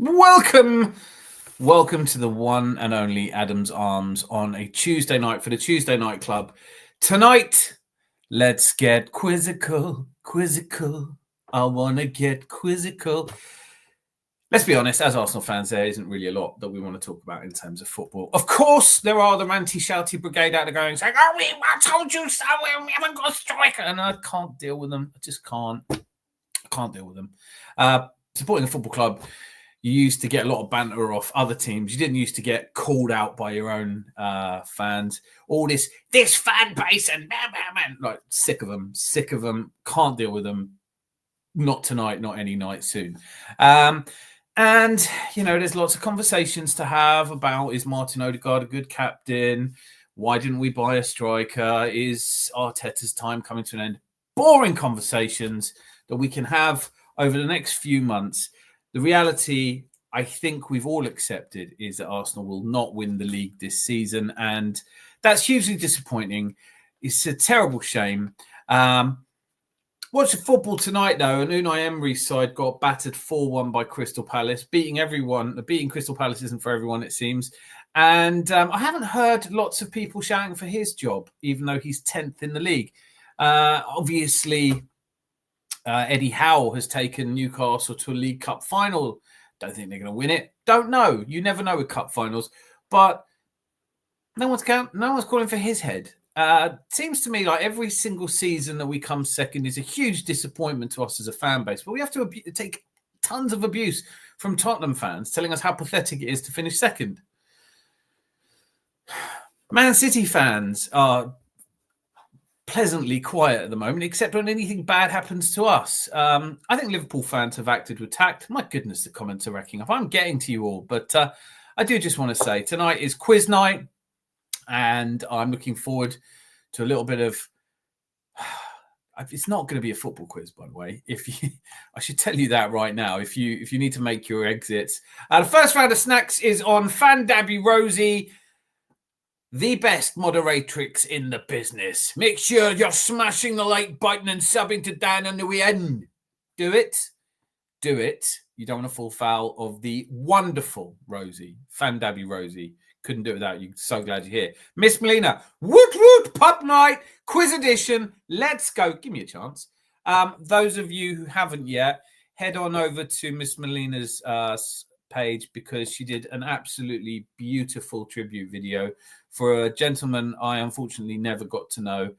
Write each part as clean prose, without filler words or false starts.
Welcome to the one and only Adam's Arms on a Tuesday night for the Tuesday Night Club. Tonight, let's get quizzical. I want to get quizzical. Let's be honest, as Arsenal fans, there isn't really a lot that we want to talk about in terms of football. Of course, there are the ranty-shouty brigade out there going, saying, I told you so, we haven't got a striker. And I can't deal with them. I just can't. I can't deal with them. Supporting a football club, you used to get a lot of banter off other teams. You didn't used to get called out by your own fans. All this fan base and man, like sick of them. Can't deal with them. Not tonight, not any night soon. And, you know, there's lots of conversations to have about, is Martin Odegaard a good captain? Why didn't we buy a striker? Is Arteta's time coming to an end? Boring conversations that we can have over the next few months. The reality, I think we've all accepted, is that Arsenal will not win the league this season. And that's hugely disappointing. It's a terrible shame. Watch the football tonight, though, and Unai Emery's side got battered 4-1 by Crystal Palace. Beating Crystal Palace isn't for everyone, it seems. And I haven't heard lots of people shouting for his job, even though he's 10th in the league. Obviously, Eddie Howe has taken Newcastle to a League Cup final. Don't think they're going to win it. Don't know. You never know with cup finals. But no one's calling for his head. Seems to me like every single season that we come second is a huge disappointment to us as a fan base. But we have to take tons of abuse from Tottenham fans telling us how pathetic it is to finish second. Man City fans are pleasantly quiet at the moment, except when anything bad happens to us. I think Liverpool fans have acted with tact. My goodness, the comments are racking up. I'm getting to you all, but I do just want to say tonight is quiz night. And I'm looking forward to a little bit of. It's not going to be a football quiz, by the way. I should tell you that right now. If you need to make your exits, the first round of snacks is on Fan Dabby Rosie, the best moderatrix in the business. Make sure you're smashing the like button and subbing to Dan on the way in. Do it. You don't want to fall foul of the wonderful Rosie, Fan Dabby Rosie. Couldn't do it without you. So glad you're here. Miss Melina, woot, pub night, quiz edition. Let's go. Give me a chance. Those of you who haven't yet, head on over to Miss Melina's page because she did an absolutely beautiful tribute video for a gentleman I unfortunately never got to know.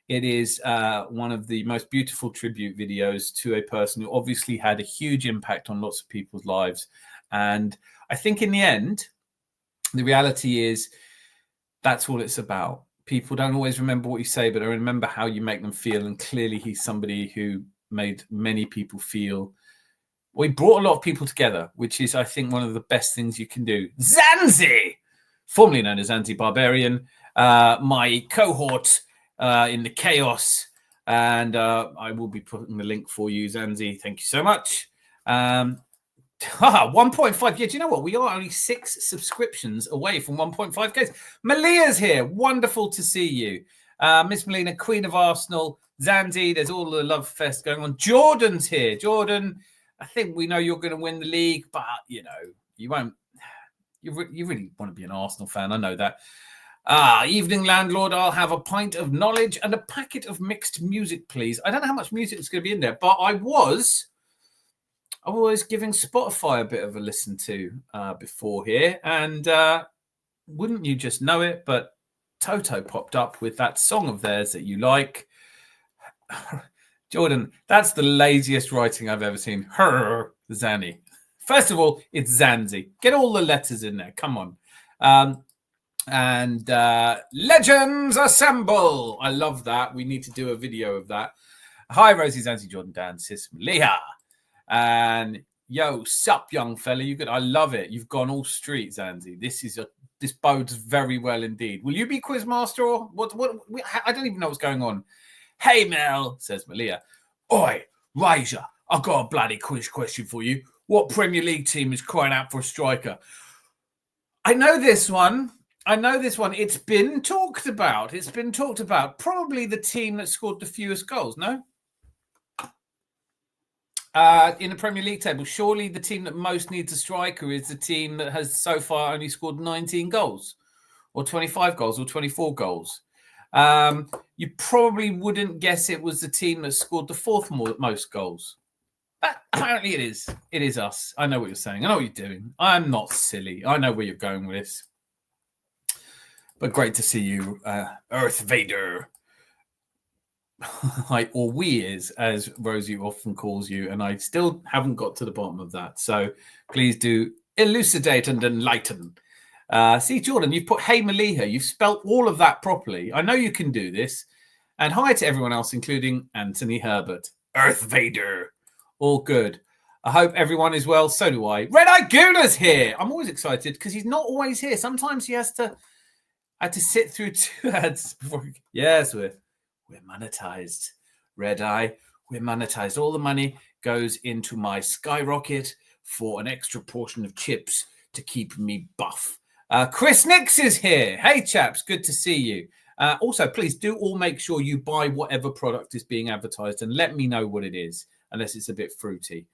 It is one of the most beautiful tribute videos to a person who obviously had a huge impact on lots of people's lives. And I think in the end, the reality is that's all it's about. People don't always remember what you say, but they remember how you make them feel. And clearly he's somebody who made many people feel. We brought a lot of people together, which is, I think, one of the best things you can do. Zanzi, formerly known as Zanzi Barbarian, my cohort in the chaos. And I will be putting the link for you, Zanzi. Thank you so much. 1.5. Yeah, do you know what? We are only 6 subscriptions away from 1.5K. Malia's here. Wonderful to see you. Miss Melina, Queen of Arsenal. Zanzi, there's all the love fest going on. Jordan's here. Jordan, I think we know you're going to win the league, but, you know, you won't. You really want to be an Arsenal fan. I know that. Evening landlord, I'll have a pint of knowledge and a packet of mixed music, please. I don't know how much music is going to be in there, but I was giving Spotify a bit of a listen to before here. And wouldn't you just know it, but Toto popped up with that song of theirs that you like. Jordan, that's the laziest writing I've ever seen. Her, Zanny. First of all, it's Zanzi. Get all the letters in there. Come on. And Legends Assemble. I love that. We need to do a video of that. Hi, Rosie, Zanzi, Jordan, Dan, Sis, Leah. And yo, sup, young fella. You good? I love it. You've gone all street, Zanzi. This bodes very well indeed. Will you be quizmaster or what? I don't even know what's going on. Hey, Mel, says Malia. Oi, Razor, I've got a bloody quiz question for you. What Premier League team is crying out for a striker? I know this one. It's been talked about. Probably the team that scored the fewest goals, no? In the Premier League table, surely the team that most needs a striker is the team that has so far only scored 19 goals or 25 goals or 24 goals. You probably wouldn't guess it was the team that scored the fourth most goals. But apparently it is. It is us. I know what you're saying. I know what you're doing. I'm not silly. I know where you're going with this. But great to see you, Earth Vader. Or we is, as Rosie often calls you, and I still haven't got to the bottom of that. So please do elucidate and enlighten. See, Jordan, you've put Hey Maliha. You've spelt all of that properly. I know you can do this. And hi to everyone else, including Anthony Herbert. Earth Vader. All good. I hope everyone is well. So do I. Red Eye Gooner's here. I'm always excited because he's not always here. Sometimes he has to sit through 2 ads before. Yes, we're monetized. Red Eye, we're monetized. All the money goes into my skyrocket for an extra portion of chips to keep me buff. Chris Nix is here. Hey, chaps. Good to see you. Also, please do all make sure you buy whatever product is being advertised and let me know what it is, unless it's a bit fruity.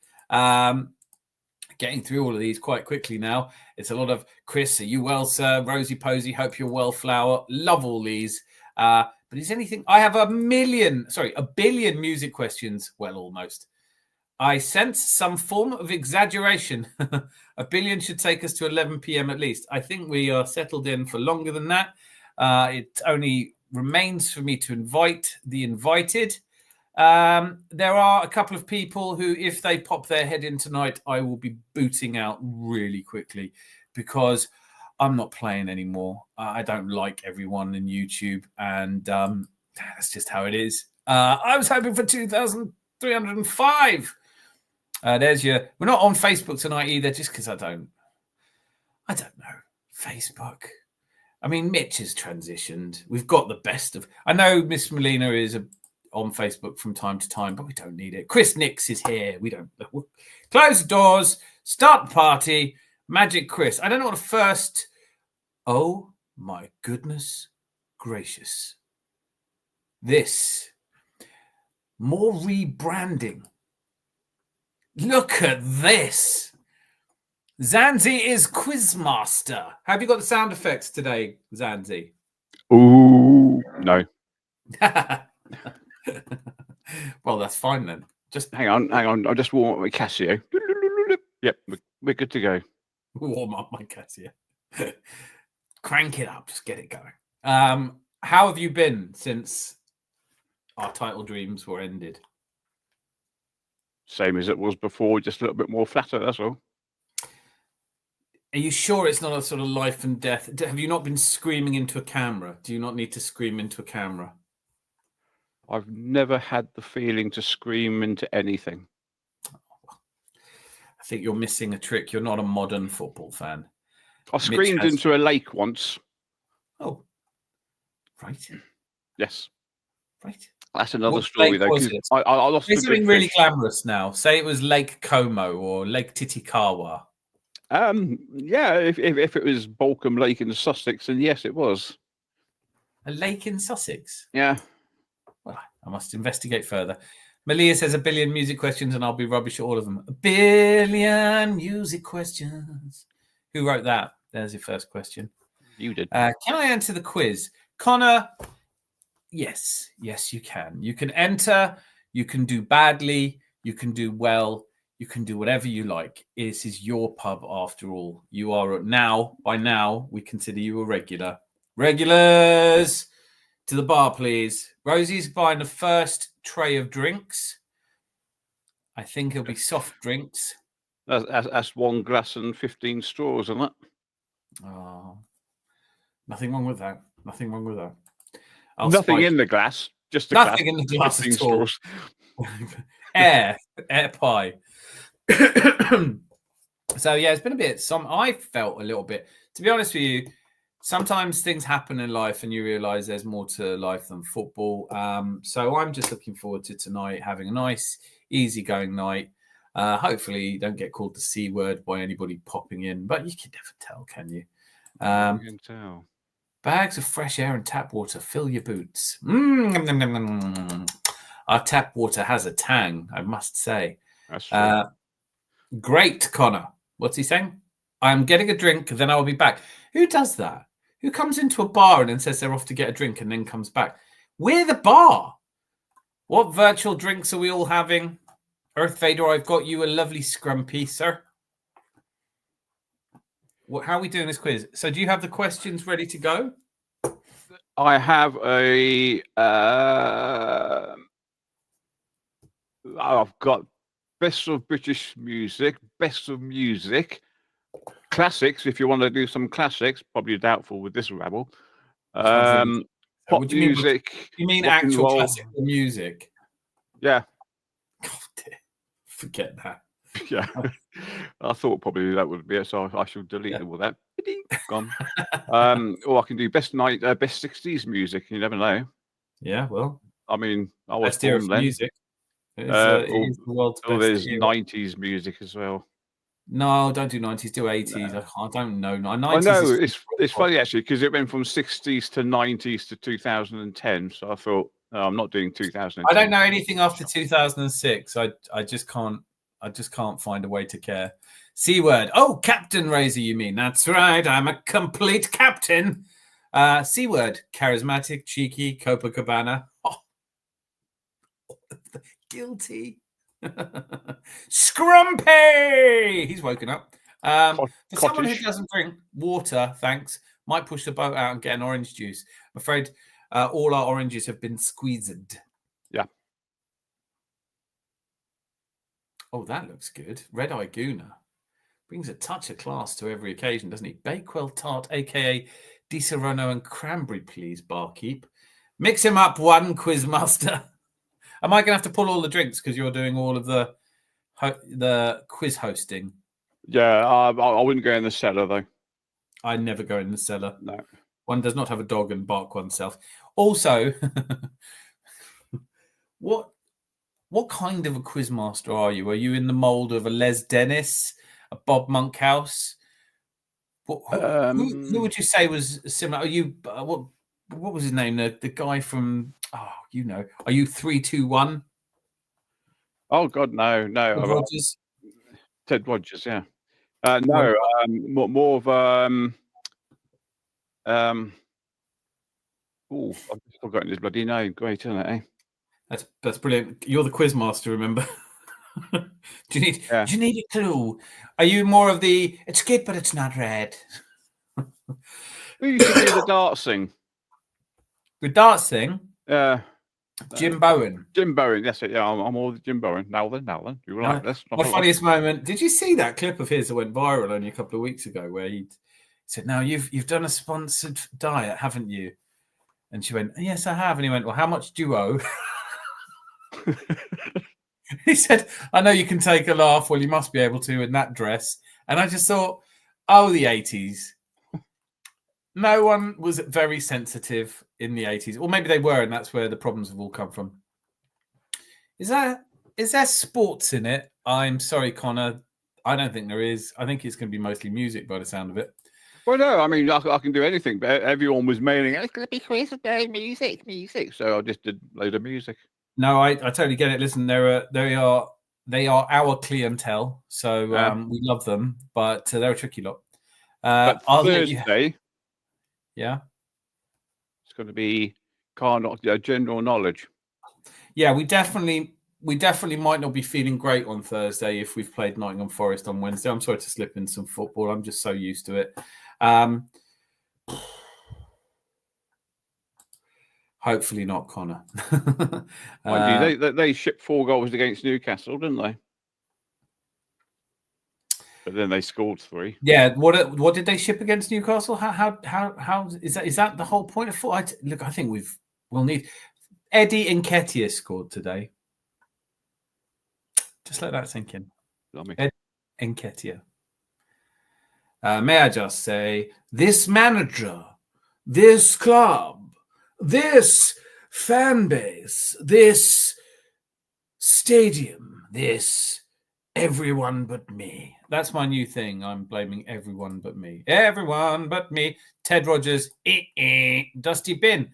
Getting through all of these quite quickly now. It's a lot of Chris, are you well, sir? Rosie Posey, hope you're well, Flower. Love all these. But is anything... I have a billion music questions. Well, almost. I sense some form of exaggeration. A billion should take us to 11 p.m. at least. I think we are settled in for longer than that. It only remains for me to invite the invited. There are a couple of people who, if they pop their head in tonight, I will be booting out really quickly because I'm not playing anymore. I don't like everyone in YouTube, and that's just how it is. I was hoping for 2,305. There's your... We're not on Facebook tonight either, just because I don't know. Facebook. I mean, Mitch has transitioned. We've got the best of... I know Miss Molina is on Facebook from time to time, but we don't need it. Chris Nix is here. We don't... Close the doors. Start the party. Magic Chris. I don't know what the first... Oh, my goodness gracious. This. More rebranding. Look at this. Zanzi is Quizmaster. Have you got the sound effects today, Zanzi? Ooh, no. Well, that's fine then. Just hang on. I'll just warm up my Casio. Yep, we're good to go. Warm up my Casio. Crank it up. Just get it going. How have you been since our title dreams were ended? Same as it was before, just a little bit more flatter, that's all. Are you sure it's not a sort of life and death? Have you not been screaming into a camera? Do you not need to scream into a camera? I've never had the feeling to scream into anything. I think you're missing a trick. You're not a modern football fan. I screamed into a lake once. Oh, right. Yes. Right. That's another story, though. I lost something really glamorous now. Say it was Lake Como or Lake Titicaca. Yeah, if it was Balcombe Lake in Sussex, then yes, it was. A lake in Sussex? Yeah. Well, I must investigate further. Malia says a billion music questions and I'll be rubbish at all of them. A billion music questions. Who wrote that? There's your first question. You did. Can I enter the quiz? Connor, yes, you can. You can enter, you can do badly, you can do well, you can do whatever you like. This is your pub after all. You are by now, we consider you a regular. Regulars, to the bar, please. Rosie's buying the first tray of drinks. I think it'll be soft drinks. That's one glass and 15 straws, isn't it? Oh, nothing wrong with that. Nothing wrong with that. Nothing in the glass. Just nothing in the glass at all. air pie. So yeah, it's been a bit. I felt a little bit. To be honest with you, sometimes things happen in life, and you realise there's more to life than football. So I'm just looking forward to tonight having a nice, easygoing night. Hopefully, you don't get called the C word by anybody popping in, but you can never tell, can you? You can tell. Bags of fresh air and tap water fill your boots. Our tap water has a tang, I must say. That's true. Great, Connor. What's he saying? I'm getting a drink, then I will be back. Who does that? Who comes into a bar and then says they're off to get a drink and then comes back? We're the bar. What virtual drinks are we all having? Earth Vader, I've got you a lovely scrumpy, sir. How are we doing this quiz? So do you have the questions ready to go? I have I've got best of British music, best of music, classics. If you want to do some classics, probably doubtful with this rabble. Really Pop what do you music. mean? You mean rock and actual roll. classical music? Yeah. God, forget that. Yeah. I thought probably that would be it, so I shall delete all that. Gone. Or I can do best 60s music. You never know. Yeah, well, I mean, I was best era born for then. music. It is the world's best there's era. 90s music as well. No, don't do 90s. Do 80s. No. I don't know. 90s. I know it's funny actually because it went from 60s to 90s to 2010. So I thought I'm not doing 2010. I don't know anything after 2006. I just can't. I just can't find a way to care. C word. Oh, Captain Razor, you mean? That's right. I'm a complete captain. C word. Charismatic, cheeky, Copacabana. Oh. Guilty. Scrumpy. He's woken up. For someone who doesn't drink water, thanks, might push the boat out and get an orange juice. I'm afraid all our oranges have been squeezed. Yeah. Oh, that looks good. Red Eye Gooner brings a touch of class to every occasion, doesn't he? Bakewell Tart, a.k.a. Di Serono and Cranberry, please, barkeep. Mix him up one, Quizmaster. Am I going to have to pull all the drinks because you're doing all of the quiz hosting? Yeah, I wouldn't go in the cellar, though. I never go in the cellar. No. One does not have a dog and bark oneself. Also, what kind of a quizmaster are you? Are you in the mould of a Les Dennis, a Bob Monkhouse? Who would you say was similar? Are you what was his name? The guy from Are you 3-2-1? Oh God, no. Ted Rogers. Ted Rogers, yeah. No, more of I've just forgotten his bloody name. Great, isn't it? Eh? That's brilliant. You're the quiz master, remember? Do you need a clue? Are you more of the it's good but it's not red? Who used to do the darts thing? The darts thing? Yeah. Jim Bowen. Jim Bowen, that's it. Yeah, I'm all Jim Bowen. Now then. You were like this. My funniest moment. Did you see that clip of his that went viral only a couple of weeks ago where he said, "Now you've done a sponsored diet, haven't you?" And she went, "Yes, I have." And he went, "Well, how much do you owe?" He said, "I know you can take a laugh. Well, you must be able to in that dress." And I just thought, oh, the 80s. No one was very sensitive in the 80s. Or maybe they were, and that's where the problems have all come from. Is there sports in it? I'm sorry, Connor. I don't think there is. I think it's going to be mostly music by the sound of it. Well, no, I mean, I can do anything, but everyone was mailing, it's going to be quiz today, music. So I just did a load of music. No, I totally get it. Listen, they are our clientele, so we love them, but they're a tricky lot. But Thursday, yeah, it's going to be general knowledge. Yeah, we definitely might not be feeling great on Thursday if we've played Nottingham Forest on Wednesday. I'm sorry to slip in some football. I'm just so used to it. Hopefully not, Connor. They shipped 4 goals against Newcastle, didn't they? But then they scored 3. Yeah. What did they ship against Newcastle? How is that the whole point of football? Look, I think we'll need Eddie Nketiah scored today. Just let that sink in. Eddie Nketiah. May I just say, this manager, this club, this fan base, this stadium, this everyone but me. That's my new thing. I'm blaming everyone but me. Everyone but me. Ted Rogers, Dusty Bin.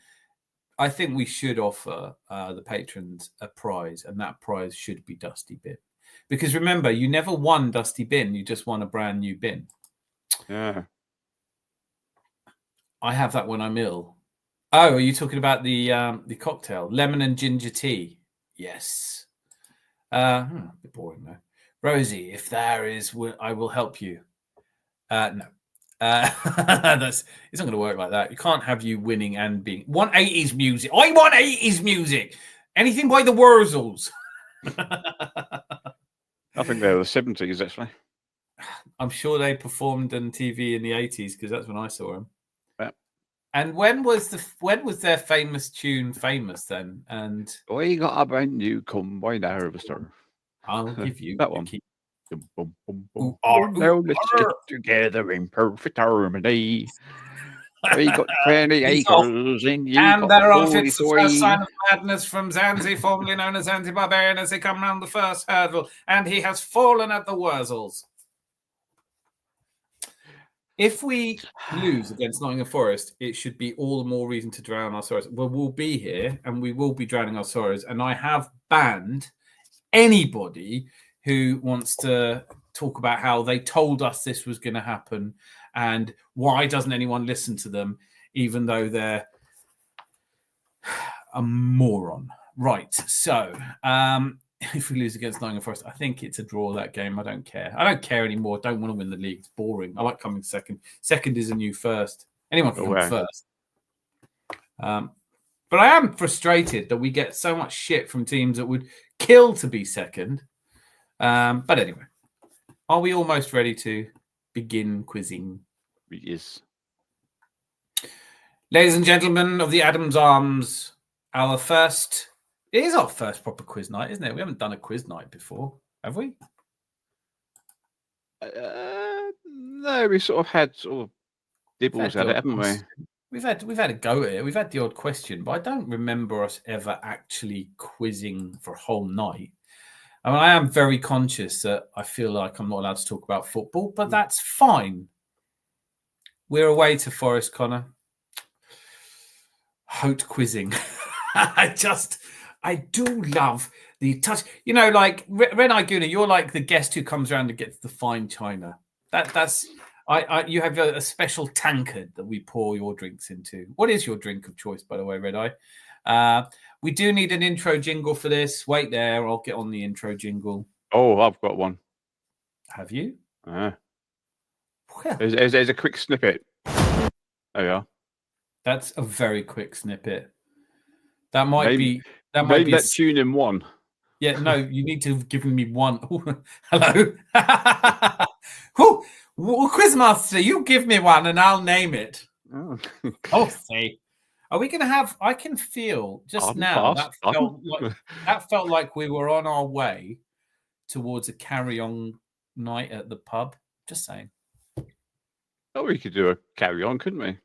I think we should offer the patrons a prize, and that prize should be Dusty Bin. Because remember, you never won Dusty Bin. You just won a brand new bin. Yeah. I have that when I'm ill. Oh, are you talking about the cocktail? Lemon and ginger tea. Yes. A bit boring though. Rosie, if there is, I will help you. No. It's not going to work like that. You can't have you winning and being. Want 80s music. I want 80s music. Anything by the Wurzels. I think they're the 70s, actually. I'm sure they performed on TV in the 80s because that's when I saw them. Yeah. And when was their famous tune famous then? And we got a brand new combined harvester. I'll give you that one. Key. Boom, boom, boom. Now let's stick together in perfect harmony. We got 20 acres and you and got thereof it's the 43. first sign of madness from Zanzi, formerly known as Zanzi Barbarian, as they come round the first hurdle, and he has fallen at the Wurzels. If we lose against Nottingham Forest, it should be all the more reason to drown our sorrows. Well, we'll be here and we will be drowning our sorrows. And I have banned anybody who wants to talk about how they told us this was going to happen and why doesn't anyone listen to them, even though they're a moron. Right. So, if we lose against Nottingham Forest, I think it's a draw that game. I don't care. I don't care anymore. I don't want to win the league. It's boring. I like coming second. Second is a new first. Anyone can come first. But I am frustrated that we get so much shit from teams that would kill to be second. But anyway, are we almost ready to begin quizzing? Yes. Ladies and gentlemen of the Adams Arms, it is our first proper quiz night, isn't it? We haven't done a quiz night before, have we? No, we sort of had sort of dibbles at it, haven't we? We've had a go at it. We've had the odd question, but I don't remember us ever actually quizzing for a whole night. I mean, I am very conscious that I feel like I'm not allowed to talk about football, but that's fine. We're away to Forest, Connor. Haute quizzing. I do love the touch. You know, like Renai Guna, you're like the guest who comes around and gets the fine china. You have a special tankard that we pour your drinks into. What is your drink of choice, by the way, Red Eye? We do need an intro jingle for this. Wait there, I'll get on the intro jingle. Oh, I've got one. Have you? Well, there's a quick snippet. There you are. That's a very quick snippet. That might be tune in one. Yeah, no, you need to have given me one. Ooh, hello. Quizmaster, you give me one and I'll name it. Oh, see. Are we going to have? I can feel just now that felt like we were on our way towards a carry-on night at the pub. Just saying. Oh, we could do a carry-on, couldn't we?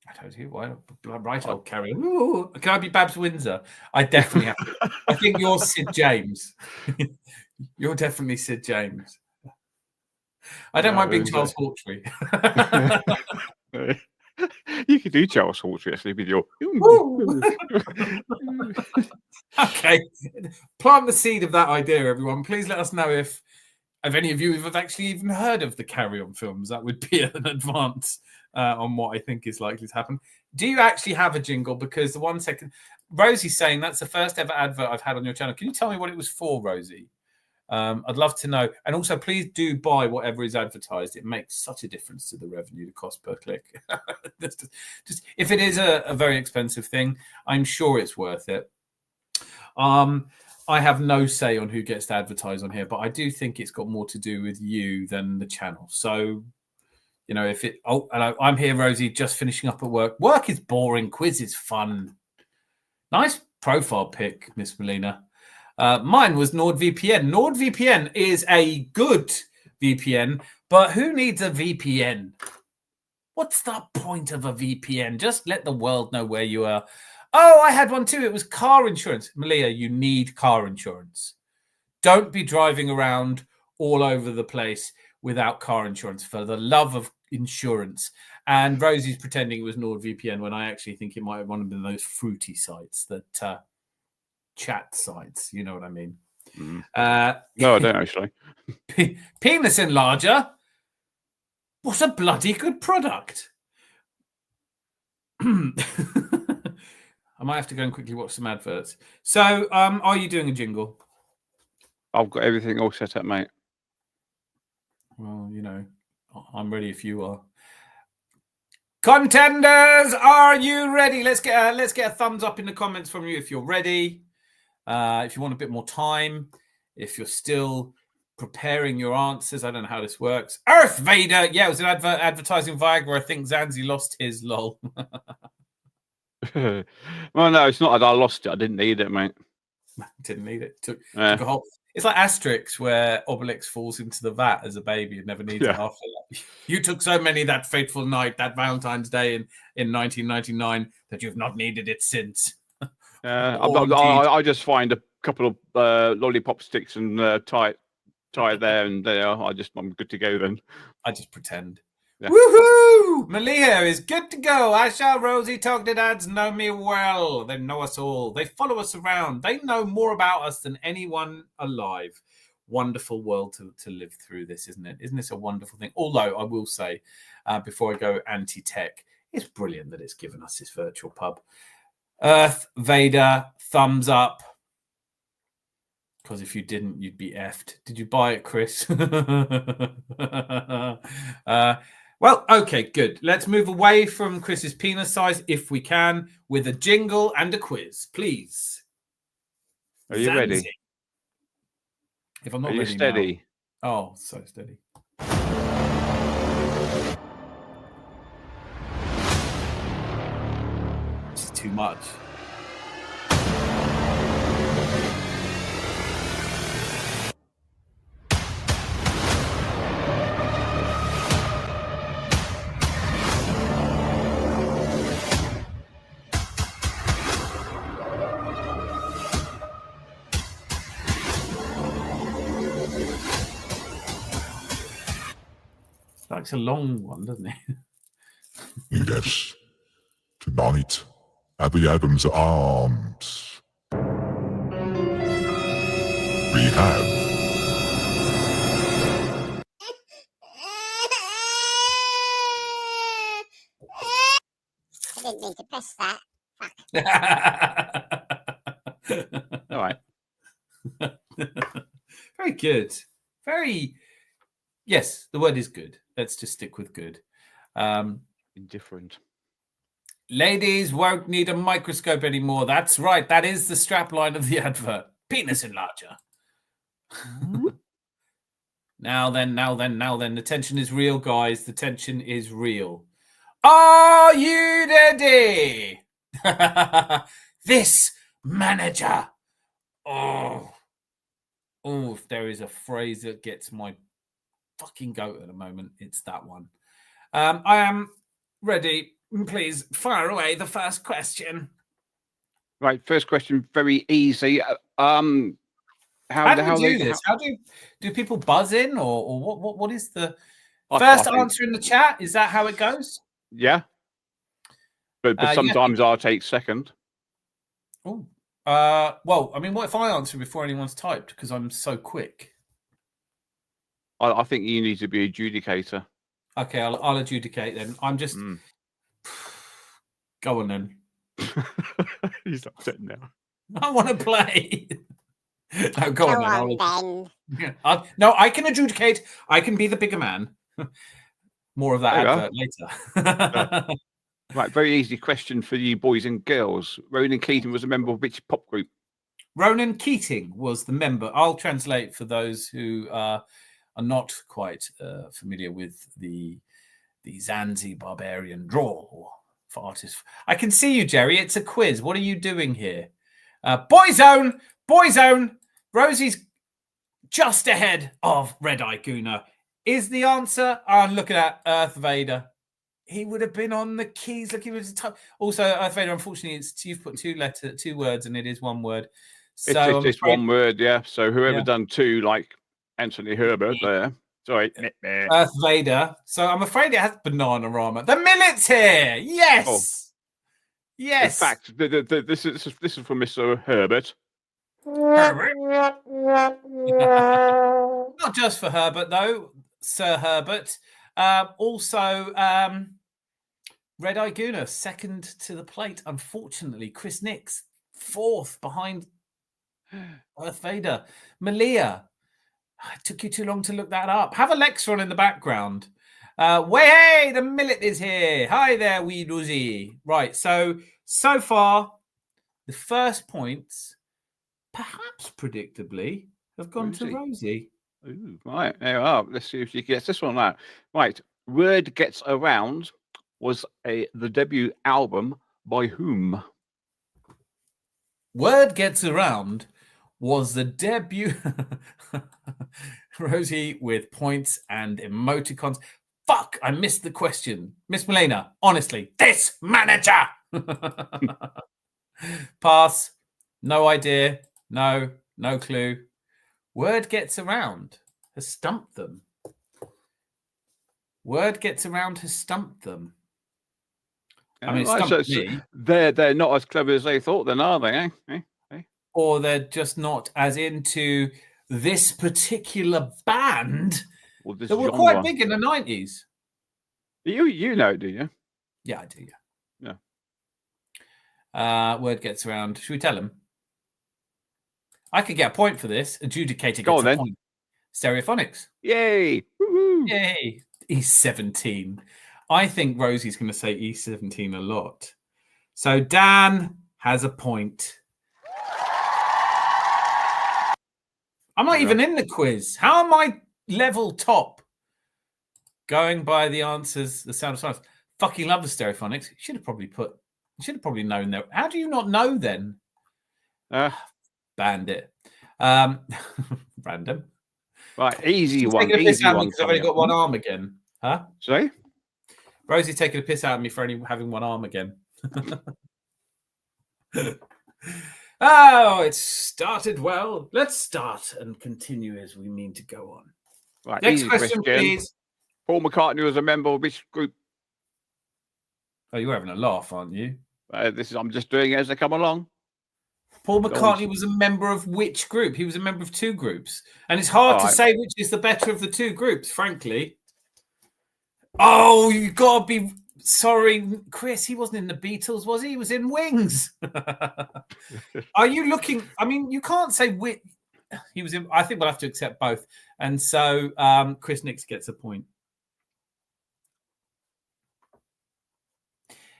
I don't know why. Right, I'll carry on. Ooh, can I be Babs Windsor? I definitely have to. I think you're Sid James. You're definitely Sid James. I don't mind being Charles Hawtrey. You could do Charles Hawtrey actually with your. Okay, plant the seed of that idea, everyone. Please let us know if any of you have actually even heard of the Carry On films. That would be an advance on what I think is likely to happen. Do you actually have a jingle? Because the 1 second, Rosie's saying that's the first ever advert I've had on your channel. Can you tell me what it was for, Rosie? I'd love to know. And also, please do buy whatever is advertised. It makes such a difference to the revenue, the cost per click. just if it is a very expensive thing, I'm sure it's worth it. I have no say on who gets to advertise on here, but I do think it's got more to do with you than the channel. So, you know, if it... Oh, hello, I'm here, Rosie, just finishing up at work. Work is boring. Quiz is fun. Nice profile pic, Miss Melina. Mine was NordVPN. NordVPN is a good VPN, but who needs a VPN? What's the point of a VPN? Just let the world know where you are. Oh, I had one too. It was car insurance. Malia, you need car insurance. Don't be driving around all over the place without car insurance, for the love of insurance. And Rosie's pretending it was NordVPN when I actually think it might have one of those fruity sites that chat sites. You know what I mean? No, I don't actually. Penis enlarger. What a bloody good product. I might have to go and quickly watch some adverts. So, are you doing a jingle? I've got everything all set up, mate. Well, I'm ready if you are. Contenders, are you ready? Let's get a thumbs up in the comments from you if you're ready. If you want a bit more time, if you're still preparing your answers, I don't know how this works. Earth Vader, yeah, it was an advertising Viagra. I think Zanzi lost his lol. Well, no, it's not that I lost it. I didn't need it, mate. Didn't need it. Took a whole. It's like Asterix, where Obelix falls into the vat as a baby and never needs it after that. You took so many that fateful night, that Valentine's Day in 1999, that you've not needed it since. I just find a couple of lollipop sticks and tie it there and there. I'm good to go then. I just pretend. Yeah. Woohoo! Malia is good to go. Asha, Rosie, Talk to Dads know me well. They know us all. They follow us around. They know more about us than anyone alive. Wonderful world to live through this, isn't it? Isn't this a wonderful thing? Although I will say, before I go anti-tech, it's brilliant that it's given us this virtual pub. Earth Vader, thumbs up. Because if you didn't, you'd be effed. Did you buy it, Chris? Well, okay, good. Let's move away from Chris's penis size, if we can, with a jingle and a quiz, please. Are you ready? If I'm not ready, steady? Now. Oh, so steady. This is too much. It's a long one, doesn't it? Yes. Tonight, at the Adams Arms, we have... I didn't mean to press that. Fuck. All right. Very good. Very... Yes, the word is good. Let's just stick with good. Indifferent. Ladies won't need a microscope anymore. That's right. That is the strapline of the advert. Penis enlarger. Now then. The tension is real, guys. The tension is real. Are you ready? This manager. Oh, if there is a phrase that gets my fucking goat at the moment, it's that one. I am ready. Please fire away the first question. Right, first question, very easy. How do you do this? How do people buzz in, or what is the first answer in the chat? Is that how it goes? Yeah. But sometimes I'll take second. Oh. Well, I mean, what if I answer before anyone's typed? Because I'm so quick. I think you need to be an adjudicator. Okay, I'll adjudicate then. I'm just... Go on then. He's upset now. I want to play. No, go on then. No, I can adjudicate. I can be the bigger man. More of that advert later. Right, very easy question for you boys and girls. Ronan Keating was a member of which pop group? Ronan Keating was the member. I'll translate for those who are not quite familiar with the Zanzi barbarian drawl for artists. I can see you, Jerry. It's a quiz. What are you doing here? Boyzone. Rosie's just ahead of Red Eye Guna. Is the answer? Oh, look at that, Earth Vader. He would have been on the keys. Look, he was also Earth Vader. Unfortunately, you've put two words, and it is one word. So it's one word, yeah. So whoever done two, like Anthony Herbert there. Sorry, Earth Vader. So I'm afraid it has Bananarama. The millet's here. Yes. Oh. Yes. In fact, this is from Mr. Herbert. Herbert. Not just for Herbert, though, Sir Herbert. Also, Red Eye Guna, second to the plate. Unfortunately, Chris Nix, fourth behind Earth Vader. Malia, it took you too long to look that up. Have Alexa on in the background. Hey, the millet is here. Hi there, wee doozy. Right, so far, the first points, perhaps predictably, have gone to Rosie. Ooh, right, there we are. Let's see if she gets this one out. Right, Word Gets Around was the debut album by whom? Word Gets Around was the debut. Rosie with points and emoticons. Fuck, I missed the question. Miss Melina, honestly, this manager. Pass. No idea. No clue. Word Gets Around has stumped them. Word Gets Around has stumped them. I mean, Right, stumped me. They're not as clever as they thought, then, are they? Or they're just not as into this particular band that were quite big in the 90s. You know, do you? Yeah, I do, yeah. Word Gets Around. Should we tell them? I could get a point for this. Adjudicator Go gets on, a then. point. Stereophonics. Yay! Woo-hoo. Yay! E17. I think Rosie's going to say E17 a lot. So Dan has a point. I'm not even in the quiz. How am I level top? Going by the answers, the sound of silence. Fucking love the Stereophonics. You should have probably known that. How do you not know then? Bandit. Random. Right, easy one. Taking a piss Easy out of me one. because I've only got one arm again. Huh? Sorry? Rosie's taking a piss out of me for only having one arm again. Oh, it started well. Let's start and continue as we mean to go on. Right, next question, please. Paul McCartney was a member of which group? Oh, you're having a laugh, aren't you? I'm just doing it as they come along. Paul McCartney was a member of which group? He was a member of two groups. And it's hard to say which is the better of the two groups, frankly. Oh, you got to be... Sorry, Chris, he wasn't in the Beatles, was he? He was in Wings. Are you looking... I mean, you can't say which... He was in... I think we'll have to accept both. And so Chris Nix gets a point.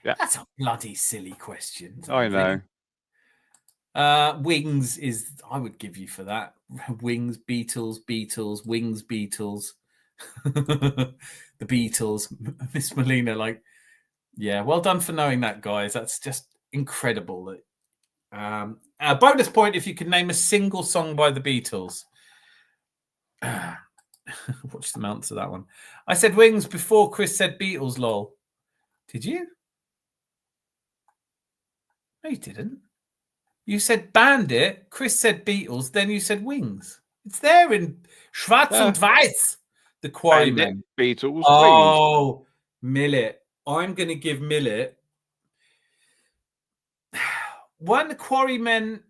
Yeah. That's a bloody silly question. I know. Wings is... I would give you for that. Wings, Beatles, Wings, Beatles. The Beatles. Miss Melina, yeah, well done for knowing that, guys. That's just incredible. A bonus point if you could name a single song by the Beatles. Watch them answer that one. I said Wings before Chris said Beatles, lol. Did you? No, you didn't. You said Bandit, Chris said Beatles, then you said Wings. It's there in Schwarz und Weiß. The Quarrymen. Beatles. Oh, Wings. Millet. I'm going to give Millet. When the Quarrymen,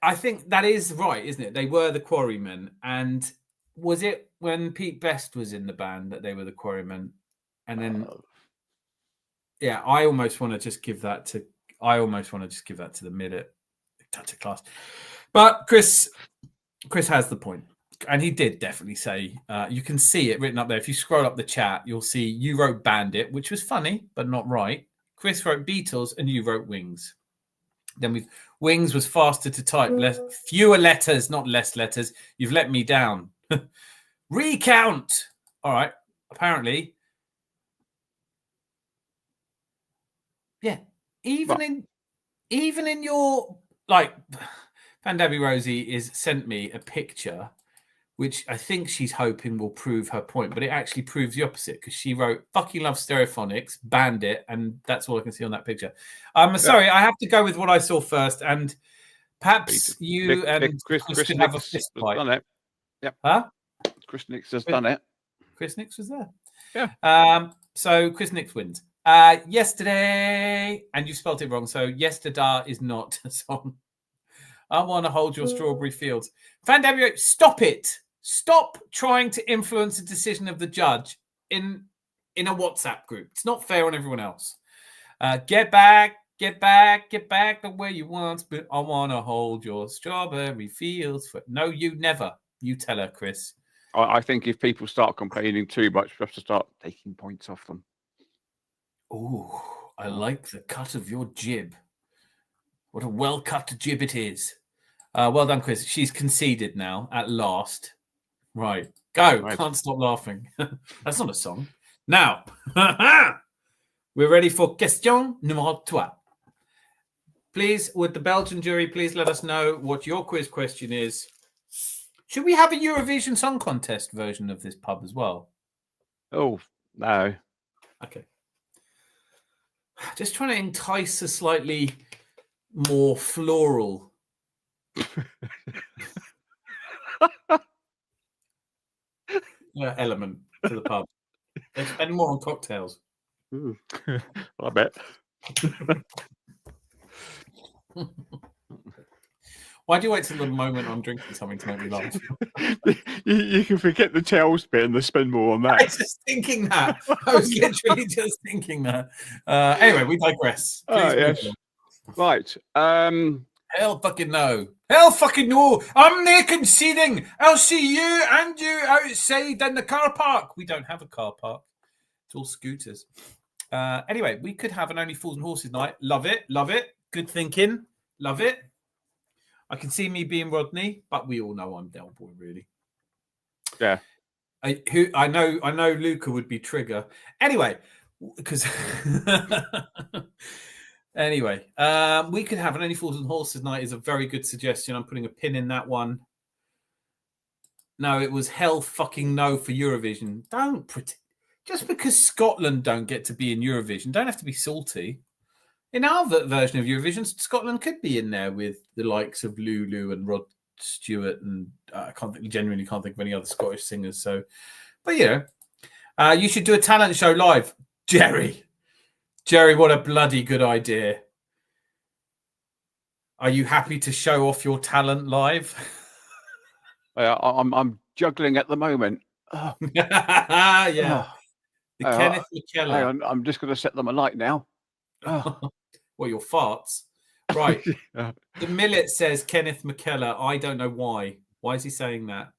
I think that is right, isn't it? They were the Quarrymen. And was it when Pete Best was in the band that they were the Quarrymen? And then, yeah, I almost want to just give that to the Millet. Touch of class. But Chris has the point. And he did definitely say, you can see it written up there. If you scroll up the chat, you'll see you wrote Bandit, which was funny, but not right. Chris wrote Beatles and you wrote Wings. Then Wings was faster to type, fewer letters, not less letters. You've let me down. Recount. All right. Apparently. Yeah. Even in your, Vandabi Rosie sent me a picture which I think she's hoping will prove her point, but it actually proves the opposite because she wrote fucking love Stereophonics, Bandit, and that's all I can see on that picture. Sorry, I have to go with what I saw first, and perhaps you and Chris could have a fist fight. Done it. Yep. Huh? Chris Nix has done it. Chris Nix was there. Yeah. So Chris Nix wins. Yesterday, and you spelled it wrong, so yesterday is not a song. I want to hold your strawberry fields. Fandabio, stop it. Stop trying to influence the decision of the judge in a WhatsApp group. It's not fair on everyone else. Get back the way you want, but I want to hold your strawberry fields. No, you never. You tell her, Chris. I think if people start complaining too much, we have to start taking points off them. Ooh, I like the cut of your jib. What a well-cut jib it is. Well done, Chris. She's conceded now, at last. Right. Go. Right. Can't stop laughing. That's not a song. Now, we're ready for question numéro 3. Please, would the Belgian jury please let us know what your quiz question is? Should we have a Eurovision Song Contest version of this pub as well? Oh, no. Okay. Just trying to entice a slightly more floral element to the pub. They spend more on cocktails. Ooh. I bet. Why do you wait till the moment I'm drinking something to make me laugh? You can forget the tails bit and they spend more on I that. was just thinking that. I was literally just thinking that. Anyway, we digress. Please Yes. Right. Hell fucking no. Hell fucking no. I'm not conceding. I'll see you and you outside in the car park. We don't have a car park. It's all scooters. Anyway, we could have an Only Fools and Horses night. Love it. Love it. Good thinking. Love it. I can see me being Rodney, but we all know I'm Del Boy, really. Yeah. I know Luca would be Trigger. Anyway, because anyway, we could have an Only Fools and Horses night is a very good suggestion. I'm putting a pin in that one. No, it was hell fucking no for Eurovision. Don't pretend. Just because Scotland don't get to be in Eurovision, don't have to be salty. In our version of Eurovision, Scotland could be in there with the likes of Lulu and Rod Stewart, and I genuinely can't think of any other Scottish singers. So, but you should do a talent show live, Jerry. Jerry, what a bloody good idea! Are you happy to show off your talent live? I'm juggling at the moment. Oh. Yeah. Oh. The Kenneth McKellar. I'm just going to set them alight now. Oh. Well, your farts. Right. The Millet says Kenneth McKellar. I don't know why. Why is he saying that?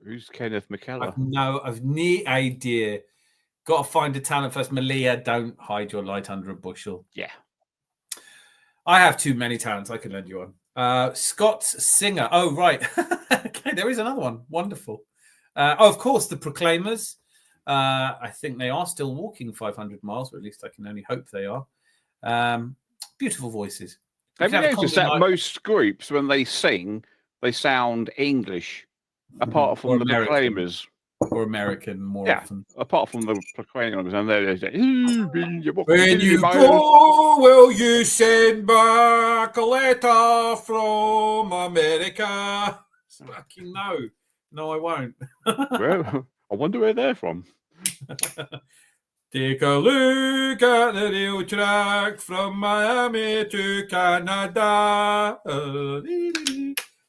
Who's Kenneth McKellar? I've no idea. Got to find a talent first. Malia, don't hide your light under a bushel. Yeah. I have too many talents. I can lend you one. Scott's Singer. Oh, right. Okay, there is another one. Wonderful. Of course, the Proclaimers. I think they are still walking 500 miles, or at least I can only hope they are. Beautiful voices. Have you noticed that most groups, when they sing, they sound English, apart from the Proclaimers? Or American, more often. Apart from the Proclaimers. And they're when you go, will you send back a letter from America? Fucking no. No, I won't. Well, I wonder where they're from. Take a look at the rail track from Miami to Canada.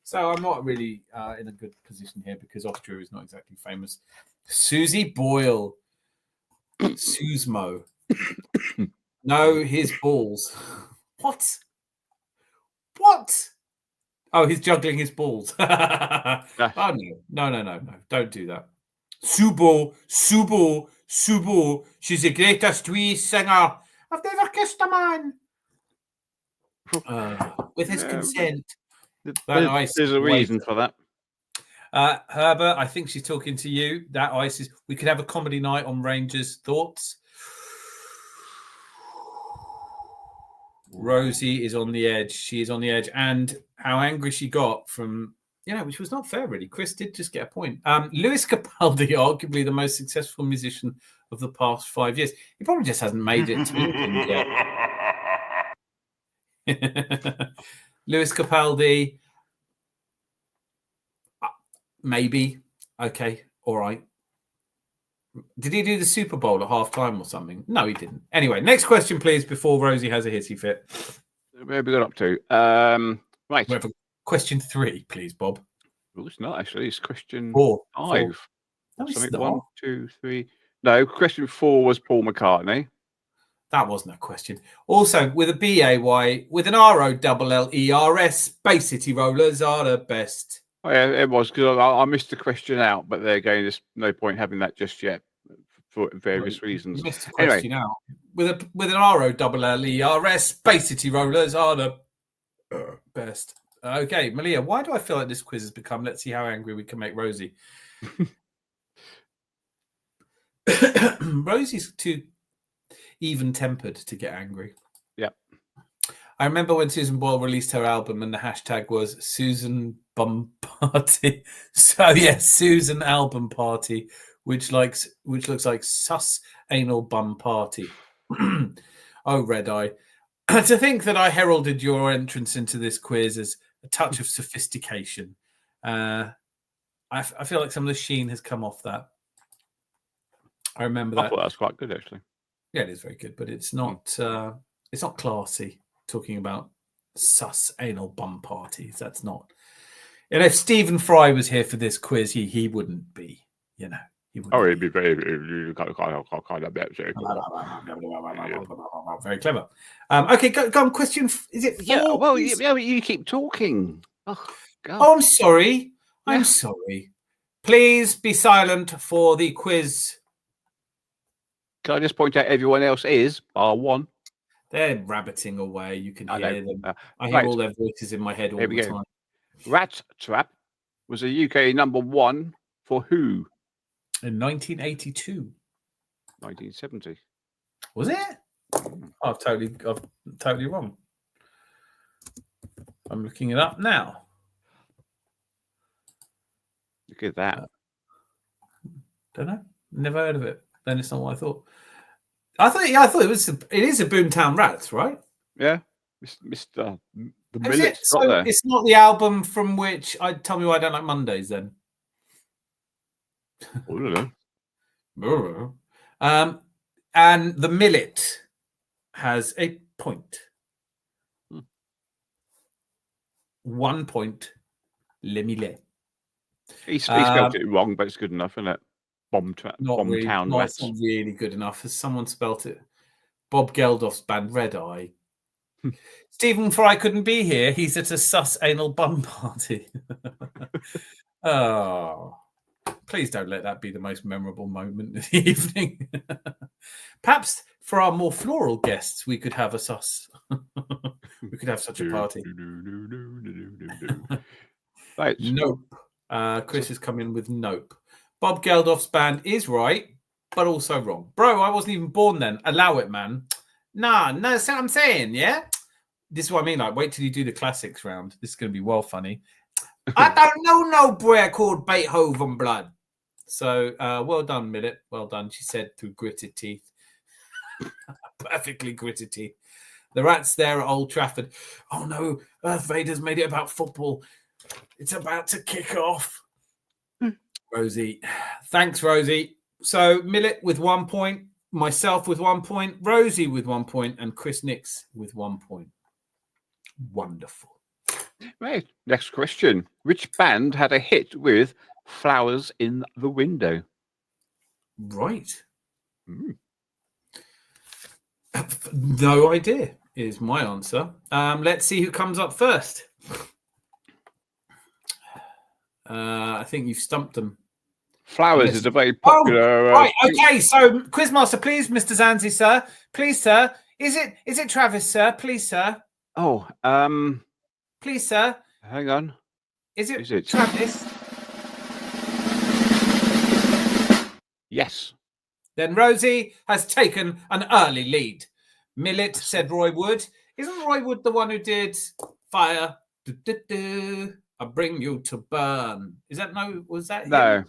So I'm not really in a good position here because Austria is not exactly famous. Susie Boyle. Susmo. No, his balls. What? Oh, he's juggling his balls. Oh, no. Don't do that. Subo. She's the greatest wee singer. I've never kissed a man. With his consent. There's a reason for that. Herbert, I think she's talking to you. That ice is. We could have a comedy night on Rangers. Thoughts? Rosie is on the edge. She is on the edge. And how angry she got from, which was not fair, really. Chris did just get a point. Lewis Capaldi, arguably the most successful musician of the past 5 years. He probably just hasn't made it to England yet. Lewis Capaldi, maybe. Okay, all right. Did he do the Super Bowl at halftime or something? No, he didn't. Anyway, next question, please, before Rosie has a hissy fit. Where have we got up to? Right. We have question 3, please, Bob. Oh, it's not actually. It's question 4. 5. No, it's Something not. 1, 2, 3. No, question 4 was Paul McCartney. That wasn't a question. Also, with a BAY, with an ROLLERS, Bay City Rollers are the best. Oh, yeah, it was because I missed the question out, but there again, there's no point having that just yet for various reasons. You missed the Anyway, question out. With an ROLLERS, Bay City Rollers are the best. Okay, Malia, why do I feel like this quiz has become, let's see how angry we can make Rosie. Rosie's too even-tempered to get angry. Yeah. I remember when Susan Boyle released her album and the hashtag was Susan Bum Party. So yes, Susan Album Party, which looks like sus anal bum party. Oh, Red Eye. To think that I heralded your entrance into this quiz as a touch of sophistication. I feel like some of the sheen has come off that. I remember that. I thought that was quite good, actually. Yeah, it is very good, but it's not classy talking about sus anal bum parties. That's not. And if Stephen Fry was here for this quiz, he wouldn't be, you know. He'd be very kind of very clever. Okay, go on. Question. Is it 4? Yeah, well, yeah, but you keep talking. Oh, God. Oh, I'm sorry. I'm sorry. Please be silent for the quiz. Can I just point out everyone else is bar 1? They're rabbiting away. You can hear them. I hear right. all their voices in my head all the time. Rat Trap was a UK number 1 for who? In 1982. 1970. Was it? I'm totally wrong. I'm looking it up now. Look at that. Don't know. Never heard of it. Then it's not what I thought. I thought it was. It is a Boomtown Rats, right? Yeah, Mr. The Is Millet. it? So it's not the album from which Tell Me Why I Don't Like Mondays. Then. I don't know. And the Millet has a point. 1 point. Le Millet. He spelled it wrong, but it's good enough, isn't it? Bombtown Rats. Not really good enough. Has someone spelt it? Bob Geldof's band Red Eye. Stephen Fry couldn't be here. He's at a sus anal bum party. Oh, please don't let that be the most memorable moment of the evening. Perhaps for our more floral guests, we could have a sus. We could have such a party. Right. Nope. Chris has come in with nope. Bob Geldof's band is right, but also wrong. Bro, I wasn't even born then. Allow it, man. Nah, that's what I'm saying, yeah? This is what I mean. Like, wait till you do the classics round. This is going to be well funny. I don't know no brer called Beethoven blood. So, well done, Millet. Well done, she said through gritted teeth. Perfectly gritted teeth. The Rats there at Old Trafford. Oh, no, Earth Vader's made it about football. It's about to kick off. Rosie. Thanks, Rosie. So, Millet with 1 point, myself with 1 point, Rosie with 1 point, and Chris Nix with 1 point. Wonderful. Right. Next question. Which band had a hit with Flowers in the Window? Right. No idea is my answer. Let's see who comes up first. I think you've stumped them. Flowers is a very popular. Right. Okay. So, Quizmaster, please, Mr. Zanzi, sir. Please, sir. Is it Travis, sir? Please, sir. Oh, please, sir. Hang on. Is it Travis? Yes. Then Rosie has taken an early lead. Millet said Roy Wood. Isn't Roy Wood the one who did Fire? I bring you to burn. Is that was that him?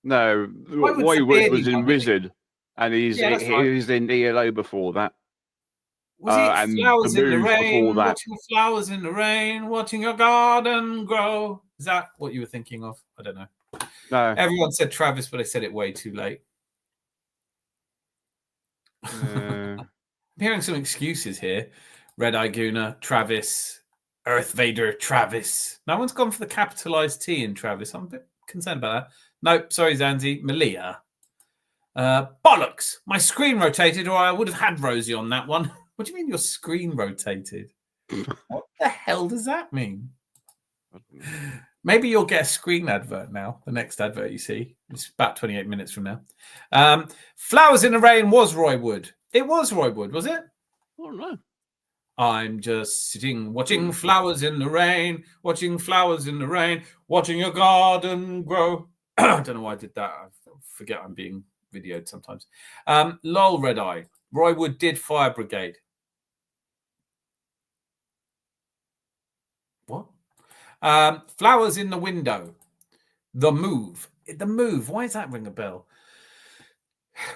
No. Roy Wood was in Wizard, and he was in ELO before that. Was it Flowers in the Rain? Watching flowers in the rain, watching your garden grow. Is that what you were thinking of? I don't know. No. Everyone said Travis, but I said it way too late. I'm hearing some excuses here. Red Eye Gooner, Travis, Earth Vader Travis. No one's gone for the capitalized T in Travis. I'm a bit concerned about that. Nope, sorry, Zanzi. Malia. Bollocks! My screen rotated, or I would have had Rosie on that one. What do you mean your screen rotated? What the hell does that mean? Maybe you'll get a screen advert now. The next advert you see. It's about 28 minutes from now. Flowers in the Rain was Roy Wood. It was Roy Wood, was it? Oh, no. I'm just sitting, watching flowers in the rain, watching flowers in the rain, watching your garden grow. I don't know why I did that. I forget I'm being videoed sometimes. Lol, Red Eye. Roy Wood did Fire Brigade. What? Flowers in the Window. The Move. The Move. Why does that ring a bell?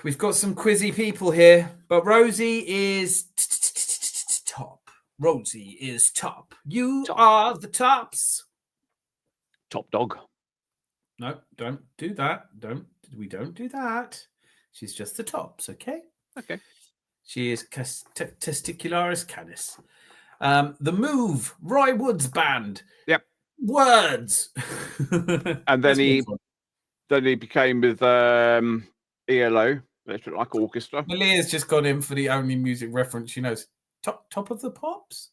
We've got some quizzy people here, but Rosie is top. Rosie is top. You are the tops. Top Dog. No, don't do that. We don't do that. She's just the tops, okay? Okay. She is testicularis canis. The Move, Roy Wood's band. Yep. Words. And then he became with ELO, Electric Light Orchestra. Malia's just gone in for the only music reference she knows. Top of the Pops?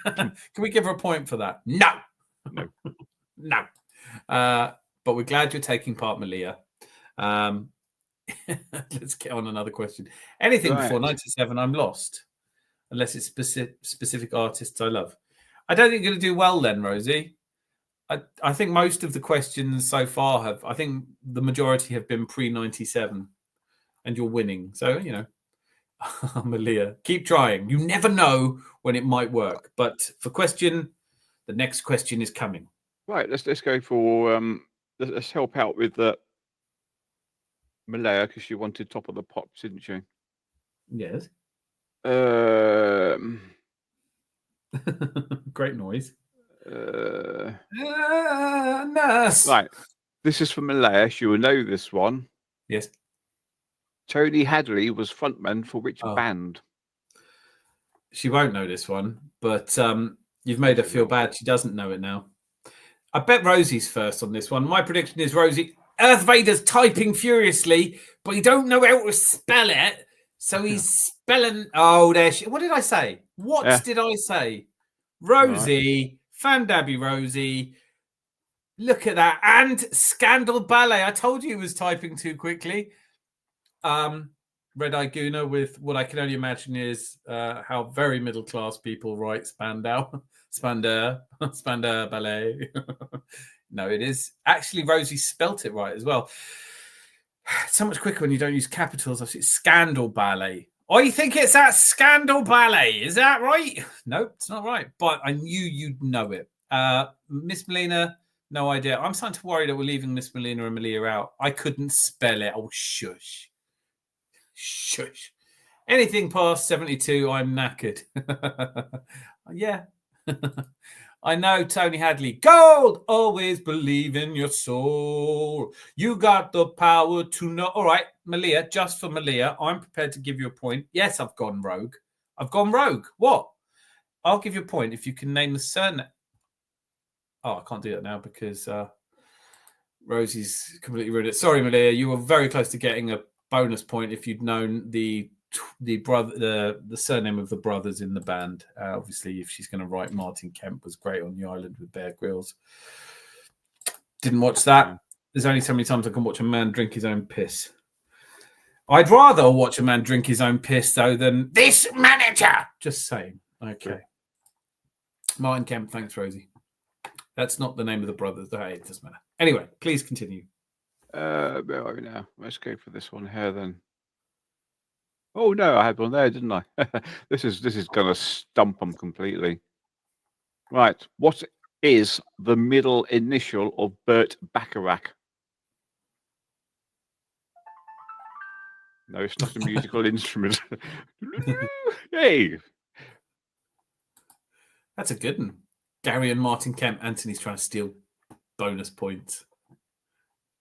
Can we give her a point for that? No. No. But we're glad you're taking part, Malia. Let's get on another question. Anything before 97, I'm lost. Unless it's specific artists I love. I don't think you're going to do well then, Rosie. I think most of the questions so far I think the majority have been pre-97. And you're winning. So, Malia, keep trying. You never know when it might work. But the next question is coming. Right, let's go for let's help out with Malaya, because she wanted Top of the Pops, didn't she? Yes. Great noise. Nurse. Right. This is for Malaya. She will know this one. Yes. Tony Hadley was frontman for which band? She won't know this one, but you've made her feel bad. She doesn't know it now. I bet Rosie's first on this one. My prediction is Rosie. Earth Vader's typing furiously, but he don't know how to spell it. So he's spelling. Oh, there. What did I say? What did I say? Rosie, Fandabby Rosie. Look at that. And Scandal Ballet. I told you he was typing too quickly. Red Eye Guna with what I can only imagine is how very middle class people write Spandau. Spander Ballet. No, it is. Actually, Rosie spelt it right as well. It's so much quicker when you don't use capitals. I've seen Scandal Ballet. Oh, you think it's that Scandal Ballet? Is that right? Nope, it's not right. But I knew you'd know it. Miss Melina, no idea. I'm starting to worry that we're leaving Miss Melina and Malia out. I couldn't spell it. Oh, shush. Shush. Anything past 72, I'm knackered. Yeah. I know, Tony Hadley. Gold! Always believe in your soul. You got the power to know. All right, Malia, just for Malia, I'm prepared to give you a point. Yes, I've gone rogue. What? I'll give you a point if you can name the surname. Oh, I can't do that now because Rosie's completely ruined it. Sorry, Malia. You were very close to getting a bonus point if you'd known the surname of the brothers in the band. Obviously, if she's going to write Martin Kemp was great on the island with Bear Grylls. Didn't watch that. There's only so many times I can watch a man drink his own piss. I'd rather watch a man drink his own piss though than this manager. Just saying. Okay. Martin Kemp. Thanks, Rosie. That's not the name of the brothers. Hey, it doesn't matter. Anyway, please continue. Where are we now? Let's go for this one here then. Oh no, I had one there, didn't I? This is going to stump them completely. Right. What is the middle initial of Burt Bacharach? No, it's not a musical instrument. Hey. That's a good one. Gary and Martin Kemp. Anthony's trying to steal bonus points.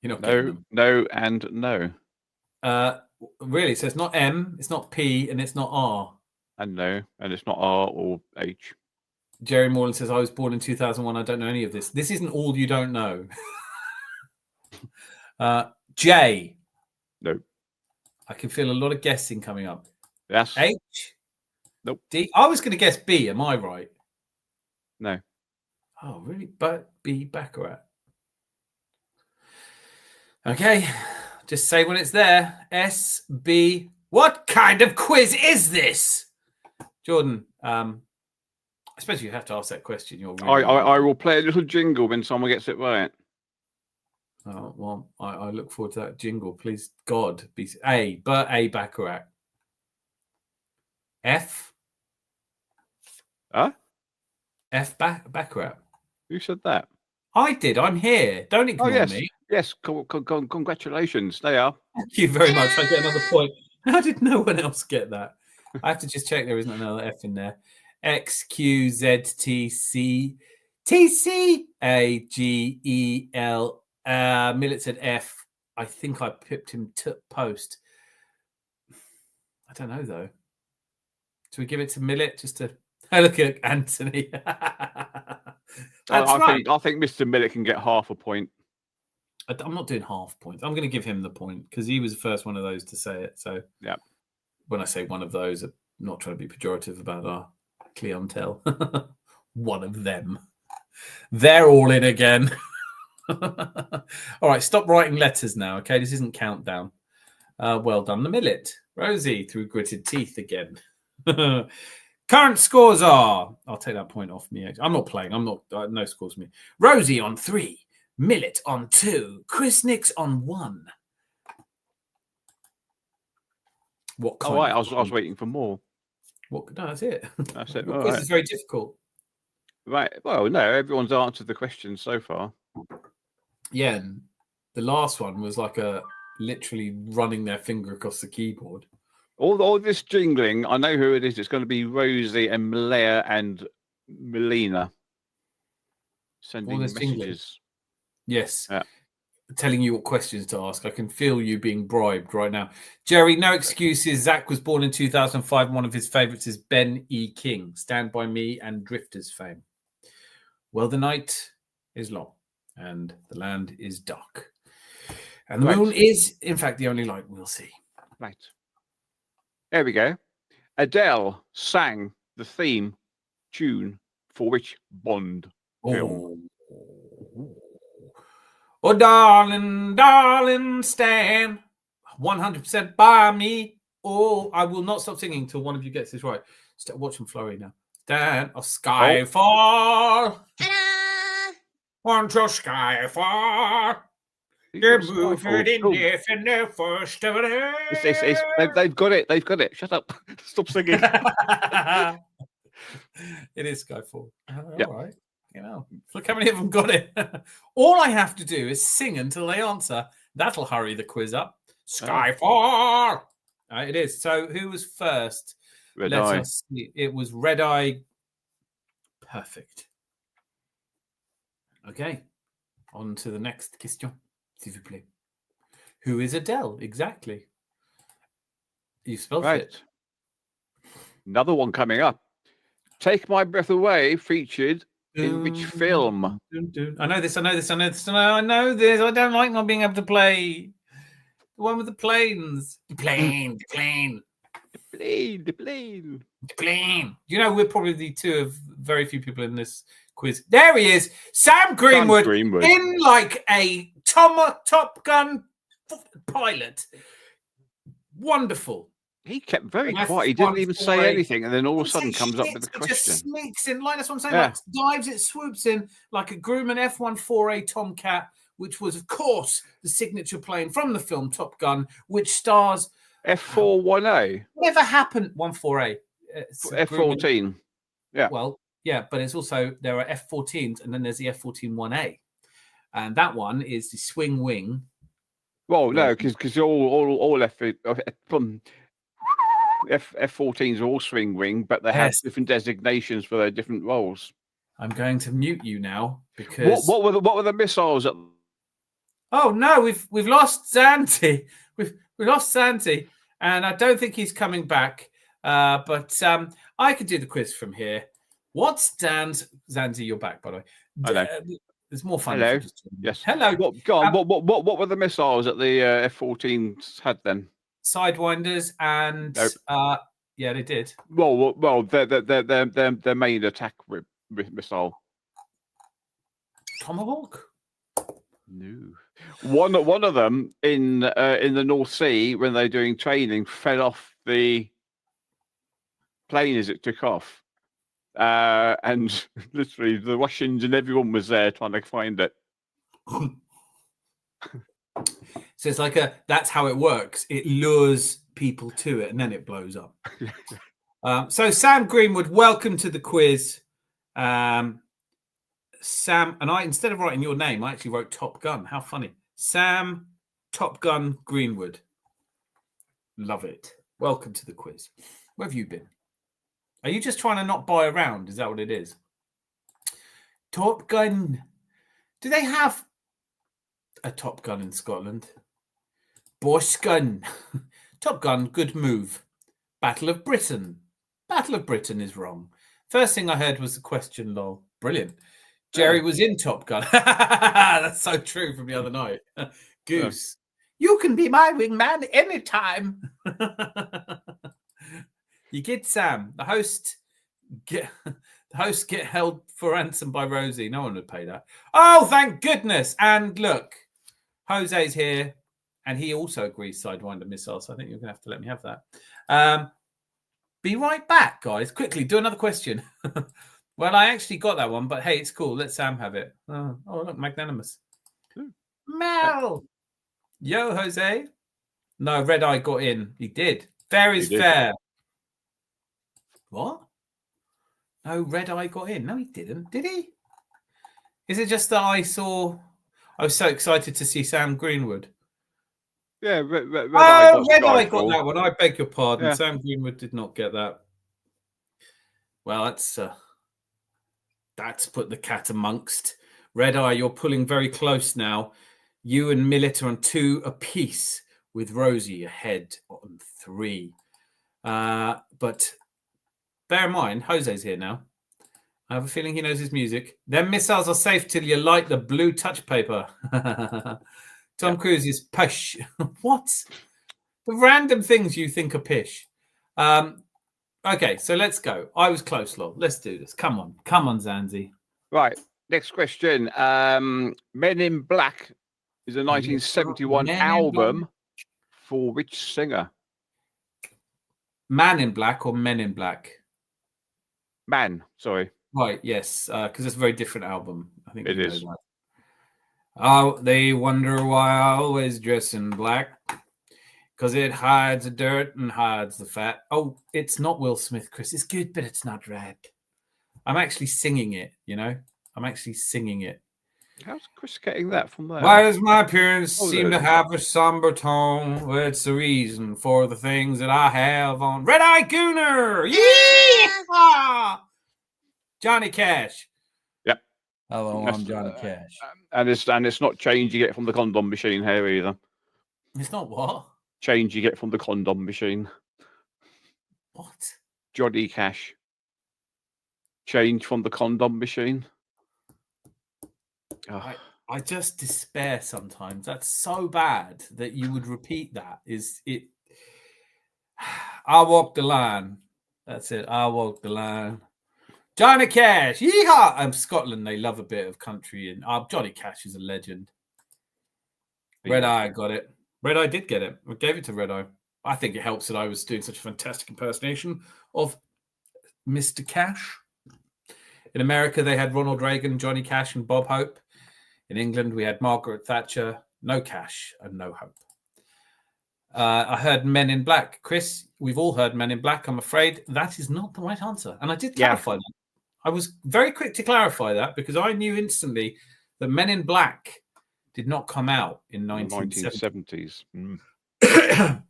You're not getting them. No, and no. Really? So it's not M, it's not P, and it's not R. And no, and it's not R or H. Jerry Morland says, I was born in 2001. I don't know any of this. This isn't all you don't know. J. No. I can feel a lot of guessing coming up. Yes. H. Nope. D. I was going to guess B. Am I right? No. Oh, really? But B. Baccarat. Okay. Just say when it's there. S. B. What kind of quiz is this? Jordan, I suppose you have to ask that question. You're really I will play a little jingle when someone gets it right. Oh, well, I look forward to that jingle. Please, God, be A. But A. Baccarat. F. Huh? F. Baccarat. Who said that? I did. I'm here. Don't ignore Oh, yes. me. Yes. Congratulations. They are. Thank you very much. I get another point. How did no one else get that? I have to just check there isn't another F in there. X, Q, Z, T, C, T, C, A, G, E, L. Millet said F. I think I pipped him to post. I don't know, though. Should we give it to Millet just to look at Anthony? That's right. I think Mr. Millet can get half a point. I'm not doing half points. I'm going to give him the point because he was the first one of those to say it. So, yeah. When I say one of those, I'm not trying to be pejorative about our clientele. One of them. They're all in again. All right, stop writing letters now, okay? This isn't countdown. Well done, the Millet. Rosie through gritted teeth again. Current scores are... I'll take that point off me. I'm not playing. I'm not... no scores for me. Rosie on 3. Millet on 2. Chris Nix on 1. What kind? Oh, right. I was waiting for more. What? No, that's it. That's it. This is very difficult. Right. Well, no, everyone's answered the question so far. Yeah, and the last one was like literally running their finger across the keyboard. All this jingling, I know who it is. It's going to be Rosie and Malaya and Melina sending messages. Jingling. Yes. Yeah. Telling you what questions to ask. I can feel you being bribed right now. Jerry, no excuses. Zach was born in 2005. One of his favorites is Ben E. King, Stand By Me and Drifters fame. Well, the night is long and the land is dark. And the moon is, in fact, the only light we'll see. Right. There we go. Adele sang the theme tune for which Bond film? Oh, darling, darling, stand 100% by me. Oh, I will not stop singing till one of you gets this right. Start watching Flurry now. Stand a skyfall. Ta-da! Want your skyfall. You're moving in the first of it. They've got it. They've got it. Shut up. Stop singing. It is Skyfall. Yep. All right. You know, look how many of them got it. All I have to do is sing until they answer. That'll hurry the quiz up. Skyfall. It is. So who was first? Red Eye. Us see. It was Red Eye. Perfect. Okay. On to the next question. S'il vous plaît. Who is Adele? Exactly. You spelled it. Another one coming up. Take My Breath Away featured in which film? I know this. I know this. I know this. I know this. I don't like not being able to play. The one with the planes. The plane. The plane. The plane. The plane. The plane. You know, we're probably the two of very few people in this quiz. There he is. Sam Greenwood. In like a Top Gun pilot. Wonderful. He kept very quiet. He didn't even say anything, and then all of a sudden comes up with a question. It just sneaks in, like that's what I'm saying. Like, dives, it swoops in like a Grumman F-14A Tomcat, which was, of course, the signature plane from the film Top Gun, which stars F-41A. Whatever happened, 14A. F-14. Yeah. Well, yeah, but it's also there are F-14s, and then there's the F-14-1A, and that one is the swing wing. Well, no, because all F-14s are all swing wing, but they have different designations for their different roles. I'm going to mute you now because what were the missiles? Oh no, we've lost Santi. We've lost Santi, and I don't think he's coming back. But I could do the quiz from here. What's Dan's Zanzi? You're back, by the way. Hello. It's more fun. Hello. If you just Yes. Hello. What were the missiles that the F-14s had then? Sidewinders and Nope. yeah, they did. Well, their main attack missile. Tomahawk. No. One of them in the North Sea when they're doing training fell off the plane as it took off, and literally the Russians and everyone was there trying to find it. So it's like that's how it works. It lures people to it and then it blows up. So Sam Greenwood, welcome to the quiz. Sam, and I, instead of writing your name, I actually wrote Top Gun. How funny. Sam Top Gun Greenwood. Love it. Welcome to the quiz. Where have you been? Are you just trying to not buy around? Is that what it is? Top Gun. Do they have a Top Gun in Scotland? Boss Gun. Top Gun, good move. Battle of Britain. Battle of Britain is wrong. First thing I heard was the question, lol. Brilliant. Jerry was in Top Gun. That's so true from the other night. Goose. You can be my wingman anytime. You get Sam. The host get held for ransom by Rosie. No one would pay that. Oh, thank goodness. And look, Jose's here. And he also agrees Sidewinder missile. So I think you're going to have to let me have that. Be right back, guys. Quickly, do another question. Well, I actually got that one, but hey, it's cool. Let Sam have it. Oh look, magnanimous. Mel. Yo, Jose. No, Red Eye got in. He did. Fair is fair. What? No, Red Eye got in. No, he didn't. Did he? Is it just that I was so excited to see Sam Greenwood? Yeah, Red Eye got that one. I beg your pardon. Yeah. Sam Greenwood did not get that. Well, that's put the cat amongst. Red Eye, you're pulling very close now. You and Millet are on 2 apiece, with Rosie ahead on 3. But bear in mind, Jose's here now. I have a feeling he knows his music. Them missiles are safe till you light the blue touch paper. Tom Cruise is pish. What? The random things you think are pish. Okay, so let's go. I was close, lol. Let's do this. Come on, Zanzi. Right. Next question. Men in Black is a 1971 album for which singer? Man in Black or Men in Black? Man, sorry. Right, yes, because it's a very different album. I think it is. That. Oh, they wonder why I always dress in black. Because it hides the dirt and hides the fat. Oh, it's not Will Smith, Chris. It's good, but it's not right. I'm actually singing it, you know? I'm actually singing it. How's Chris getting that from there? Why does my appearance seem to have a somber tone? Well, it's the reason for the things that I have on. Red Eye Gooner! Yeah! Johnny Cash. Yep. Hello, I'm Johnny Cash. And it's not change you get from the condom machine here either. It's not what? Change you get from the condom machine. What? Johnny Cash. Change from the condom machine. Oh. I just despair sometimes. That's so bad that you would repeat that. Is it? I walk the line. That's it. I walk the line. Johnny Cash. Yeehaw! Scotland, they love a bit of country. And Johnny Cash is a legend. Red Eye got it. Red Eye did get it. I gave it to Red Eye. I think it helps that I was doing such a fantastic impersonation of Mr. Cash. In America, they had Ronald Reagan, Johnny Cash, and Bob Hope. In England, we had Margaret Thatcher, no Cash, and no Hope. I heard Men in Black. Chris, we've all heard Men in Black. I'm afraid that is not the right answer. And I did clarify that. I was very quick to clarify that because I knew instantly that Men in Black did not come out in 1970s.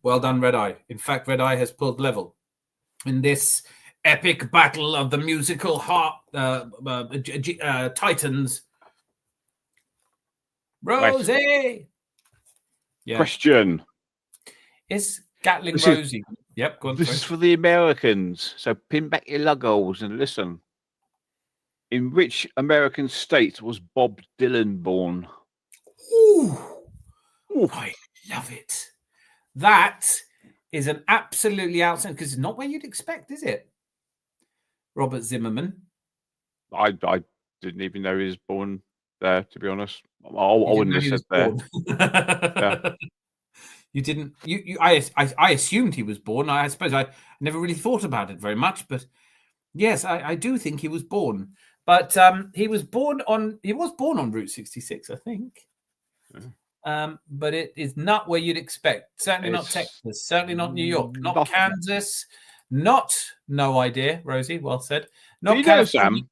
Well done, Red Eye. In fact, Red Eye has pulled level in this epic battle of the musical titans. Rosie. Yeah. Question. Is Gatling Rosie? Yep, go on. This is for the Americans. So pin back your lugholes and listen. In which American state was Bob Dylan born? Ooh, Ooh. I love it. That is an absolutely outstanding, because it's not where you'd expect, is it? Robert Zimmerman. I didn't even know he was born there, to be honest. I wouldn't have said there. Yeah. You didn't. I assumed he was born. I suppose I never really thought about it very much, but yes, I do think he was born. But he was born on Route 66, I think. But it is not where you'd expect. Certainly not Texas. Certainly not New York. Not nothing. Kansas. Not no idea, Rosie. Well said. Not Do you know California.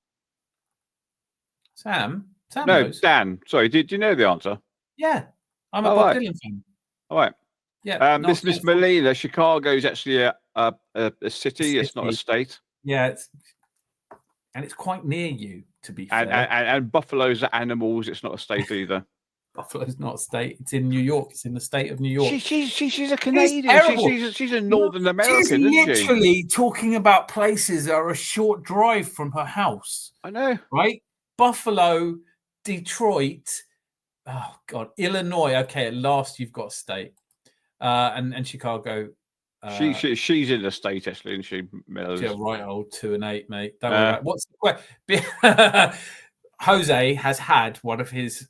Sam? Sam No, knows. Dan. Sorry, do you know the answer? Yeah, I'm a Bob right. Dylan fan. All right. Yeah. Miss Melina, Chicago is actually a city. It's not a state. Yeah, it's quite near you, to be fair. And buffaloes are animals. It's not a state either. Buffalo's not a state. It's in New York. It's in the state of New York. She's a Canadian. She's a Northern American, she's isn't she? Literally talking about places that are a short drive from her house. I know. Right? Buffalo, Detroit, oh God, Illinois. Okay, at last you've got a state. And Chicago. She's in the state, actually, isn't she? Yeah, right, old 2 and 8, mate. Don't worry about what's the question. Jose has had one of his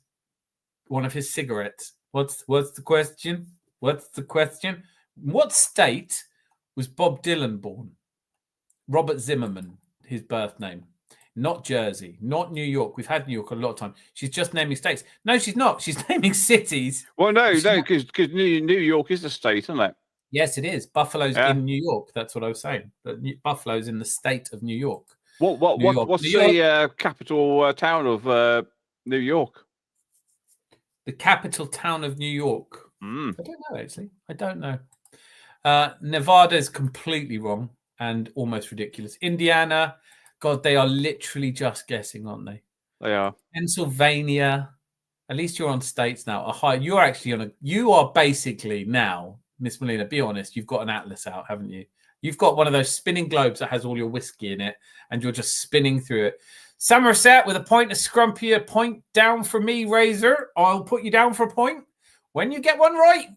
cigarettes. What's the question? What's the question? What state was Bob Dylan born? Robert Zimmerman, his birth name. Not Jersey, not New York. We've had New York a lot of time. She's just naming states. No, she's not. She's naming cities. Well, no, because New York is the state, isn't it? Yes, it is. Buffalo's in New York. That's what I was saying. But Buffalo's in the state of New York. What's the capital town of New York? The capital town of New York. I don't know, actually. I don't know. Nevada is completely wrong and almost ridiculous. Indiana, God, they are literally just guessing, aren't they? They are. Pennsylvania. At least you're on states now. You're actually you are basically now, Miss Melina, be honest, you've got an atlas out, haven't you? You've got one of those spinning globes that has all your whiskey in it, and you're just spinning through it. Somerset with a point of Scrumpy, a point down for me, Razor. I'll put you down for a point when you get one right.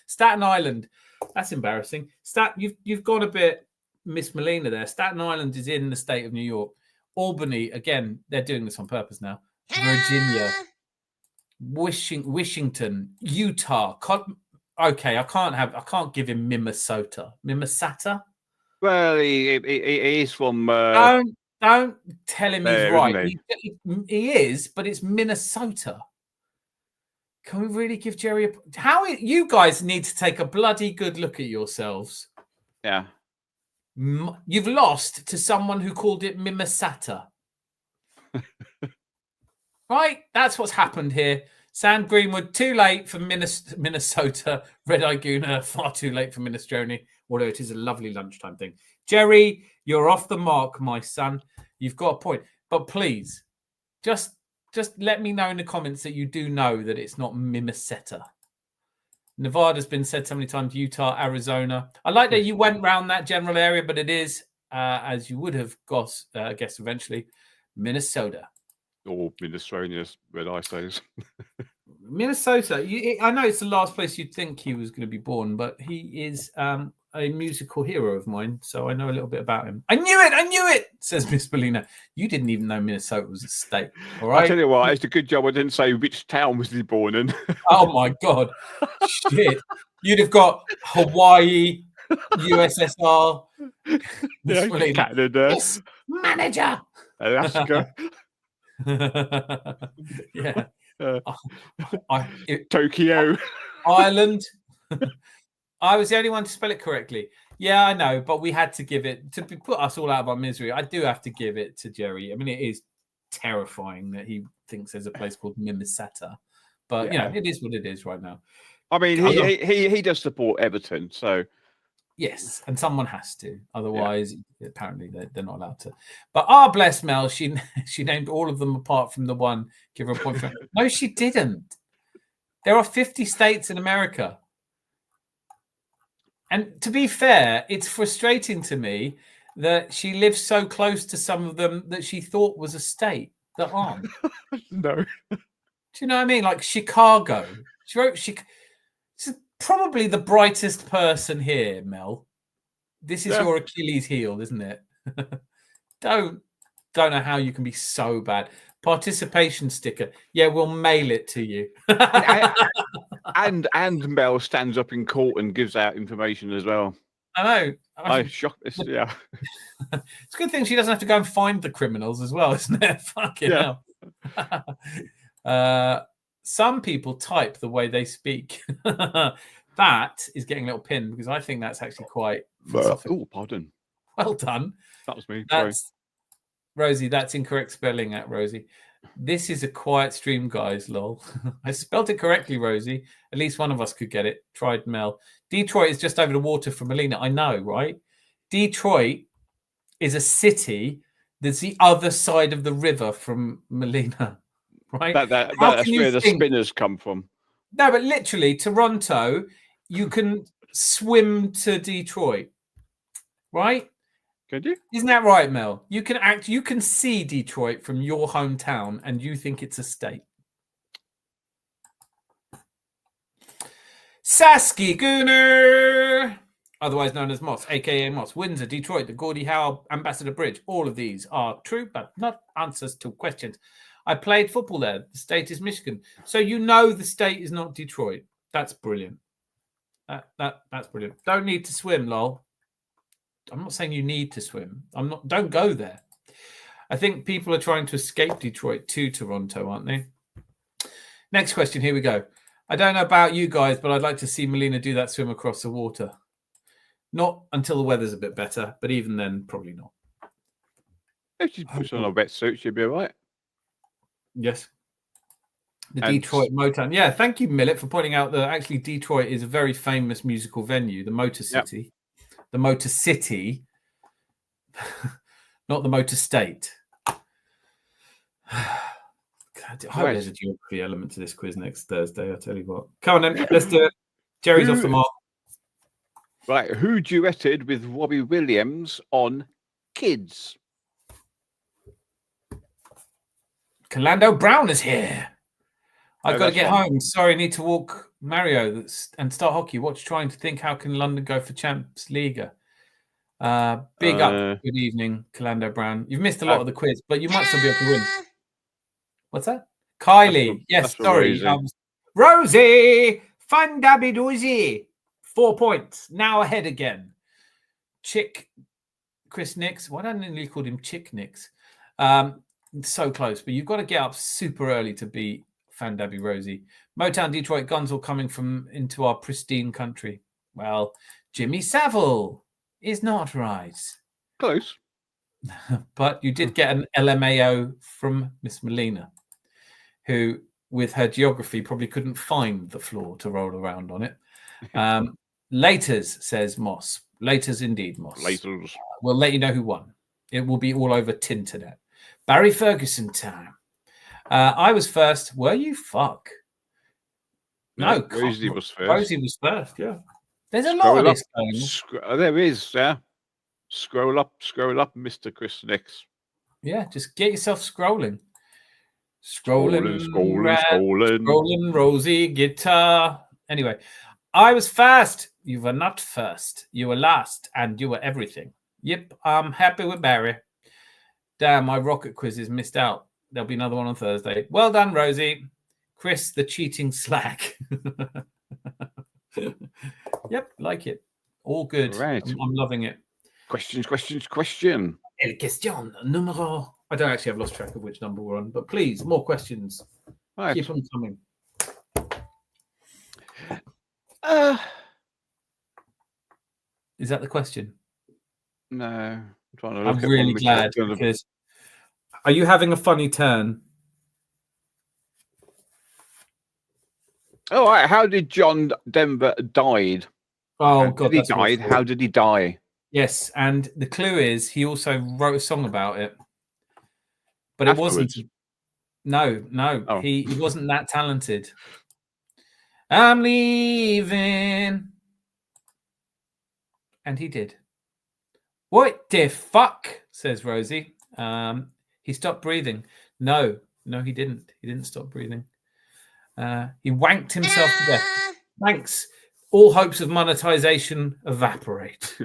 Staten Island. That's embarrassing. You've got a bit Miss Melina there. Staten Island is in the state of New York. Albany, again, they're doing this on purpose now. Virginia. Washington. Utah. Okay, I can't give him Minnesota. Minnesota? Well, he is from. Don't tell him he's right. He is, but it's Minnesota. Can we really give Jerry you guys need to take a bloody good look at yourselves. Yeah. You've lost to someone who called it Minnesota. Right? That's what's happened here. Sam Greenwood, too late for Minnesota. Red Eye Gooner, far too late for Minestrone, although it is a lovely lunchtime thing. Jerry, you're off the mark, my son. You've got a point. But please, just let me know in the comments that you do know that it's not Minnesota. Nevada's been said so many times, Utah, Arizona. I like that you went round that general area, but it is, as you would have guessed eventually, Minnesota. Or Minestrone, Red Eye says. Minnesota. I know it's the last place you'd think he was going to be born, but he is a musical hero of mine, so I know a little bit about him. I knew it, says Miss Melina. You didn't even know Minnesota was a state, all right? I tell you what, it's a good job I didn't say which town was he born in. Oh, my God. Shit. You'd have got Hawaii, USSR. Miss Melina. Canada. Yes, manager. Alaska. Yeah. Tokyo. Ireland. I was the only one to spell it correctly. Yeah, I know, but we had to give it to put us all out of our misery. I do have to give it to Jerry. I mean, it is terrifying that he thinks there's a place called Minnesota, but it is what it is right now. I mean, he does support Everton, so yes, and someone has to. Otherwise, apparently they're not allowed to. But bless Mel, she named all of them apart from the one. Give her a point. No, she didn't. There are 50 states in America. And to be fair, it's frustrating to me that she lives so close to some of them that she thought was a state that aren't. No. Do you know what I mean? Like Chicago. She wrote She's probably the brightest person here, Mel. This is your Achilles heel, isn't it? Don't know how you can be so bad. Participation sticker. Yeah, we'll mail it to you. and Mel stands up in court and gives out information as well. I know. I shocked this. Yeah. It's a good thing she doesn't have to go and find the criminals as well, isn't it? Fucking hell. Some people type the way they speak. That is getting a little pinned because I think that's actually quite philosophical. Oh, pardon. Well done. That was me. That's Rosie. That's incorrect spelling at Rosie. This is a quiet stream, guys. Lol. I spelled it correctly, Rosie. At least one of us could get it. Tried Mel. Detroit is just over the water from Melina. I know, right? Detroit is a city that's the other side of the river from Melina, right? That's where the spinners come from. No, but literally, Toronto, you can swim to Detroit, right? Could you? Isn't that right, Mel? You can see Detroit from your hometown and you think it's a state. Sasky Gooner, otherwise known as Moss, aka Moss, Windsor, Detroit, the Gordie Howe Ambassador Bridge. All of these are true, but not answers to questions. I played football there. The state is Michigan. So you know the state is not Detroit. That's brilliant. That's brilliant. Don't need to swim, lol. I'm not saying you need to swim. Don't go there. I think people are trying to escape Detroit to Toronto, aren't they? Next question. Here we go. I don't know about you guys, but I'd like to see Melina do that swim across the water. Not until the weather's a bit better, but even then, probably not. If she puts on a wetsuit, she'll be all right. Yes. The Detroit Motown. Yeah, thank you, Millet, for pointing out that actually Detroit is a very famous musical venue, the Motor City. Yep. The Motor City, not the Motor State. God, I hope there's a geography element to this quiz next Thursday, I'll tell you what. Come on then, let's do it. Jerry's off the mark. Right, who duetted with Robbie Williams on Kids? Calando Brown is here. I've got to get home. Sorry, I need to walk Mario and start hockey. Watch trying to think how can London go for Champs League. Big up. Good evening, Calando Brown. You've missed a lot of the quiz, but you might still be able to win. What's that? Kylie. Yes, sorry. Rosie. Fandabidoozy. 4 points. Now ahead again. Chick Chris Nix. Why don't I nearly call him Chick Nix? So close, but you've got to get up super early to beat Fandabby Rosie. Motown Detroit guns all coming from into our pristine country. Well, Jimmy Savile is not right. Close. But you did get an LMAO from Miss Melina, who, with her geography, probably couldn't find the floor to roll around on it. Laters, says Moss. Laters indeed, Moss. Laters. We'll let you know who won. It will be all over Tinternet. Barry Ferguson time. I was first. Were you? Fuck. No. Rosie was first. Rosie was first, yeah. There's a lot of this going on. There is, yeah. Scroll up, Mr. Chris Nix. Yeah, just get yourself scrolling. Scrolling, Rosie, guitar. Anyway, I was first. You were not first. You were last, and you were everything. Yep, I'm happy with Barry. Damn, my rocket quiz is missed out. There'll be another one on Thursday. Well done, Rosie. Chris, the cheating slack. Yep, like it. All good. Right. I'm loving it. Question. El question numero. I don't actually have lost track of which number we're on, but please, more questions. Right. Keep on coming. Is that the question? No. I'm trying to look I'm really glad because are you having a funny turn? Oh, right. How did John Denver died? Oh, God. He died. How did he die? Yes, and the clue is he also wrote a song about it. But Afterwards. It wasn't. No. Oh. He wasn't that talented. I'm leaving. And he did. What the fuck? Says Rosie. He stopped breathing. No, he didn't. He didn't stop breathing. He wanked himself to death. Thanks. All hopes of monetization evaporate.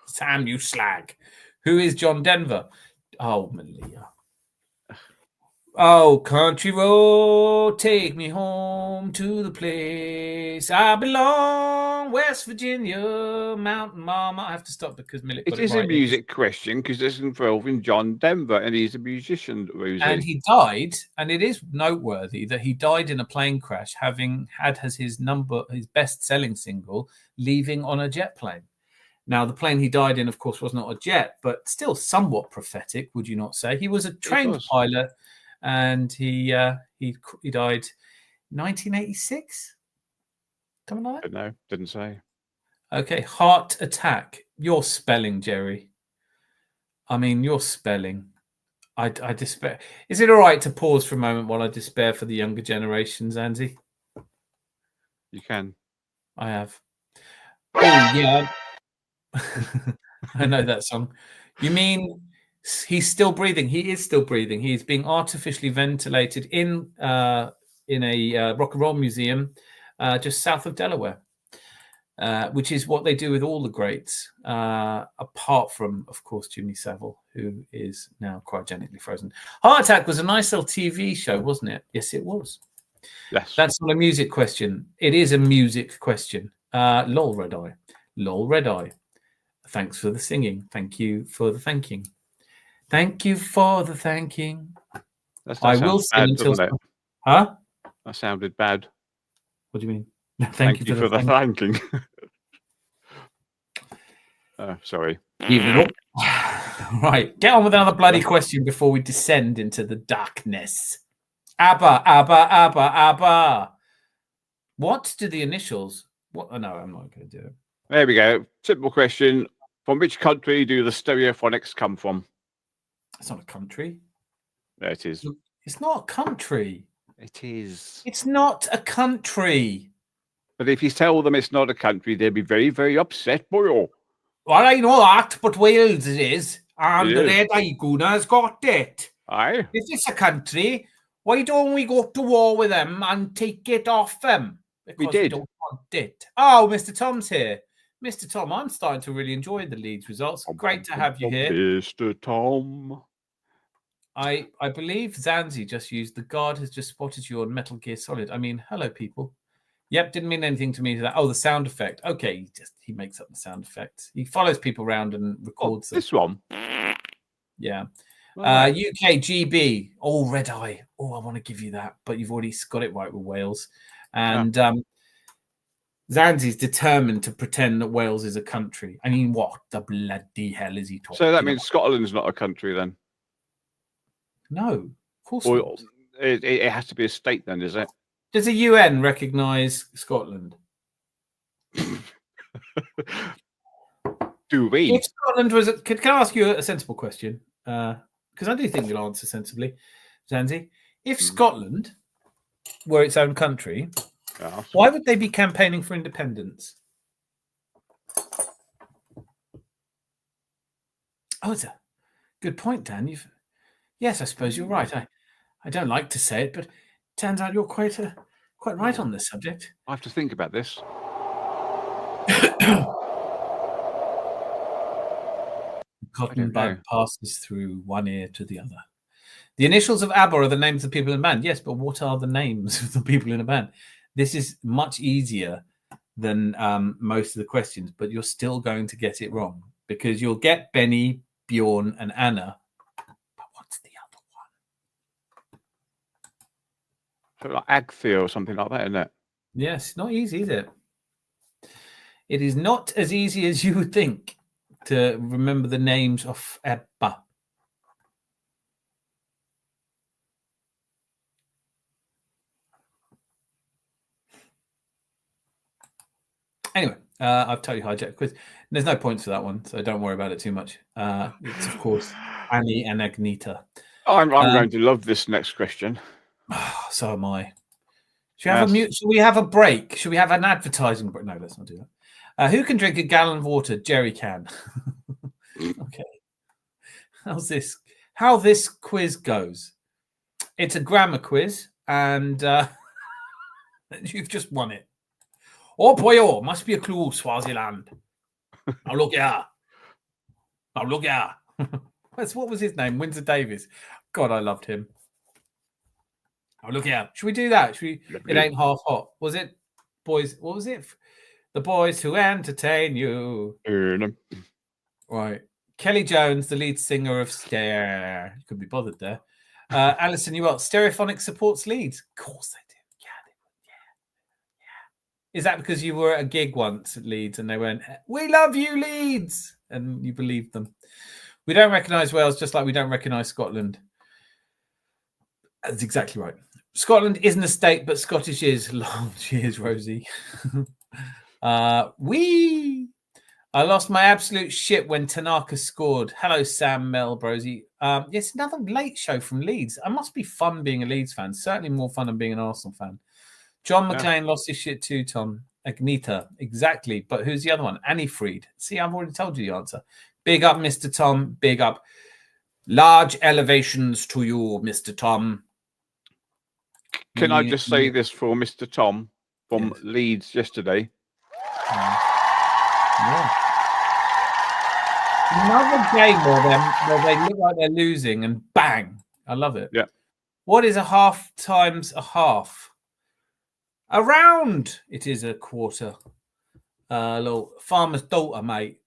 Sam, you slag. Who is John Denver? Oh, Malia. Oh, country road, take me home to the place I belong, West Virginia, Mountain Mama. I have to stop because Millet got It is right. a music question because it's involving John Denver, and he's a musician, Rosie. And he died, and it is noteworthy that he died in a plane crash, having had as his best-selling single, "Leaving on a Jet Plane." Now, the plane he died in, of course, was not a jet, but still somewhat prophetic, would you not say? He was a trained pilot, and he died 1986. Something like that? No, didn't say. Okay, heart attack. Your spelling, Jerry. I mean, your spelling. I despair. Is it all right to pause for a moment while I despair for the younger generations, Andy? You can. I have. Oh, yeah. I know that song. You mean he's still breathing? He is still breathing. He is being artificially ventilated in a rock and roll museum just south of Delaware, which is what they do with all the greats, apart from, of course, Jimmy Savile, who is now cryogenically frozen. Heart Attack was a nice little TV show, wasn't it? Yes, it was. Yes. That's not a music question. It is a music question. Lol, Red Eye. Lol, Red Eye. Thanks for the singing. Thank you for the thanking. Thank you for the thanking. I will sing until... Huh? That sounded bad. What do you mean? Thank you for the thanking. Sorry. Right. Get on with another bloody question before we descend into the darkness. ABBA, ABBA, ABBA, ABBA. What do the initials... What? Oh, no, I'm not going to do it. There we go. Simple question. From which country do the stereophonics come from? It's not a country. There it is. It's not a country. It is. It's not a country. But if you tell them it's not a country, they'll be very, very upset, boy. Well, I know that, but Wales it is. And the Red Eye Gooner's got it. Aye. If it's a country, why don't we go to war with them and take it off them? Because we did. We don't want it. Oh, Mr. Tom's here. Mr. Tom, I'm starting to really enjoy the Leeds results. Great to have you here. Mr. Tom. I believe Zanzi just used the guard has just spotted you on Metal Gear Solid. I mean, hello, people. Yep, didn't mean anything to me to that. Oh, the sound effect. Okay, he makes up the sound effects. He follows people around and records them. This one? Yeah. UK GB. Oh, Red Eye. Oh, I want to give you that. But you've already got it right with Wales. And Zanzi's determined to pretend that Wales is a country. I mean, what the bloody hell is he talking about? So that means Scotland's not a country then? No, of course not. It has to be a state then, is it? Does the UN recognise Scotland? Do we? If Scotland was... Can I ask you a sensible question? Because I do think you'll answer sensibly, Zanzi. If Scotland were its own country... Why would they be campaigning for independence? Oh, it's a good point, Dan. Yes, I suppose you're right. I don't like to say it, but it turns out you're quite right on this subject. I have to think about this. The cotton bud passes through one ear to the other. The initials of ABBA are the names of people in a band. Yes, but what are the names of the people in a band? This is much easier than most of the questions, but you're still going to get it wrong because you'll get Benny, Bjorn, and Anna. But what's the other one? So like Agthea or something like that, isn't it? Yes, not easy, is it? It is not as easy as you would think to remember the names of ABBA. Anyway, I've totally hijacked the quiz. There's no points for that one, so don't worry about it too much. It's, of course, Annie and Agneta. I'm going to love this next question. So am I. Should we have a break? Should we have an advertising break? No, let's not do Who can drink a gallon of water? Jerry can. Okay. How this quiz goes? It's a grammar quiz, and you've just won it. Oh boy, oh, must be a clue, Swaziland. Oh look here. Oh look here. What was his name? Windsor Davies. God, I loved him. Oh look here. Should we do that? It ain't half hot. Was it boys? What was it? The boys who entertain you. Right. Kelly Jones, the lead singer of Stare. You couldn't be bothered there. Alison, you what? Stereophonic supports Leeds. Of course they do. Yeah. Is that because you were at a gig once at Leeds and they went, "We love you, Leeds," and you believed them? We don't recognise Wales, just like we don't recognise Scotland. That's exactly right. Scotland isn't a state, but Scottish is. Long cheers, Rosie. I lost my absolute shit when Tanaka scored. Hello, Sam, Mel, Brosy. Yes, another late show from Leeds. It must be fun being a Leeds fan. Certainly more fun than being an Arsenal fan. John McLean lost his shit too, Tom. Agnita, exactly. But who's the other one? Annie Freed. See, I've already told you the answer. Big up, Mr. Tom. Big up. Large elevations to you, Mr. Tom. Can I just say this for Mr. Tom from Leeds yesterday? Yeah. Another game where they look like they're losing and bang. I love it. Yeah. What is a half times a half? A round. It is a quarter. Little farmer's daughter, mate.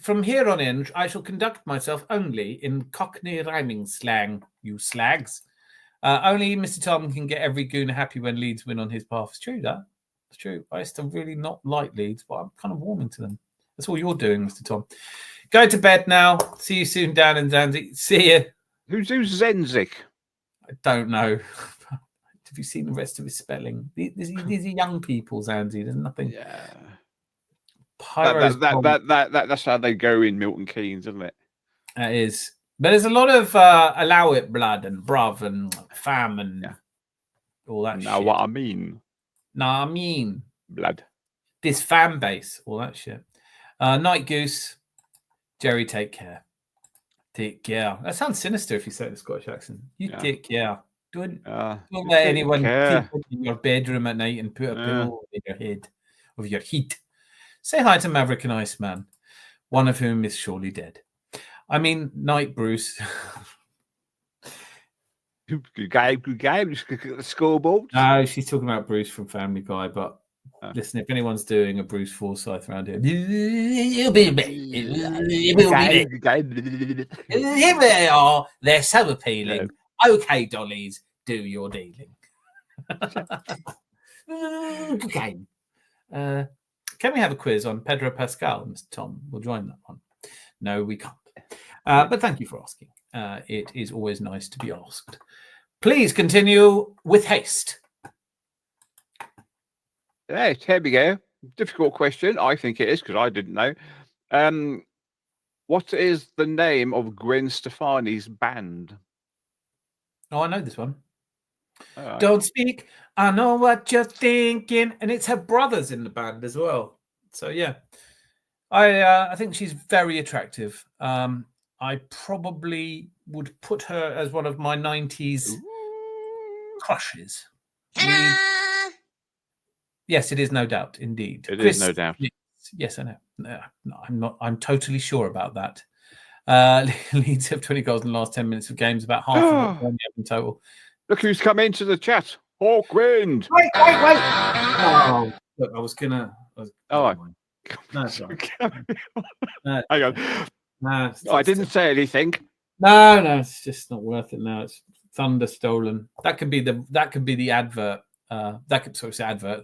From here on in, I shall conduct myself only in Cockney rhyming slang, you slags. Only Mr. Tom can get every gooner happy when Leeds win on his behalf. It's true, that. It's true. I used to really not like Leeds, but I'm kind of warming to them. That's all you're doing, Mr. Tom. Go to bed now. See you soon down in Zanzibar. See you. Who's Zenzik? I don't know. Have you seen the rest of his spelling? These are young people, Zanzi. There's nothing. Yeah. Pyros That's how they go in Milton Keynes, isn't it? That is. But there's a lot of allow it blood and bruv and fam and all that shit. What I mean. Blood. This fan base, all that shit. Night Goose. Jerry, take care. Take care. That sounds sinister if you say it in a Scottish accent. You take care. Don't let anyone creep in your bedroom at night and put a pillow over your head, over your heat. Say hi to Maverick and Iceman, one of whom is surely dead. I mean, night, Bruce. Good game. Just look at the scoreboard. No, she's talking about Bruce from Family Guy, but listen, if anyone's doing a Bruce Forsyth around here, you'll be here they are. They're so appealing. Okay, dollies, do your dealing. Good game. Can we have a quiz on Pedro Pascal, Mr. Tom? We'll join that one. No, we can't. But thank you for asking. It is always nice to be asked. Please continue with haste. Right, here we go. Difficult question. I think it is because I didn't know. What is the name of Gwen Stefani's band? Oh, I know this one. Right. Don't speak. I know what you're thinking. And it's her brothers in the band as well. So, yeah. I think she's very attractive. I probably would put her as one of my 90s crushes. Yes, it is no doubt, indeed. It is no doubt. Yes, I know. No, I'm not. I'm totally sure about that. Leeds have 20 goals in the last 10 minutes of games, about half of what in total. Look who's come into the chat. Hawkwind. Wait. Oh, look, I was gonna. No, sorry. Hang on. No, I didn't say anything. No, it's just not worth it now. It's thunder stolen. That could be the advert. Advert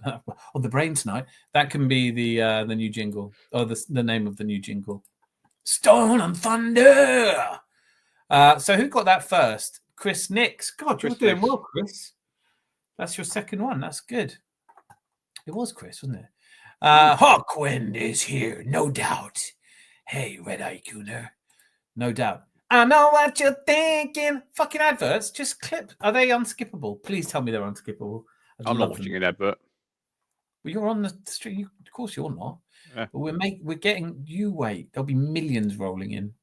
on the brain tonight. That can be the new jingle or the name of the new jingle. Stolen thunder. So who got that first? Chris Nix. God, you're doing well, Chris. That's your second one. That's good. It was Chris, wasn't it? Hawkwind is here, no doubt. Hey, Red Eye Cooner. No doubt. I know what you're thinking. Fucking adverts, just clip. Are they unskippable? Please tell me they're unskippable. I'm not watching an advert. Well, you're on the stream. Of course you're not. Yeah. But we're getting. You wait. There'll be millions rolling in.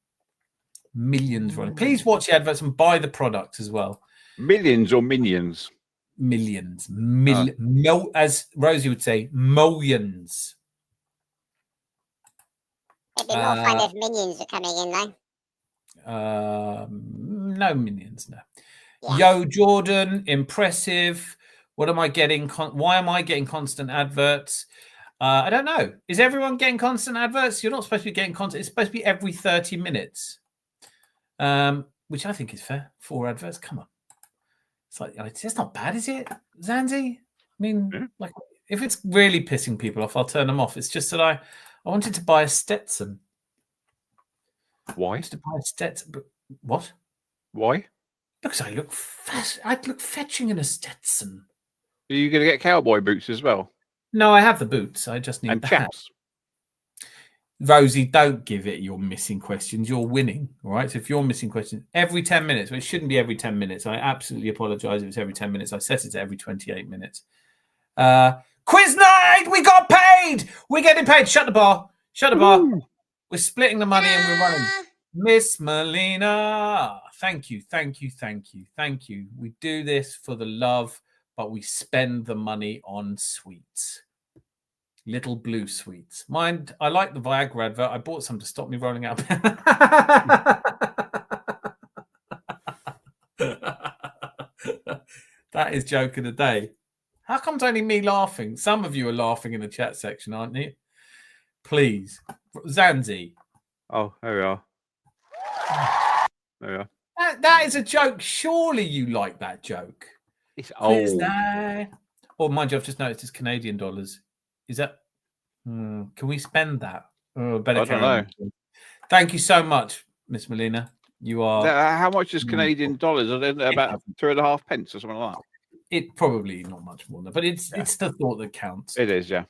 Millions rolling. Please watch the adverts and buy the product as well. Millions or minions? Millions. As Rosie would say, millions. It'd be more fun if minions are coming in, though. No minions, no. Yeah. Yo, Jordan, impressive. What am I getting? Why am I getting constant adverts? I don't know. Is everyone getting constant adverts? You're not supposed to be getting content. It's supposed to be every 30 minutes, which I think is fair. 4 adverts. Come on. It's like, it's not bad, is it, Zanzi? I mean, like, if it's really pissing people off, I'll turn them off. It's just that I wanted to buy a Stetson. Why? I wanted to buy a Stetson. But what? Why? Because I look I'd look fetching in a Stetson. Are you going to get cowboy boots as well? No, I have the boots. I just need And the hat. chaps. Rosie, don't give it your missing questions. You're winning, all right? So if you're missing questions every 10 minutes, well, it shouldn't be every 10 minutes. I absolutely apologize if it's every 10 minutes. I set it to every 28 minutes. Quiz night! We got paid! We're getting paid. Shut the bar. Shut the bar. We're splitting the money and we're running. Miss Melina, thank you, thank you, thank you, thank you. We do this for the love, but we spend the money on sweets. Little blue sweets. Mind, I like the Viagra advert. I bought some to stop me rolling out. That is joke of the day. How come's only me laughing? Some of you are laughing in the chat section, aren't you? Please. Zanzi. Oh, there we are. There we are. That is a joke. Surely you like that joke. It's Quiz old. night. Oh, mind you, I've just noticed it's Canadian dollars. Is that? Can we spend that? Oh, better I don't know. Thank you so much, Miss Melina. You are. How much is Canadian dollars? Are they about 3.5 pence or something like that? It probably not much more than, but it's the thought that counts. It is, yeah.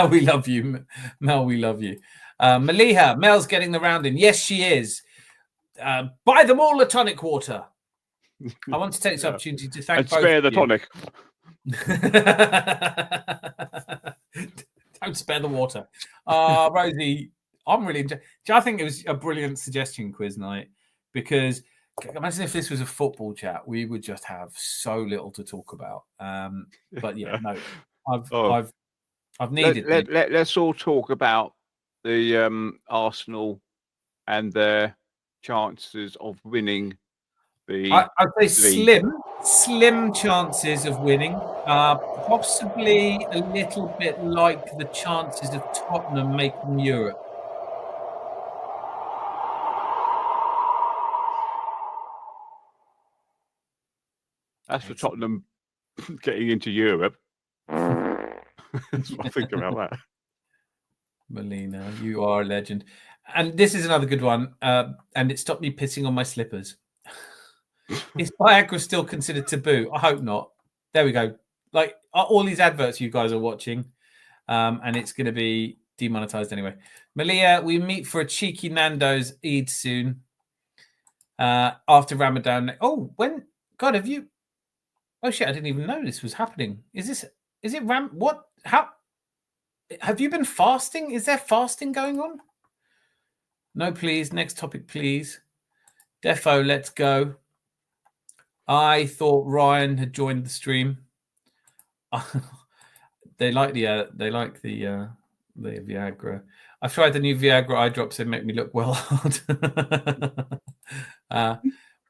We love you, Mel. We love you, Maliha. Mel's getting the round in. Yes, she is. Buy them all a tonic water. I want to take this opportunity to thank and both spare of the you. tonic. Don't spare the water. Rosie, I'm really I think it was a brilliant suggestion, quiz night, because imagine if this was a football chat, we would just have so little to talk about. But yeah, no, I've needed. Let's all talk about the Arsenal and their chances of winning the. I'd say slim chances of winning. Possibly a little bit like the chances of Tottenham making Europe. That's for Tottenham getting into Europe. That's what I think about that. Melina, you are a legend. And this is another good one. And it stopped me pissing on my slippers. Is Viagra still considered taboo? I hope not. There we go. Like all these adverts you guys are watching, and it's going to be demonetized anyway. Malia, we meet for a cheeky Nando's Eid soon. After Ramadan. Oh, when? God, have you? Oh shit! I didn't even know this was happening. Is it What? How? Have you been fasting? Is there fasting going on? No, please. Next topic, please. Defo, let's go. I thought Ryan had joined the stream. They like the Viagra. I've tried the new Viagra eye drops. They make me look well hard.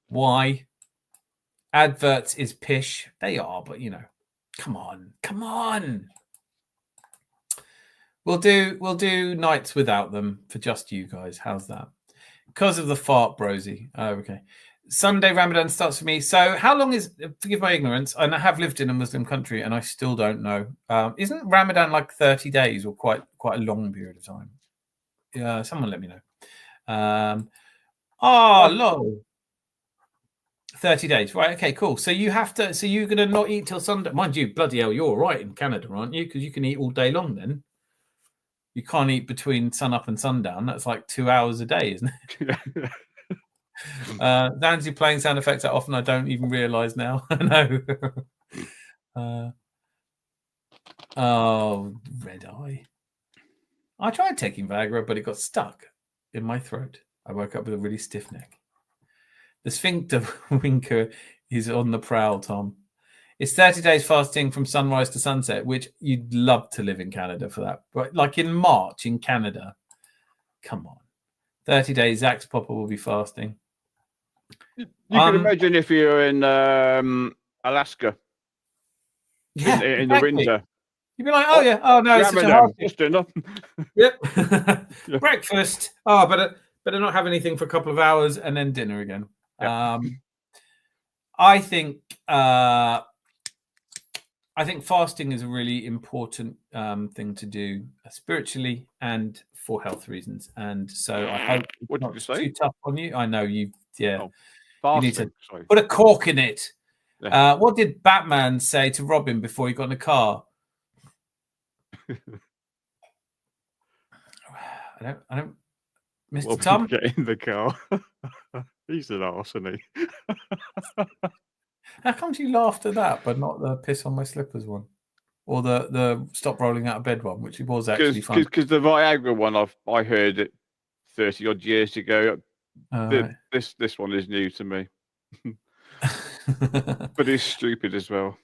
Why? Adverts is pish. They are, but come on. We'll do nights without them for just you guys. How's that? Because of the fart, Brosy. Oh, okay. Sunday Ramadan starts for me. So how long is, forgive my ignorance, and I have lived in a Muslim country and I still don't know. Isn't Ramadan like 30 days or quite a long period of time? Yeah, someone let me know. Lol. 30 days. Right, okay, cool. So you're going to not eat till Sunday. Mind you, bloody hell, you're all right in Canada, aren't you? Because you can eat all day long then. You can't eat between sun up and sundown. That's like 2 hours a day, isn't it? Dan's playing sound effects that often I don't even realise now. I know. Oh, red eye. I tried taking Viagra, but it got stuck in my throat. I woke up with a really stiff neck. The sphincter winker is on the prowl, Tom. It's 30 days fasting from sunrise to sunset, which you'd love to live in Canada for that. But like in March in Canada, come on. 30 days, Zach's Popper will be fasting. You can imagine if you're in Alaska Yeah, in the winter. You'd be like, oh, yeah. Oh, no, it's such a hard dinner. Yep. Yeah. Breakfast. Oh, better not have anything for a couple of hours and then dinner again. Yep. I think fasting is a really important thing to do spiritually and for health reasons. And so I hope it's not too tough on you. I know you. Yeah. Oh, you need to put a cork in it. Yeah. What did Batman say to Robin before he got in the car? I don't. Mr. Tom, get in the car. He's an arse, isn't he? How come you laughed at that, but not the piss on my slippers one, or the stop rolling out of bed one, which was actually fun? Because the Viagra one, I heard it 30 odd years ago. This one is new to me, but it's stupid as well.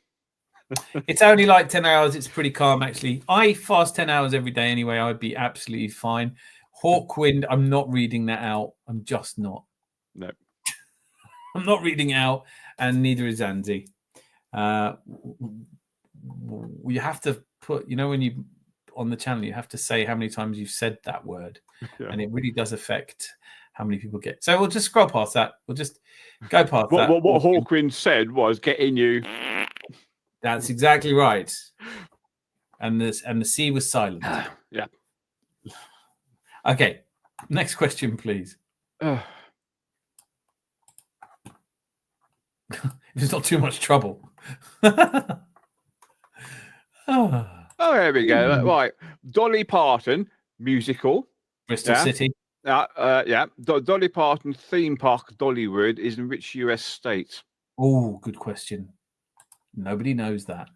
It's only like 10 hours. It's pretty calm, actually. I fast 10 hours every day anyway. I'd be absolutely fine. Hawkwind, I'm not reading that out. I'm just not. No. I'm not reading it out, and neither is Andy. You have to put, when you on the channel, you have to say how many times you've said that word. Yeah. And it really does affect how many people get. So we'll just scroll past that. We'll just go past that. What Hawkwind said was getting you. That's exactly right. And the sea was silent. Yeah. Okay. Next question, please. If it's not too much trouble. Oh, there we go. Right. Dolly Parton, musical. Bristol City. Yeah. Dolly Parton theme park Dollywood is in which US state? Oh, good question. Nobody knows that.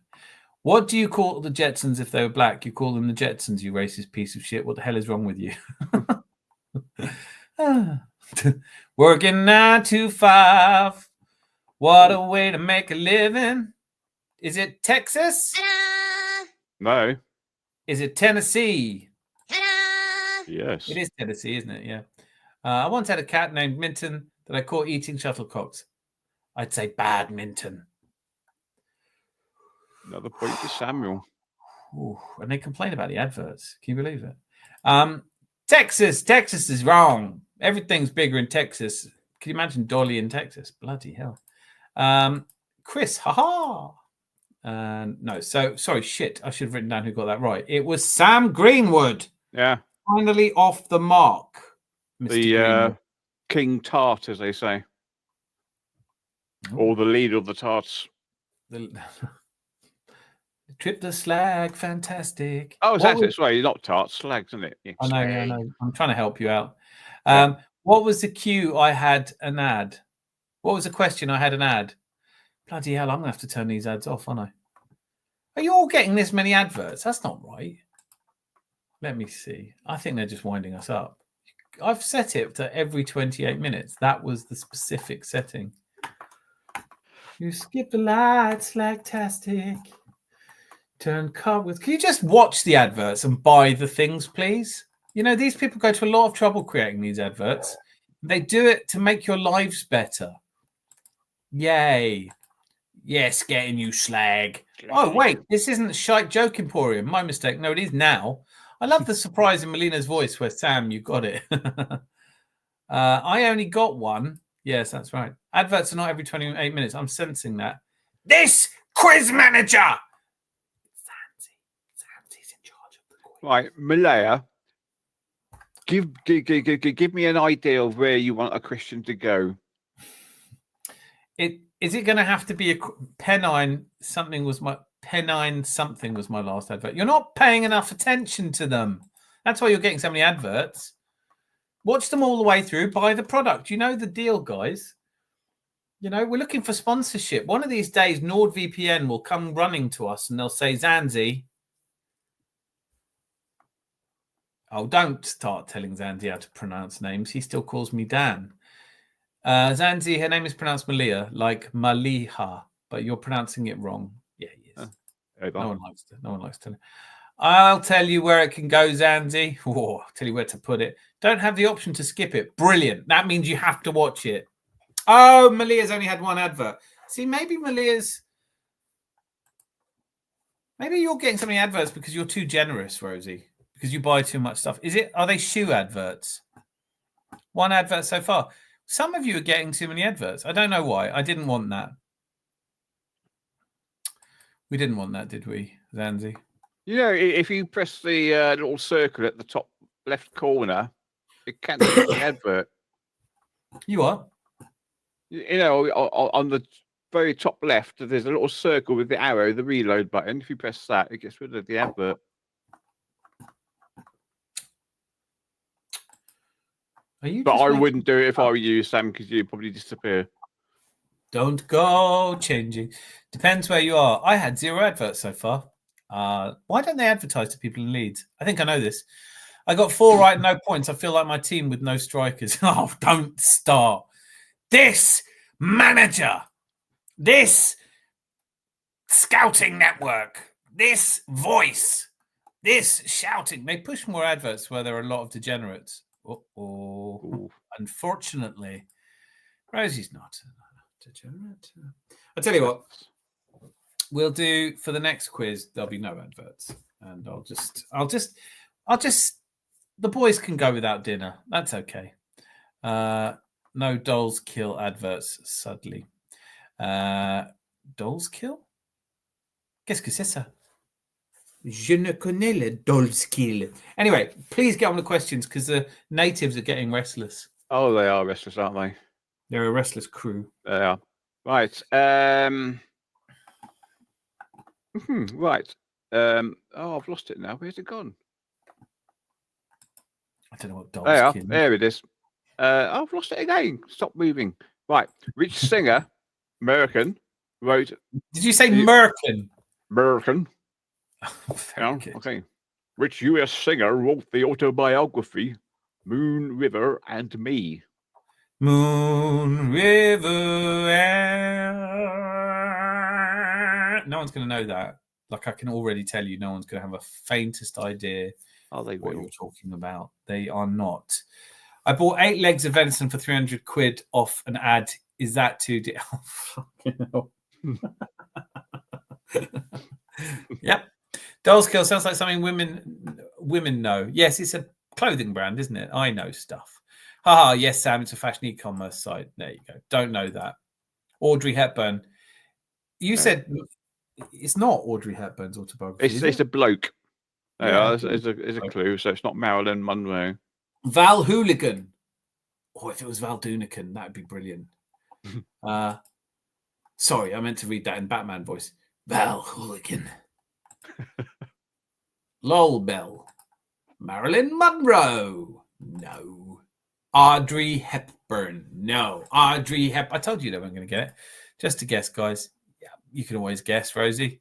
What do you call the Jetsons if they were black? You call them the Jetsons, you racist piece of shit. What the hell is wrong with you? Working 9 to 5. What a way to make a living. Is it Texas? Ta-da! No. Is it Tennessee? Ta-da! Yes. It is Tennessee, isn't it? Yeah. I once had a cat named Minton that I caught eating shuttlecocks. I'd say badminton. Another point for Samuel. Ooh, and they complain about the adverts. Can you believe it? Texas is wrong. Everything's bigger in Texas. Can you imagine Dolly in Texas? Bloody hell. Chris, haha. No, so sorry, shit. I should have written down who got that right. It was Sam Greenwood. Yeah. Finally off the mark. Mr. King Tart, as they say. Ooh. Or the leader of the tarts. Trip the slag, fantastic. Oh, that's right. Not tarts, slags, isn't it? I know. I'm trying to help you out. What was the cue? I had an ad. What was the question? I had an ad. Bloody hell, I'm going to have to turn these ads off, aren't I? Are you all getting this many adverts? That's not right. Let me see. I think they're just winding us up. I've set it to every 28 minutes. That was the specific setting. You skip the lights, like-tastic. Turn cartwheels. Can you just watch the adverts and buy the things, please? These people go to a lot of trouble creating these adverts. They do it to make your lives better. Yay. Yes, getting you slag. Oh, wait, this isn't Shite Joke Emporium. My mistake. No, it is now. I love the surprise in Melina's voice where, Sam, you got it. I only got one. Yes, that's right. Adverts are not every 28 minutes. I'm sensing that. This quiz manager. Sandy's in charge of the quiz. Right, Malaya, give me an idea of where you want a Christian to go. Is it going to have to be a Pennine something was my last advert? You're not paying enough attention to them. That's why you're getting so many adverts. Watch them all the way through. Buy the product. You know the deal, guys. We're looking for sponsorship. One of these days, NordVPN will come running to us and they'll say, Zanzi, Oh, don't start telling Zanzi how to pronounce names. He still calls me Dan. Zanzi, her name is pronounced Malia, like Maliha, but you're pronouncing it wrong. Yeah, he is. No one likes to. No one likes to. I'll tell you where it can go, Zanzi. Oh, I'll tell you where to put it. Don't have the option to skip it. Brilliant. That means you have to watch it. Oh, Malia's only had one advert. See, maybe Malia's... Maybe you're getting so many adverts because you're too generous, Rosie, because you buy too much stuff. Are they shoe adverts? One advert so far. Some of you are getting too many adverts. I don't know why. I didn't want that. We didn't want that, did we, Zanzi? You know, if you press the little circle at the top left corner, it cancels the advert. You are? You know, on the very top left, there's a little circle with the arrow, the reload button. If you press that, it gets rid of the advert. But I wouldn't do it if I were you, Sam, because you'd probably disappear. Don't go changing. Depends where you are. I had 0 adverts so far. Why don't they advertise to people in Leeds? I think I know this. I got 4 right, no points. I feel like my team with no strikers. Oh, don't start. This manager, this scouting network, this voice, this shouting. They push more adverts where there are a lot of degenerates. Oh, unfortunately, Rosie's not a degenerate. I'll tell you what, we'll do for the next quiz. There'll be no adverts, and I'll just. The boys can go without dinner. That's okay. No dolls kill adverts. Sadly, dolls kill. Qu'est-ce que c'est ça? Je ne connais le dolls kill. Anyway, please get on the questions because the natives are getting restless. Oh, they are restless, aren't they? They're a restless crew. They are. Right. Right. Oh, I've lost it now. Where's it gone? I don't know what dolls kill. There it is. I've lost it again. Stop moving. Right. Which singer, American, wrote... Did you say American? American. Yeah, okay. Which US singer wrote the autobiography Moon River and Me? Moon River. No one's going to know that. Like, I can already tell you, no one's going to have a faintest idea what you're talking about. They are not. I bought 8 legs of venison for 300 quid off an ad. Is that too dear? Oh, fucking hell. Yep. Dolls Kill sounds like something women know. Yes, it's a clothing brand, isn't it? I know stuff. Haha, yes, Sam, it's a fashion e-commerce site. There you go. Don't know that. Audrey Hepburn. You said it's not Audrey Hepburn's autobiography. It's a bloke. There's a clue. So it's not Marilyn Monroe. Val Hooligan. Oh, if it was Val Doonican, that would be brilliant. Sorry, I meant to read that in Batman voice. Val Hooligan. Lol Bell. Marilyn Monroe. No. Audrey Hepburn. No. Audrey Hepburn. I told you they weren't going to get it. Just a guess, guys. Yeah, you can always guess, Rosie.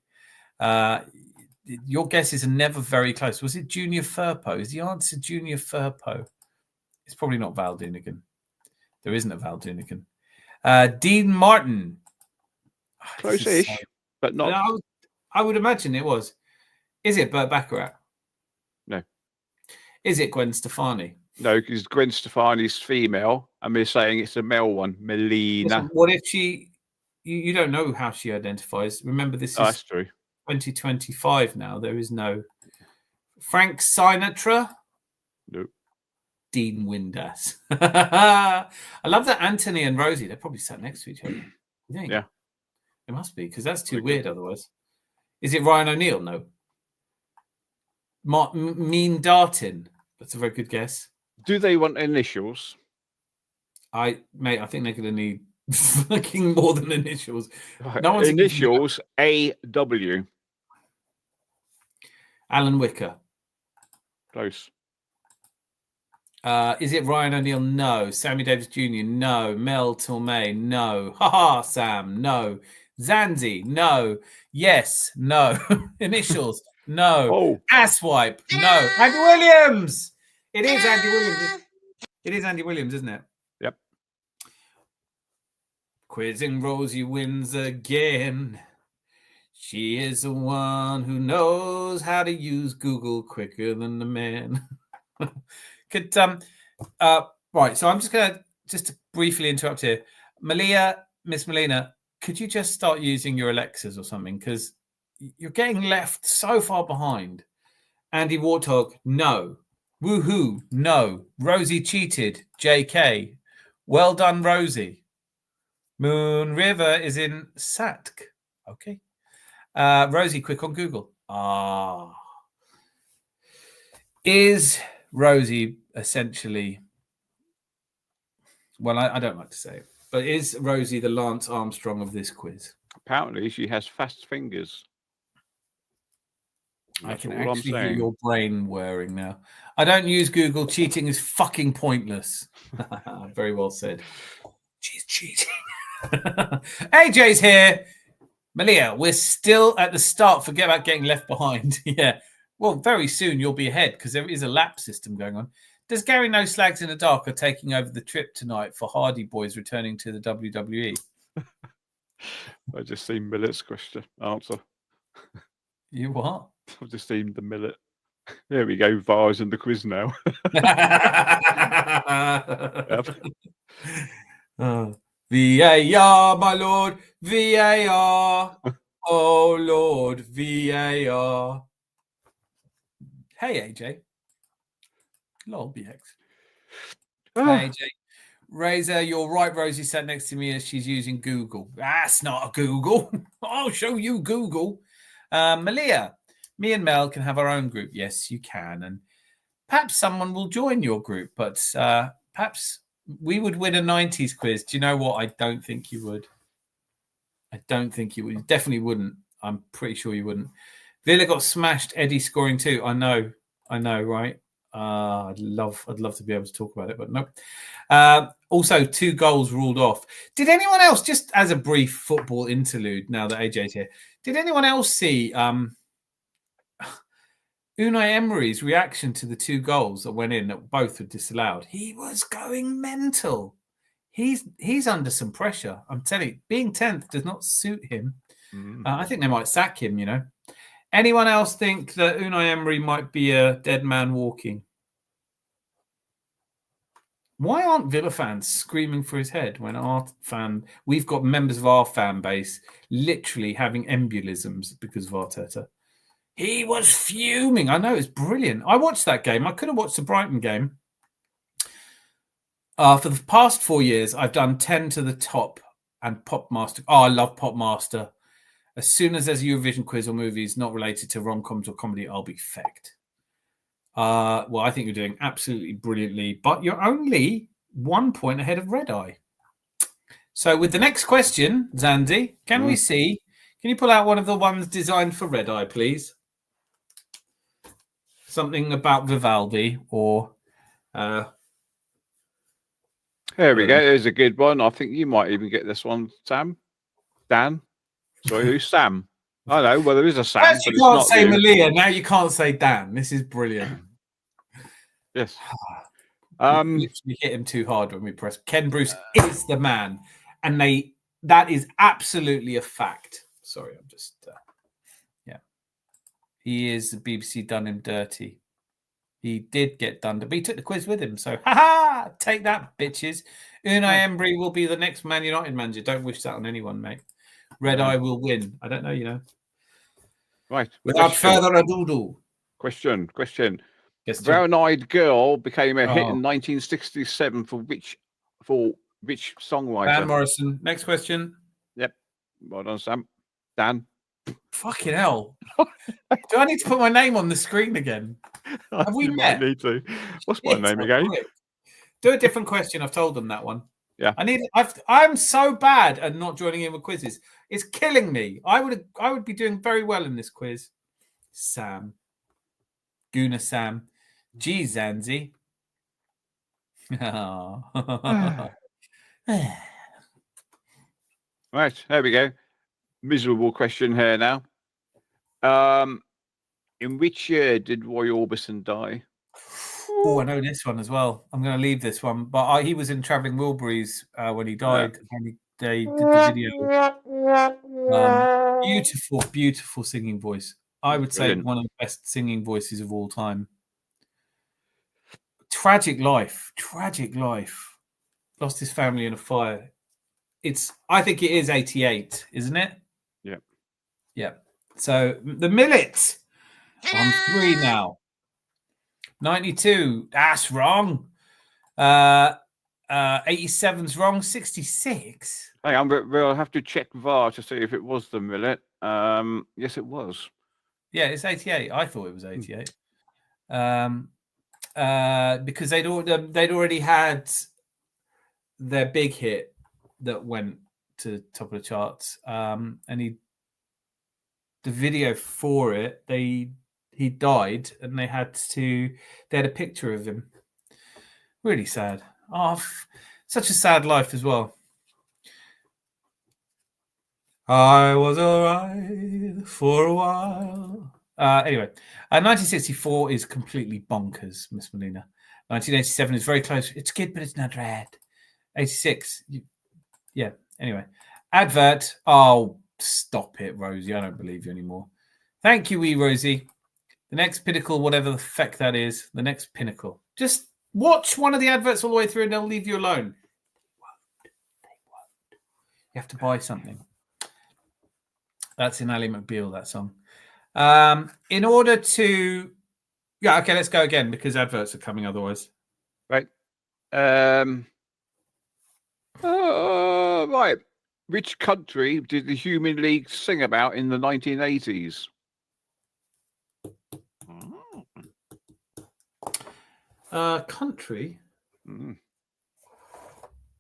Your guesses are never very close. Was it Junior Firpo? Is the answer Junior Firpo? It's probably not Val Doonican. There isn't a Val Doonican. Dean Martin. Close-ish, but not. I would imagine it was. Is it Burt Bacharach? No. Is it Gwen Stefani? No, because Gwen Stefani's female, and we're saying it's a male one, Melina. Listen, what if she... You don't know how she identifies. Remember, this is that's true. 2025 now. There is no... Frank Sinatra? Nope. Dean Windass. I love that Anthony and Rosie, they're probably sat next to each other. You think? Yeah. It must be, because that's too weird otherwise. Is it Ryan O'Neill? No. Mean Dartin. That's a very good guess. Do they want initials? I think they're going to need fucking more than initials. Right. No one's initials AW. Alan Wicker. Close. Is it Ryan O'Neill? No. Sammy Davis Jr.? No. Mel Torme? No. Haha, Sam? No. Zanzi? No. Yes. No. Initials? No. Oh. Asswipe? No. Andy Williams? It is Andy Williams. It is Andy Williams, isn't it? Yep. Quizzing Rosie wins again. She is the one who knows how to use Google quicker than the man. Could right, so I'm just gonna briefly interrupt here. Miss Melina, could you just start using your Alexas or something? Because you're getting left so far behind. Andy Warthog, no. Woohoo, no. Rosie cheated, JK. Well done, Rosie. Moon River is in Satk. Okay. Rosie, quick on Google. Is Rosie essentially, well, I don't like to say it, but is Rosie the Lance Armstrong of this quiz? Apparently, she has fast fingers. I can actually hear your brain whirring now. I don't use Google. Cheating is fucking pointless. Very well said. She's cheating. AJ's here. Malia, we're still at the start. Forget about getting left behind. Yeah. Well, very soon you'll be ahead because there is a lap system going on. Does Gary know Slags in the Dark are taking over the trip tonight for Hardy Boys returning to the WWE? I just seen Millet's question answer. You what? I've just seen the Millet. There we go. VAR's in the quiz now. VAR, my lord, VAR. Oh, Lord, VAR. Hey, AJ. Lol, BX. Hey, AJ. Razor, you're right. Rosie sat next to me as she's using Google. That's not a Google. I'll show you Google. Malia, me and Mel can have our own group. Yes, you can. And perhaps someone will join your group, but perhaps we would win a 90s quiz. Do you know what? I don't think you would. I don't think you would. You definitely wouldn't. I'm pretty sure you wouldn't. Villa got smashed. Eddie scoring too. I know, right? I'd love to be able to talk about it, but nope. Also, 2 goals ruled off. Did anyone else, just as a brief football interlude, now that AJ's here, did anyone else see Unai Emery's reaction to the 2 goals that went in that both were disallowed? He was going mental. He's under some pressure. I'm telling you, being 10th does not suit him. I think they might sack him, you know. Anyone else think that Unai Emery might be a dead man walking? Why aren't Villa fans screaming for his head when we've got members of our fan base literally having embolisms because of Arteta? He was fuming. I know, it's brilliant. I watched that game. I could have watched the Brighton game. For the past 4 years, I've done 10 to the top and Popmaster. Oh, I love Popmaster. As soon as there's a Eurovision quiz or movies not related to rom-coms or comedy, I'll be fecked. Well, I think you're doing absolutely brilliantly, but you're only 1 point ahead of Red Eye. So with the next question, Zandy, can we see? Can you pull out one of the ones designed for Red Eye, please? Something about Vivaldi or... There we go. There's a good one. I think you might even get this one, Sam. Dan. Sorry, who's Sam? I know. Well, there is a Sam. First you can't say Malia. Now you can't say Dan. This is brilliant. Yes. We hit him too hard when we press. Ken Bruce is the man, and that is absolutely a fact. Sorry, I'm just he is. The BBC done him dirty. He did get done, but he took the quiz with him. So, take that, bitches. Unai Emery will be the next Man United manager. Don't wish that on anyone, mate. Red Eye will win. I don't know, you know. Right. Without further ado. Question. Brown-Eyed Girl became a hit in 1967 for which songwriter? Van Morrison. Next question. Yep. Well done, Sam. Dan. Fucking hell. Do I need to put my name on the screen again? Have we met? Need to. What's my name again? Do a different question. I've told them that one. Yeah. I'm so bad at not joining in with quizzes. It's killing me. I would be doing very well in this quiz. Sam. Guna Sam. Gee, Zanzi. Right, there we go. Miserable question here now. In which year did Roy Orbison die? Oh, I know this one as well. I'm going to leave this one, but he was in Travelling Wilburys when he died. And they did the video. Beautiful, beautiful singing voice. I would say Brilliant. one of the best singing voices of all time. Tragic life. Lost his family in a fire. I think it is 88, isn't it? Yeah. Yeah. So the Millet on 3 now. 92. That's wrong. 87's wrong. 66. Hang on, but we'll have to check VAR to see if it was the Millet. Yes, it was. Yeah, it's 88. I thought it was 88. Because they'd already had their big hit that went to top of the charts. And the video for it, he died, and they had a picture of him. Really sad. Oh, such a sad life as well. I was alright for a while. Anyway, 1964 is completely bonkers, Miss Molina. 1987 is very close. It's good, but it's not red. 86, yeah. Anyway, advert. Oh, stop it, Rosie. I don't believe you anymore. Thank you, wee Rosie. The next pinnacle, whatever the feck that is, the next pinnacle. Just watch one of the adverts all the way through and they'll leave you alone. They won't. You have to buy something. That's in Ally McBeal, that song. In order to... Yeah, okay, let's go again because adverts are coming otherwise. Right. Right. Which country did the Human League sing about in the 1980s? Country?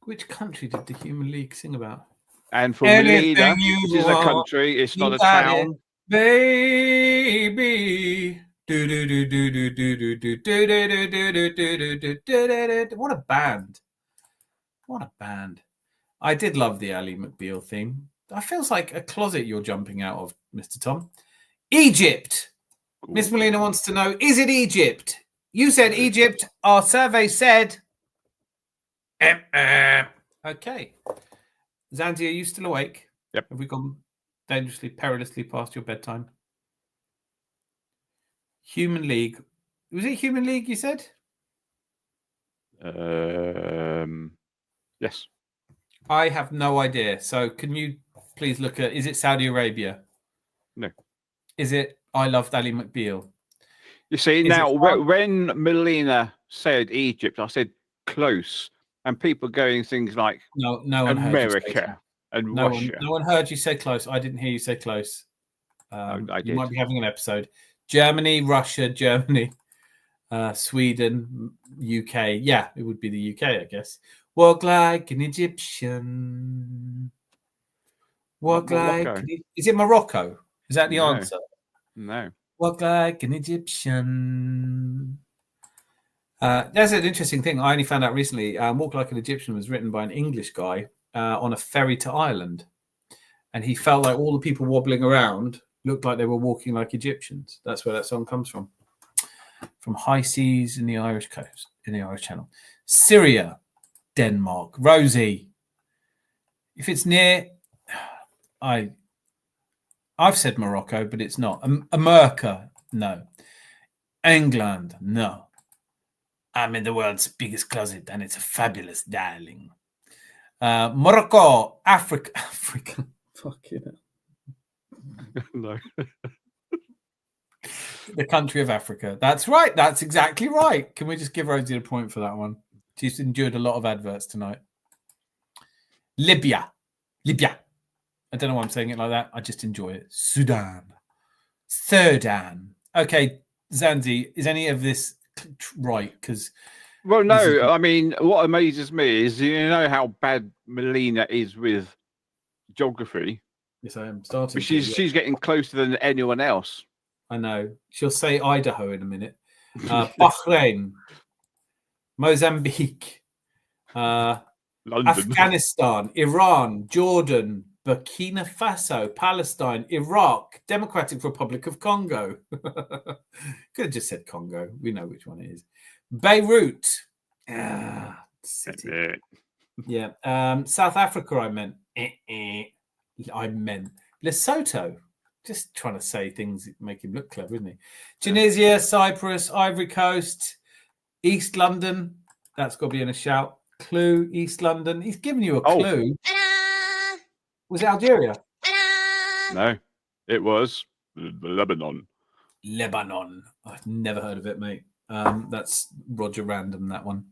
Which country did the Human League sing about? And for Melina, this is a country, it's not a town. Baby. What a band. What a band. I did love the Ally McBeal theme. That feels like a closet you're jumping out of, Mr. Tom. Egypt. Miss Molina wants to know, is it Egypt? You said Egypt. Our survey said... Okay. Zandy, are you still awake? Yep. Have we gone dangerously, perilously past your bedtime? Human League. Was it Human League you said? Yes. I have no idea. So can you please look at, is it Saudi Arabia? No. Is it I Loved Ally McBeal? You see, now when Melina said Egypt, I said close. And people going things like no one America and Russia. No one heard you say close. I didn't hear you say close. I you did. might be having an episode. Germany, Russia, Germany, Sweden, UK. Yeah, it would be the UK, I guess. Walk like an Egyptian. Walk like... Is it Morocco? Is that the answer? No. Walk like an Egyptian. That's an interesting thing. I only found out recently. Walk Like an Egyptian was written by an English guy on a ferry to Ireland. And he felt like all the people wobbling around looked like they were walking like Egyptians. That's where that song comes from. From high seas in the Irish coast, in the Irish Channel. Syria, Denmark. Rosie, if it's near... I've said Morocco, but it's not. America, no. England, no. I'm in the world's biggest closet, and it's a fabulous darling. Morocco, Africa. Fucking hell. No. The country of Africa. That's right. That's exactly right. Can we just give Rosie a point for that one? She's endured a lot of adverts tonight. Libya. I don't know why I'm saying it like that. I just enjoy it. Sudan. Okay, Zandy, is any of this right? Because well, no. I mean, what amazes me is you know how bad Melina is with geography. Yes, I am starting. But she's getting closer than anyone else. I know. She'll say Idaho in a minute. Bahrain, Mozambique, London. Afghanistan, Iran, Jordan, Burkina Faso, Palestine, Iraq, Democratic Republic of Congo. Could have just said Congo. We know which one it is. Beirut. City. Yeah. South Africa, I meant. I meant Lesotho. Just trying to say things that make him look clever, isn't he? Tunisia, Cyprus, Ivory Coast, East London. That's got to be in a shout. Clue, East London. He's giving you a clue. Ta-da! Was it Algeria? Ta-da! No, it was Lebanon. Lebanon. I've never heard of it, mate. That's Roger Random, that one.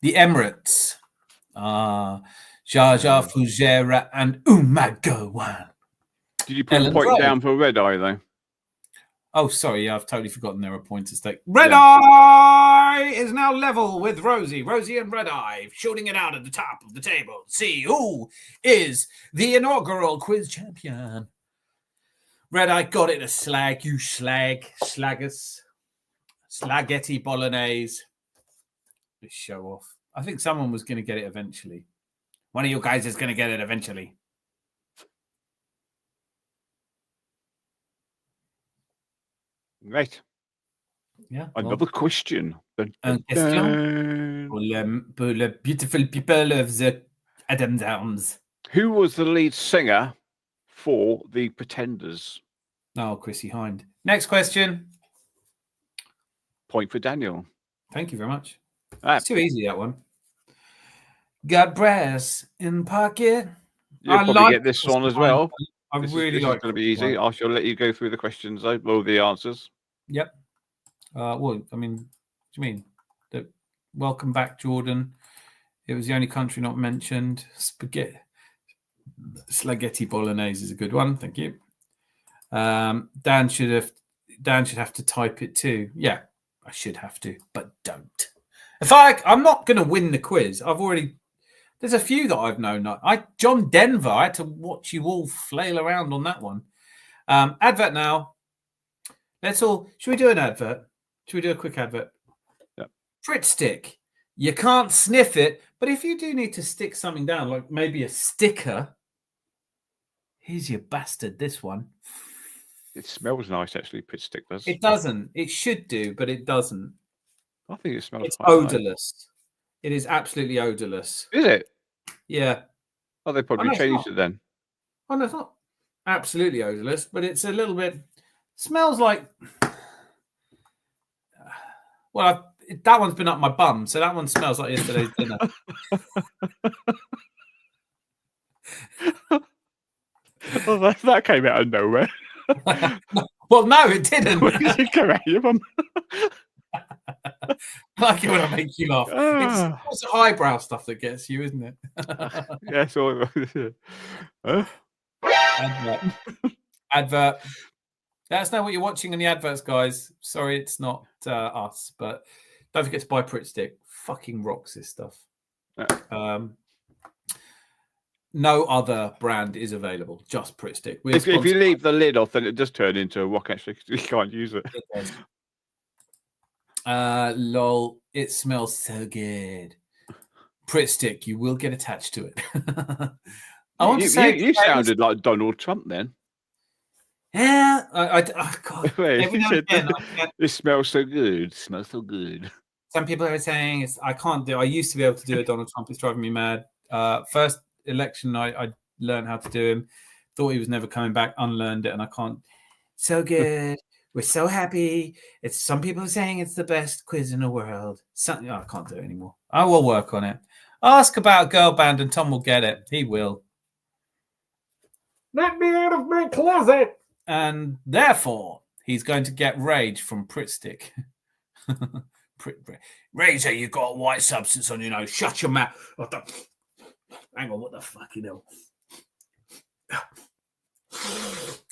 The Emirates. Jaja, Fujairah, and Umagawan. Did you put a point down for Red Eye, though? Oh, sorry. Yeah, I've totally forgotten there were points at stake. Red Eye is now level with Rosie. Rosie and Red Eye shooting it out at the top of the table. See who is the inaugural quiz champion. Red Eye got it a slag. You slaggers. Slaghetti bolognese. This show off. I think someone was going to get it eventually. One of you guys is going to get it eventually. Right. Yeah. Another question. Un question pour the beautiful people of the Adam's Arms. Who was the lead singer for the Pretenders? Oh, Chrissy Hind. Next question. Point for Daniel. Thank you very much. Ah. It's too easy, that one. Got brass in pocket. You'll probably get this one as well. I really like it. It's going to be easy. I shall let you go through the questions, though, or the answers. Yep. Well, I mean, what do you mean? Welcome back, Jordan. It was the only country not mentioned. Spaghetti bolognese is a good one. Thank you. Dan should have to type it too. Yeah, I should have to, but don't. I'm not going to win the quiz. There's a few that I've known. John Denver. I had to watch you all flail around on that one. Advert now. Should we do an advert? Should we do a quick advert? Yeah. Frit stick. You can't sniff it, but if you do need to stick something down, like maybe a sticker, here's your bastard, this one. It smells nice, actually, Pit stick does. It doesn't. It should do, but it doesn't. I think it smells It's quite odorless. Nice. It is absolutely odorless. Is it? Yeah. Oh, they probably changed it then. Oh, no, it's not absolutely odorless, but it's a little bit... Smells like... Well, that one's been up my bum, so that one smells like yesterday's dinner. Well, that came out of nowhere. Well, no, it didn't. It came out of your bum. I like it when I make you laugh. It's the eyebrow stuff that gets you, isn't it? Yes. Advert. Let us know what you're watching in the adverts, guys. Sorry, it's not us, but don't forget to buy Prit Stick. Fucking rocks this stuff. No other brand is available, just Prit Stick. If you leave the lid off, then it does turn into a rock, actually, because you can't use it. Lol, it smells so good. Prit Stick, you will get attached to it. You sounded like Donald Trump then. Yeah, God. Wait, every now and again, it smells so good. It smells so good. Some people are saying I can't do. I used to be able to do a Donald Trump. It's driving me mad. First election, I learned how to do him. Thought he was never coming back. Unlearned it, and I can't. So good. We're so happy. Some people are saying it's the best quiz in the world. I can't do it anymore. I will work on it. Ask about girl band, and Tom will get it. He will. Let me out of my closet. And therefore, he's going to get rage from Prit Stick. Razor, you've got a white substance on your nose. Shut your mouth. Hang on, what the fuck, you know?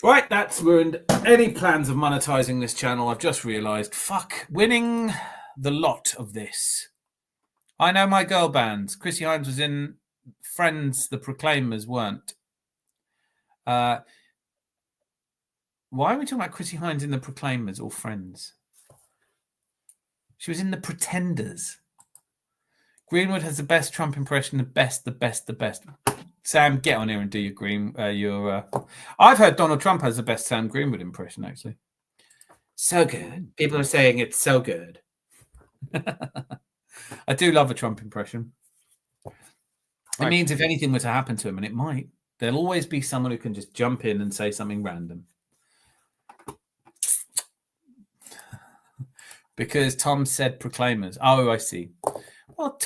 Right, that's ruined any plans of monetizing this channel. I've just realised. Fuck, winning the lot of this. I know my girl bands. Chrissy Hines was in Friends, the Proclaimers weren't. Why are we talking about Chrissy Hines in the Proclaimers or Friends? She was in the Pretenders. Greenwood has the best Trump impression, the best. Sam, get on here and do your I've heard Donald Trump has the best Sam Greenwood impression, actually. So good. People are saying it's so good. I do love a Trump impression. It Right. means if anything were to happen to him, and it might, there'll always be someone who can just jump in and say something random. Because Tom said proclaimers. Oh, I see. Well,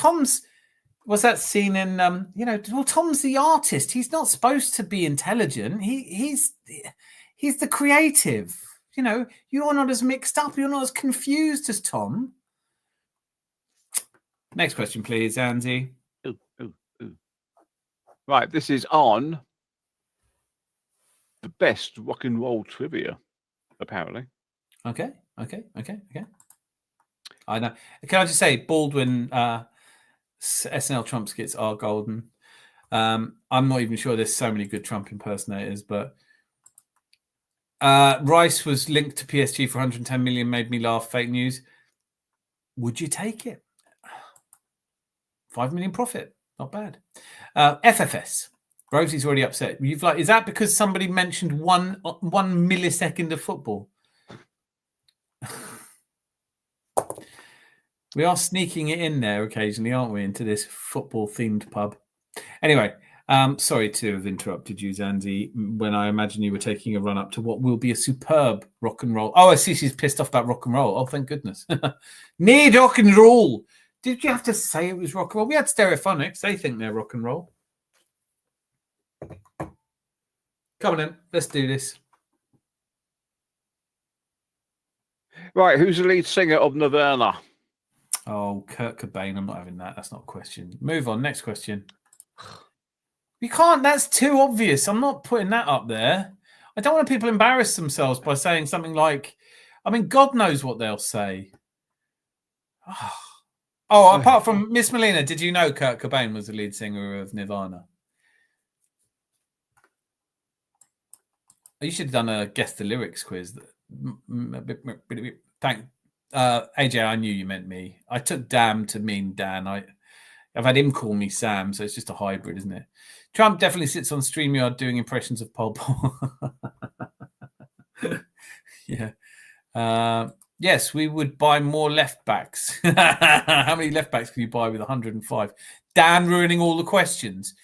was that scene in well, Tom's the artist. He's not supposed to be intelligent. He's the creative. You're not as mixed up, you're not as confused as Tom. Next question, please, Andy. Ooh. Right, this is on the best rock and roll trivia, apparently. Okay. I know. Can I just say, Baldwin SNL Trump skits are golden. I'm not even sure there's so many good Trump impersonators, but Rice was linked to PSG for 110 million, made me laugh. Fake news. Would you take it? 5 million profit. Not bad. FFS. Rosie's already upset. Is that because somebody mentioned one millisecond of football? We are sneaking it in there occasionally, aren't we, into this football-themed pub? Anyway, sorry to have interrupted you, Zandy, when I imagine you were taking a run up to what will be a superb rock and roll. Oh, I see she's pissed off about rock and roll. Oh, thank goodness. Need rock and roll. Did you have to say it was rock and roll? We had Stereophonics. They think they're rock and roll. Come on in. Let's do this. Right, who's the lead singer of Nirvana? Oh, Kurt Cobain. I'm not having that. That's not a question. Move on. Next question. You can't. That's too obvious. I'm not putting that up there. I don't want people to embarrass themselves by saying something like, God knows what they'll say. Oh, apart from Miss Melina, did you know Kurt Cobain was the lead singer of Nirvana? You should have done a guess the lyrics quiz. Thank AJ, I knew you meant me. I took damn to mean Dan. I've had him call me Sam, so it's just a hybrid, isn't it? Trump definitely sits on StreamYard doing impressions of Pol Pot. Yeah. Yes, we would buy more left backs. How many left backs can you buy with 105? Dan ruining all the questions.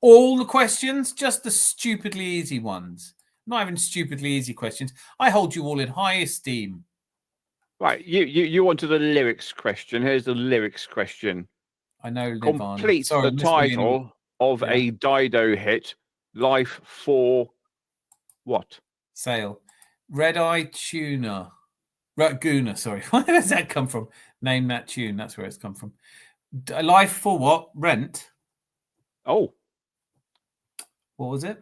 All the questions? Just the stupidly easy ones. Not even stupidly easy questions. I hold you all in high esteem. Right, you wanted a lyrics question. Here's the lyrics question. I know Nirvana. Complete the title of a Dido hit, Life for what? Sale. Red Eye Tuna. Raguna, sorry. Where does that come from? Name that tune. That's where it's come from. Life for what? Rent. Oh. What was it?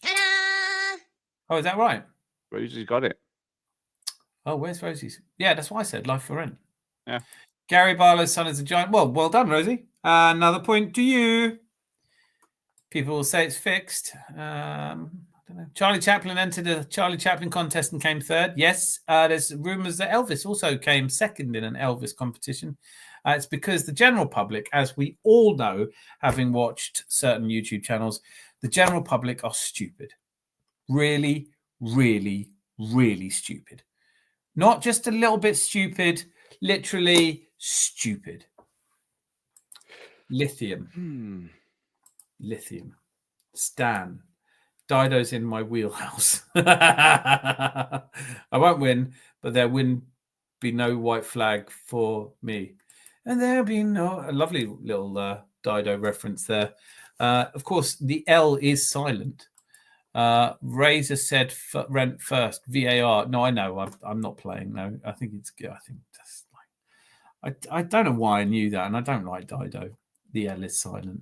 Ta-da! Oh, is that right? Rosie's got it. Oh, where's Rosie's? Yeah, that's why I said Life for Rent. Yeah. Gary Barlow's son is a giant. Well done, Rosie. Another point to you. People will say it's fixed. I don't know. Charlie Chaplin entered a Charlie Chaplin contest and came third. Yes. There's rumours that Elvis also came second in an Elvis competition. It's because the general public, as we all know, having watched certain YouTube channels, the general public are stupid. Really, really, really stupid. Not just a little bit stupid, literally stupid. Lithium. Lithium. Stan. Dido's in my wheelhouse. I won't win, but there will be no white flag for me. And there'll be no... A lovely little Dido reference there. Of course, the L is silent. Razor said rent first. VAR. No, I know. I'm not playing. No, I think it's good. I think that's like... I don't know why I knew that, and I don't like Dido. The L is silent.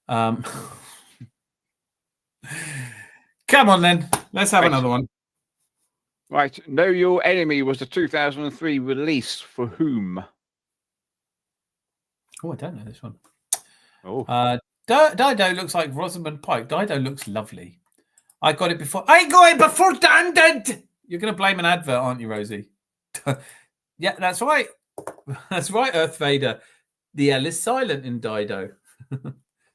Come on, then. Let's have another one. Right. Know Your Enemy was the 2003 release for whom? Oh, I don't know this one. Oh. Dido looks like Rosamund Pike. Dido looks lovely. I got it before Dan did. You're going to blame an advert, aren't you, Rosie? Yeah, that's right. That's right, Earth Vader. The L is silent in Dido.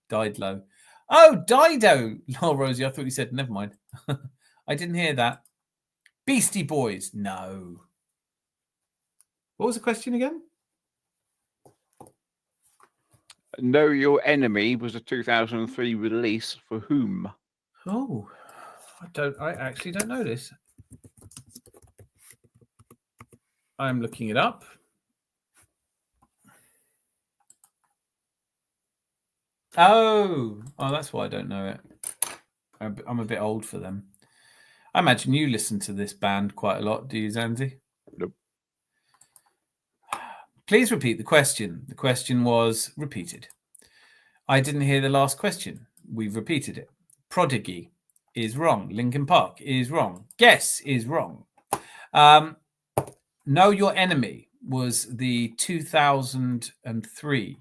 Died low. Oh, Dido. Oh, Rosie, I thought you said, never mind. I didn't hear that. Beastie Boys. No. What was the question again? Know Your Enemy was a 2003 release for whom? Oh, I actually don't know this. I'm looking it up. Oh, that's why I don't know it. I'm a bit old for them. I imagine you listen to this band quite a lot, do you, Zanzi? Nope. Please repeat the question. The question was repeated. I didn't hear the last question. We've repeated it. Prodigy is wrong. Linkin Park is wrong. Guess is wrong. Know Your Enemy was the 2003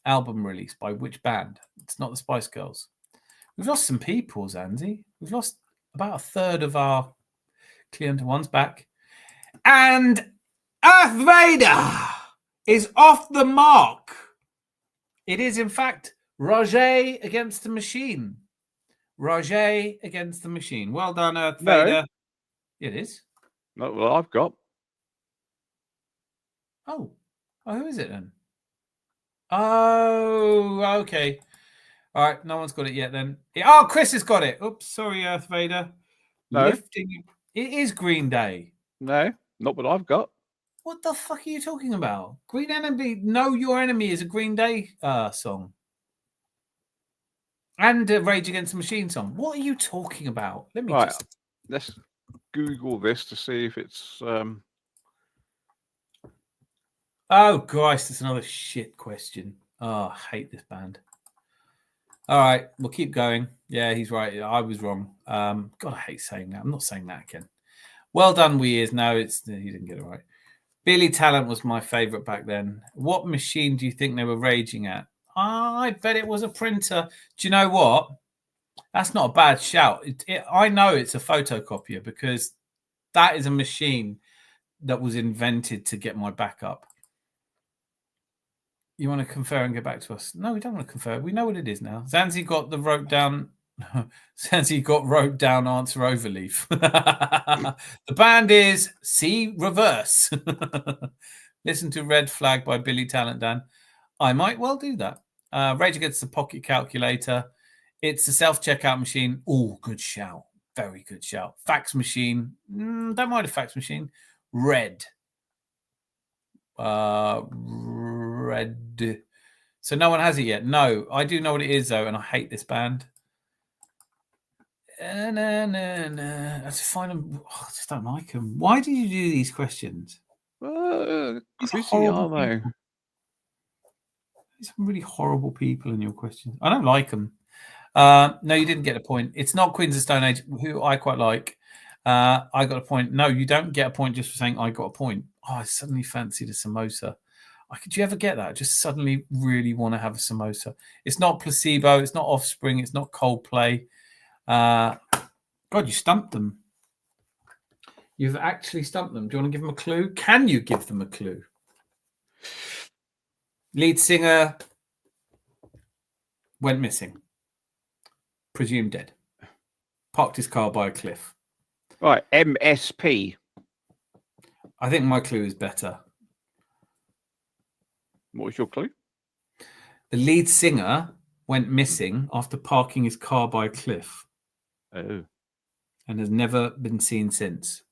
album release by which band? It's not the Spice Girls. We've lost some people, Zanzi. We've lost about a third of our client ones back. And Earth Vader is off the mark. It is, in fact, Roger against the machine. Roger against the machine. Well done, Earth Vader. It is. Not what I've got. Oh, who is it then? Oh, okay. All right, no one's got it yet then. Oh, Chris has got it. Oops, sorry, Earth Vader. No. Lifting. It is Green Day. No, not what I've got. What the fuck are you talking about? Green Enemy, Know Your Enemy is a Green Day song. And a Rage Against the Machine song. What are you talking about? Let me Let's Google this to see if it's... Oh, Christ, it's another shit question. Oh, I hate this band. All right, we'll keep going. Yeah, he's right. I was wrong. God, I hate saying that. I'm not saying that again. Well done, Weird. No, he didn't get it right. Billy Talent was my favourite back then. What machine do you think they were raging at? I bet it was a printer. Do you know what? That's not a bad shout. I know it's a photocopier because that is a machine that was invented to get my back up. You want to confer and get back to us? No, we don't want to confer. We know what it is now. Zanzi got the wrote down. Zanzi got wrote down answer overleaf. The band is C Reverse. Listen to Red Flag by Billy Talent, Dan. I might well do that. Rage Against the Pocket Calculator. It's a self-checkout machine. Oh, good shout. Very good shout. Fax machine. Don't mind a fax machine. Red. Red. So no one has it yet. No, I do know what it is though, and I hate this band. I just find them. I just don't like them. Why do you do these questions? Quizzy, are they? There's some really horrible people in your questions. I don't like them. No, you didn't get a point. It's not Queens of Stone Age, who I quite like. I got a point. No, you don't get a point just for saying I got a point. Oh, I suddenly fancied a samosa. Could you ever get that? Just suddenly really want to have a samosa. It's not Placebo. It's not Offspring. It's not Coldplay. God, you stumped them. You've actually stumped them. Do you want to give them a clue? Can you give them a clue? Lead singer went missing. Presumed dead. Parked his car by a cliff. Right, MSP. I think my clue is better. What was your clue? The lead singer went missing after parking his car by a cliff. Oh. And has never been seen since.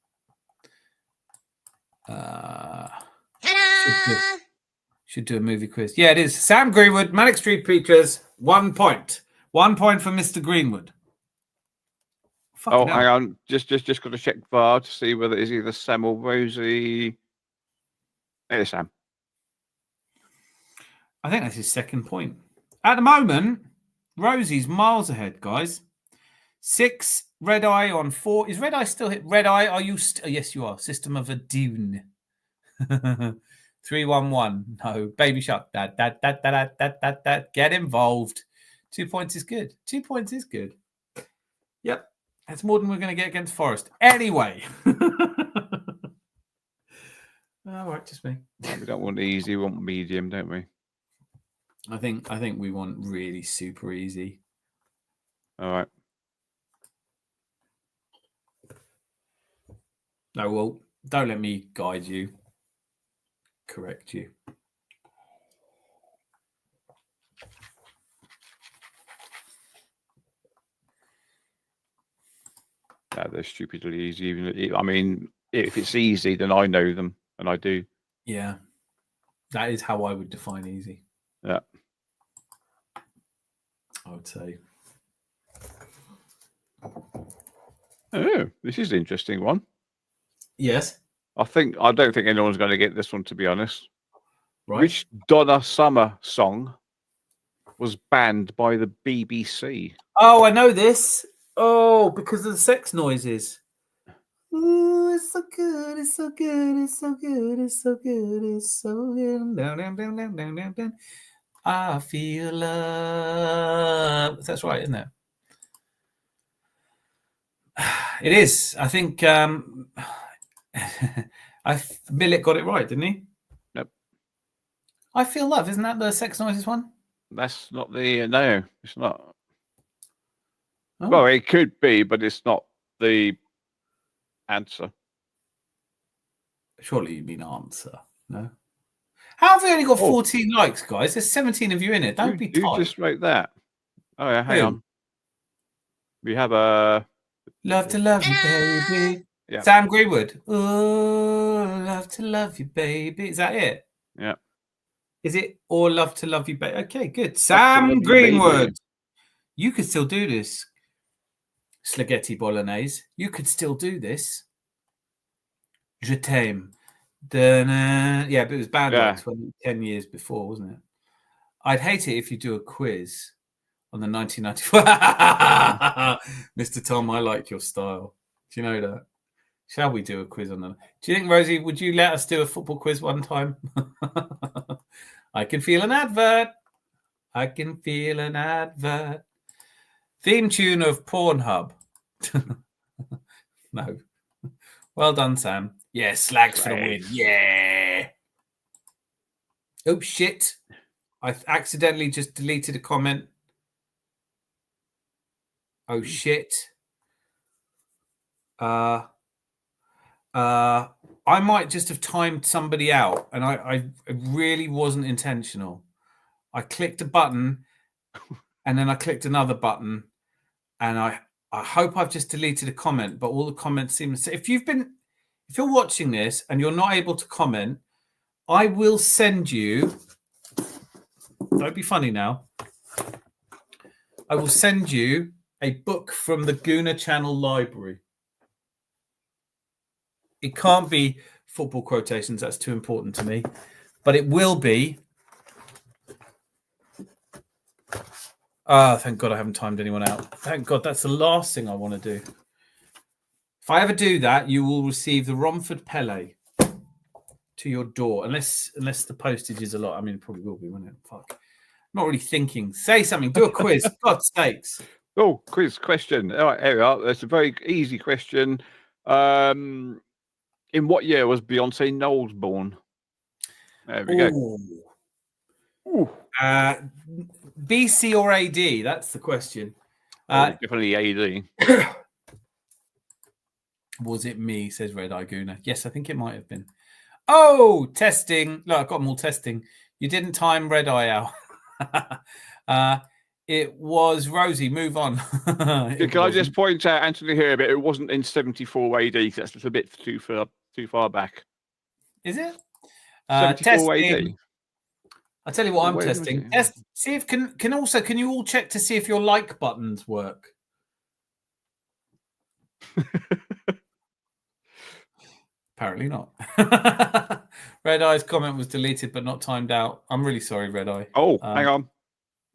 Should do a movie quiz. Yeah, it is. Sam Greenwood, Manic Street Preachers, 1 point. 1 point for Mr. Greenwood. Hang on. Just got to check VAR to see whether it's either Sam or Rosie. It is Sam. I think that's his second point. At the moment, Rosie's miles ahead, guys. 6 Red Eye on 4. Is Red Eye still hit? Red Eye, are you? Yes, you are. System of a Dune. 3-1-1. No, Baby Shark. That. Get involved. 2 points is good. 2 points is good. Yep. That's more than we're going to get against Forest. Anyway. All right, just me. We don't want easy, we want medium, don't we? I think we want really super easy. All right. No, well, don't let me guide you. correct you. Yeah, they're stupidly easy. I mean, if it's easy, then I know them, and I do. Yeah, that is how I would define easy. Yeah, I would say. Oh, this is an interesting one. Yes. I don't think anyone's going to get this one, to be honest. Right. Which Donna Summer song was banned by the BBC? Oh, I know this. Oh, because of the sex noises. Ooh, it's so good, it's so good, it's so good, it's so good, it's so good. Down, down, down, down, down, down, down. I feel love. That's right, isn't it? It is. I think Millet got it right, didn't he? Nope. I feel love. Isn't that the sex noises one? That's not the no. It's not. Oh. Well, it could be, but it's not the answer. Surely you mean answer, no? How have we only got 14 likes, guys? There's 17 of you in it. Don't be tight. You just wrote that. Oh yeah, hang on. We have a love to love you, baby. Yeah. Sam Greenwood. Oh, love to love you, baby. Is that it? Yeah. Is it or love to love you, baby? Okay, good. Sam Greenwood. You could still do this. Spaghetti bolognese. You could still do this. Je t'aime. Yeah, but it was banned like 10 years before, wasn't it? I'd hate it if you do a quiz on the 1994. Mr. Tom, I like your style. Do you know that? Shall we do a quiz on that? Do you think, Rosie, would you let us do a football quiz one time? I can feel an advert. I can feel an advert. Theme tune of Pornhub. No. Well done, Sam. Yeah, slags for the win. Yeah. Oh, shit. I accidentally just deleted a comment. Oh, shit. I might just have timed somebody out, and I really wasn't intentional. I clicked a button, and then I clicked another button, and I hope I've just deleted a comment, but all the comments seem to say, if you're watching this and you're not able to comment, I will send you, don't be funny now, I will send you a book from the Gooner Channel library. It can't be football quotations, that's too important to me, but it will be. Thank God I haven't timed anyone out. Thank God, that's the last thing I want to do. If I ever do that, you will receive the Romford Pele to your door, unless the postage is a lot. I mean, it probably will be, won't it? Fuck. Not really thinking. Say something. Do a quiz. God's sakes. Oh, quiz question. All right, here we are. That's a very easy question. In what year was Beyonce Knowles born? There we go. Ooh. BC or AD? That's the question. Definitely AD. Was it me? Says Red Eye Gooner. Yes, I think it might have been. Oh, testing. Look, I've got them all testing. You didn't time Red Eye out. It was Rosie. Move on. Can I just point out, Anthony here, but it wasn't in 74 AD. That's just a bit too far back. Is it? 74 testing. AD. I'll tell you what I'm testing. See if can you all check to see if your like buttons work? Apparently not. Red Eye's comment was deleted but not timed out. I'm really sorry, Red Eye. Oh, hang on.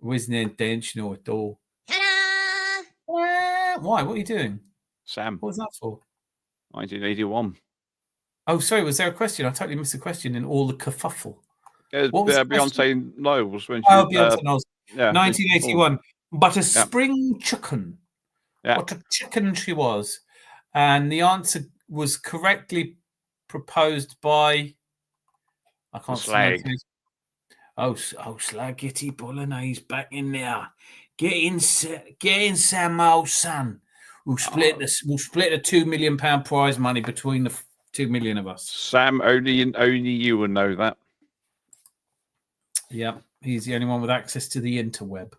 Wasn't intentional at all. Ta-da! Why? What are you doing? Sam. What was that for? 1981. Oh, sorry. Was there a question? I totally missed the question in all the kerfuffle. What was Beyonce Knowles when she Beyonce Knowles. Yeah, 1981. But a spring chicken. Yeah. What a chicken she was. And the answer was correctly proposed by I can't Slag. Oh, Slaggetty Bolognese back in there. Get in, Sam, old son. We'll split the £2 million prize money between the 2 million of us. Sam, only you will know that. Yep, he's the only one with access to the interweb.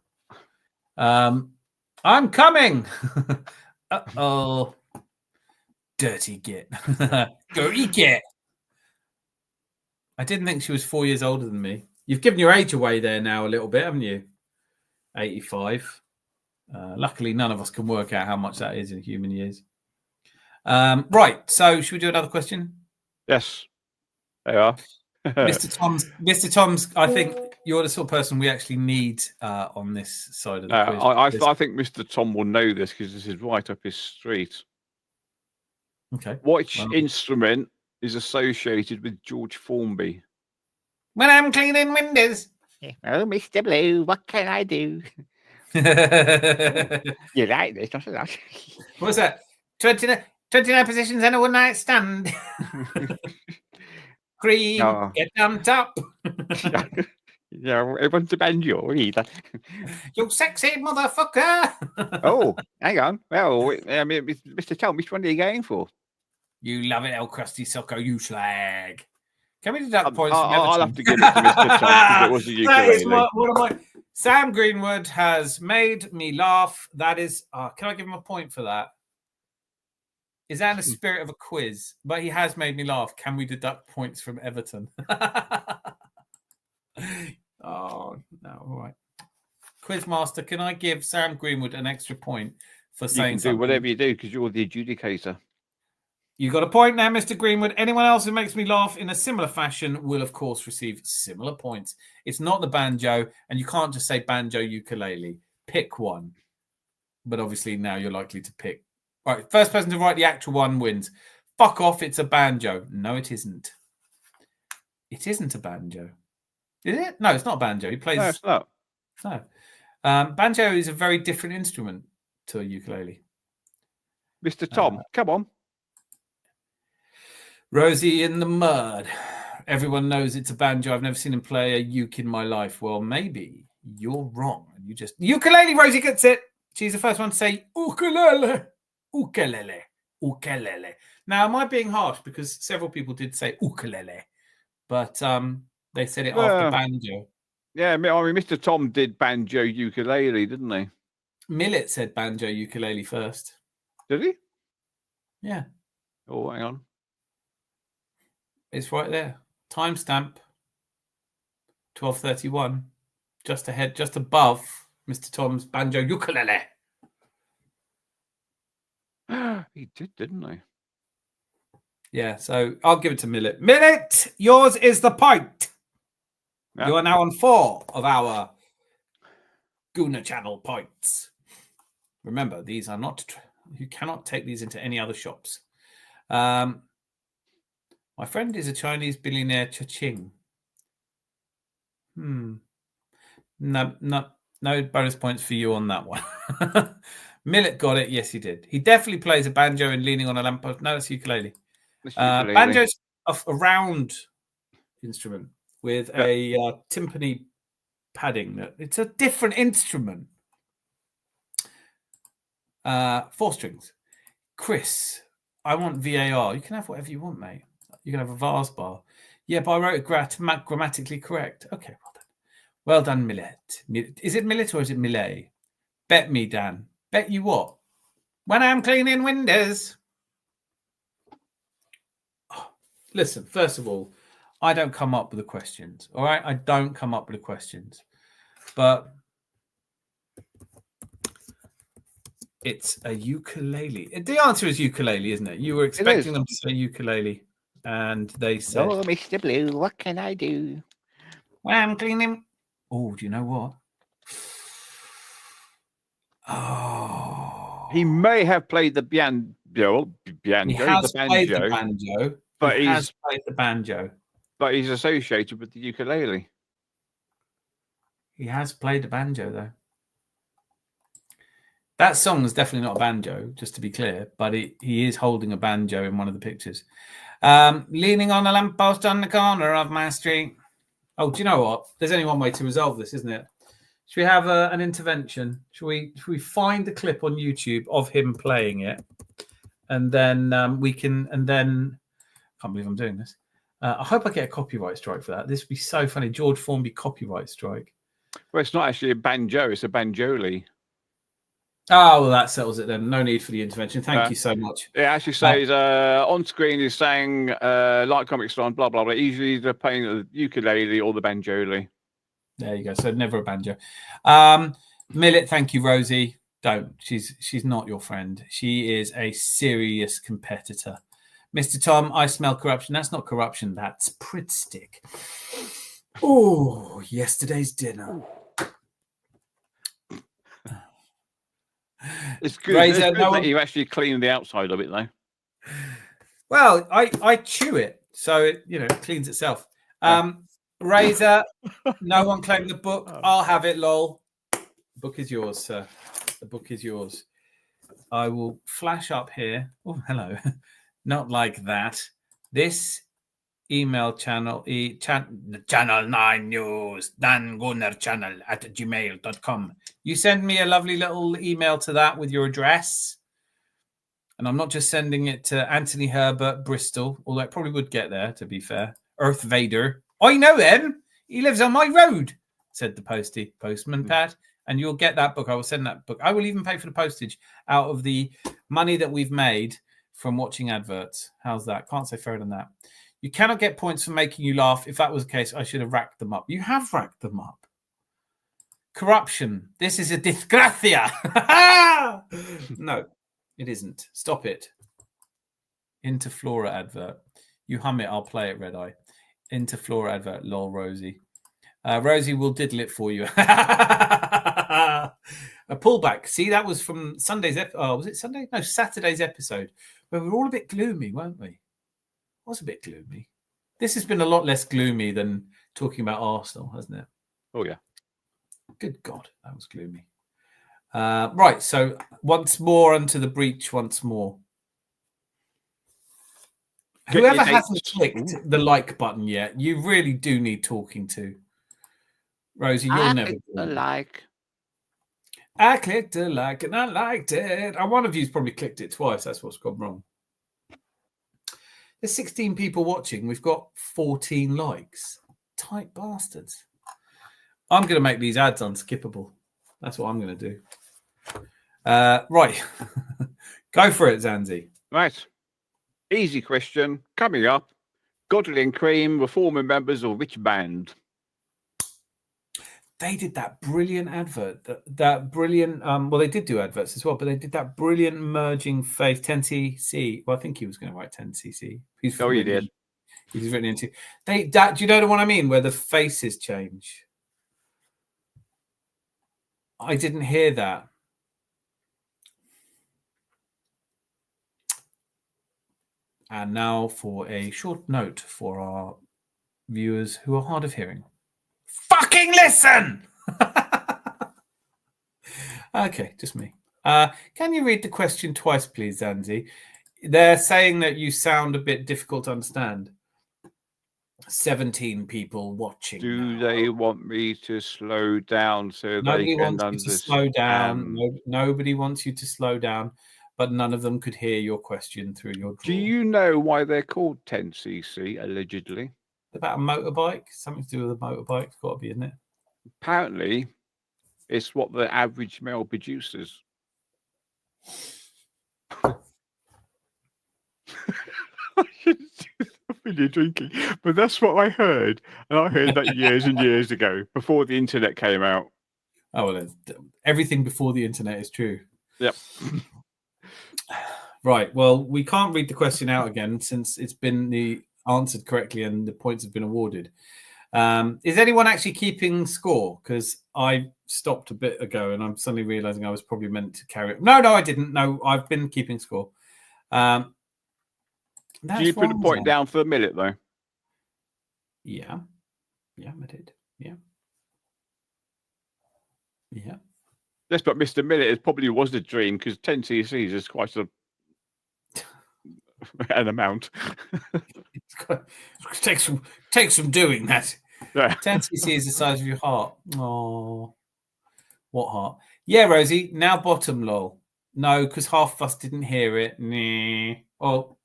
I'm coming. Uh-oh. Dirty git. Dirty git. I didn't think she was 4 years older than me. You've given your age away there now a little bit, haven't you? 85. Luckily, none of us can work out how much that is in human years. Right. So, should we do another question? Yes. They are. Mr. Tom's, I think you're the sort of person we actually need on this side of the quiz. I think Mr. Tom will know this because this is right up his street. Okay. Which instrument is associated with George Formby? When I'm cleaning windows. Oh, Mr. Blue, what can I do? You like this, don't you? What's that? 29 positions and a one-night stand. Cream, No. get on top. Yeah, everyone's a banjo. You sexy motherfucker. Oh, hang on. Well, I mean, Mr. Tom, which one are you going for? You love it, El Crusty Soccer, you slag. Can we deduct points from I'll Everton? have to give it to Mr. Tom because it was a That is ukulele. one of my... Sam Greenwood has made me laugh. That is... can I give him a point for that? Is that in the spirit of a quiz? But he has made me laugh. Can we deduct points from Everton? Oh, no. All right. Quizmaster, can I give Sam Greenwood an extra point for saying You can something? do whatever you do because you're the adjudicator. You got a point now, Mr. Greenwood. Anyone else who makes me laugh in a similar fashion will, of course, receive similar points. It's not the banjo, and you can't just say banjo ukulele. Pick one. But obviously now you're likely to pick. All right, first person to write the actual one wins. Fuck off, it's a banjo. No, it isn't. It isn't a banjo. Is it? No, it's not a banjo. He plays... No, it's not. No. Banjo is a very different instrument to a ukulele. Mr. Tom, come on. Rosie in the mud. Everyone knows it's a banjo. I've never seen him play a uke in my life. Well, maybe you're wrong. You just... Ukulele, Rosie gets it. She's the first one to say ukulele. Ukulele. Ukulele. Now, am I being harsh? Because several people did say ukulele. But they said it after banjo. Yeah, I mean, Mr. Tom did banjo ukulele, didn't he? Millet said banjo ukulele first. Did he? Yeah. Oh, hang on. It's right there. Timestamp 12:31. Just ahead, just above Mr. Tom's banjo ukulele. He did, didn't he? Yeah, so I'll give it to Millet. Millet, yours is the point. Yeah. You are now on 4 of our Guna Channel points. Remember, these are not... You cannot take these into any other shops. My friend is a Chinese billionaire, Cha-ching. No bonus points for you on that one. Millet got it. Yes, he did. He definitely plays a banjo and leaning on a lamppost. No, it's ukulele. Banjo's a round instrument with a timpani padding. It's a different instrument. 4 strings. Chris, I want VAR. You can have whatever you want, mate. You can have a vase bar. Yeah, but I wrote it grammatically correct. Okay, well done. Well done, Millet. Is it Millet or is it Millet? Bet me, Dan. Bet you what? When I'm cleaning windows. Oh, listen, first of all, I don't come up with the questions. All right? I don't come up with the questions. But it's a ukulele. The answer is ukulele, isn't it? You were expecting them to say ukulele. And they said... Oh, Mr. Blue, what can I do? When I'm cleaning... Oh, do you know what? Oh. He may have played the banjo. He has played the banjo. But he has played the banjo. But he's associated with the ukulele. He has played the banjo, though. That song is definitely not a banjo, just to be clear, but he is holding a banjo in one of the pictures. Leaning on a lamppost on the corner of my street. Oh, do you know what? There's only one way to resolve this, isn't it? Should we have an intervention? Should we find the clip on YouTube of him playing it? And then we can, and then, I can't believe I'm doing this. I hope I get a copyright strike for that. This would be so funny. George Formby copyright strike. Well, it's not actually a banjo; it's a banjoli. Oh, well, that settles it then. No need for the intervention. Thank you so much. It actually says on screen is saying like Comic Strong, blah blah blah. Usually they're playing the ukulele or the banjoli. There you go. So never a banjo. Millet, thank you, Rosie. Don't. She's not your friend. She is a serious competitor. Mr. Tom, I smell corruption. That's not corruption. That's Pritt stick. Oh, yesterday's dinner. It's good. Razor, It's good that you actually clean the outside of it, though. Well, I chew it, so it cleans itself. Razor, no one claimed the book. I'll have it, lol. The book is yours, sir. The book is yours. I will flash up here. Oh, hello. Not like that. This email channel, Channel 9 News, Dan Gunner Channel at gmail.com. You send me a lovely little email to that with your address. And I'm not just sending it to Anthony Herbert, Bristol, although it probably would get there, to be fair. Earth Vader. I know him. He lives on my road, said the postman, Pat. And you'll get that book. I will send that book. I will even pay for the postage out of the money that we've made from watching adverts. How's that? Can't say fairer than that. You cannot get points for making you laugh. If that was the case, I should have racked them up. You have racked them up. Corruption. This is a disgracia. No, it isn't. Stop it. Interflora advert. You hum it, I'll play it, Red Eye. Interflora advert. Lol, Rosie. Rosie will diddle it for you. A pullback. See, that was from Sunday's was it Sunday? No, Saturday's episode, where we were all a bit gloomy, weren't we? It was a bit gloomy. This has been a lot less gloomy than talking about Arsenal, hasn't it? Oh, yeah. Good God, that was gloomy. Right, so once more unto the breach once more. Whoever hasn't clicked the like button yet, you really do need talking to. Rosie, you'll never clicked the like. I clicked a like and I liked it. And one of you's probably clicked it twice. That's what's gone wrong. There's 16 people watching. We've got 14 likes. Tight bastards. I'm going to make these ads unskippable. That's what I'm going to do. Right. Go for it, Zanzi. Right. Easy question. Coming up. Godley and Cream were former members of which band? They did that brilliant advert. That brilliant. Well, they did do adverts as well, but they did that brilliant merging faith 10cc. Well, I think he was going to write 10cc. He did. He's written into. Do you know the one I mean? Where the faces change. I didn't hear that. And now for a short note for our viewers who are hard of hearing. Fucking listen! Okay, just me. Can you read the question twice, please, Zanzi? They're saying that you sound a bit difficult to understand. 17 people watching. Do they want me to slow down so Nobody they can wants you to slow down. Nobody wants you to slow down, but none of them could hear your question through your draw. Do you know why they're called 10cc, allegedly? About a motorbike? Something to do with a motorbike. It's got to be, isn't it? Apparently, it's what the average male produces. I shouldn't do that when you're drinking, but that's what I heard. And I heard that years and years ago, before the internet came out. Oh, well, everything before the internet is true. Yep. Right. Well, we can't read the question out again since it's been answered correctly and the points have been awarded. Is anyone actually keeping score? Because I stopped a bit ago and I'm suddenly realizing I was probably meant to carry it. No, I didn't. No, I've been keeping score. Do you put the point down for a minute, though? Yeah. Yeah, I did. Yeah. Yeah. Yes, but Mr. Millet, it probably was a dream because 10 cc's is quite an amount. Take some doing that. Yeah. 10 cc is the size of your heart. Oh, what heart? Yeah, Rosie. Now bottom, lol. No, because half of us didn't hear it. Nah. Oh,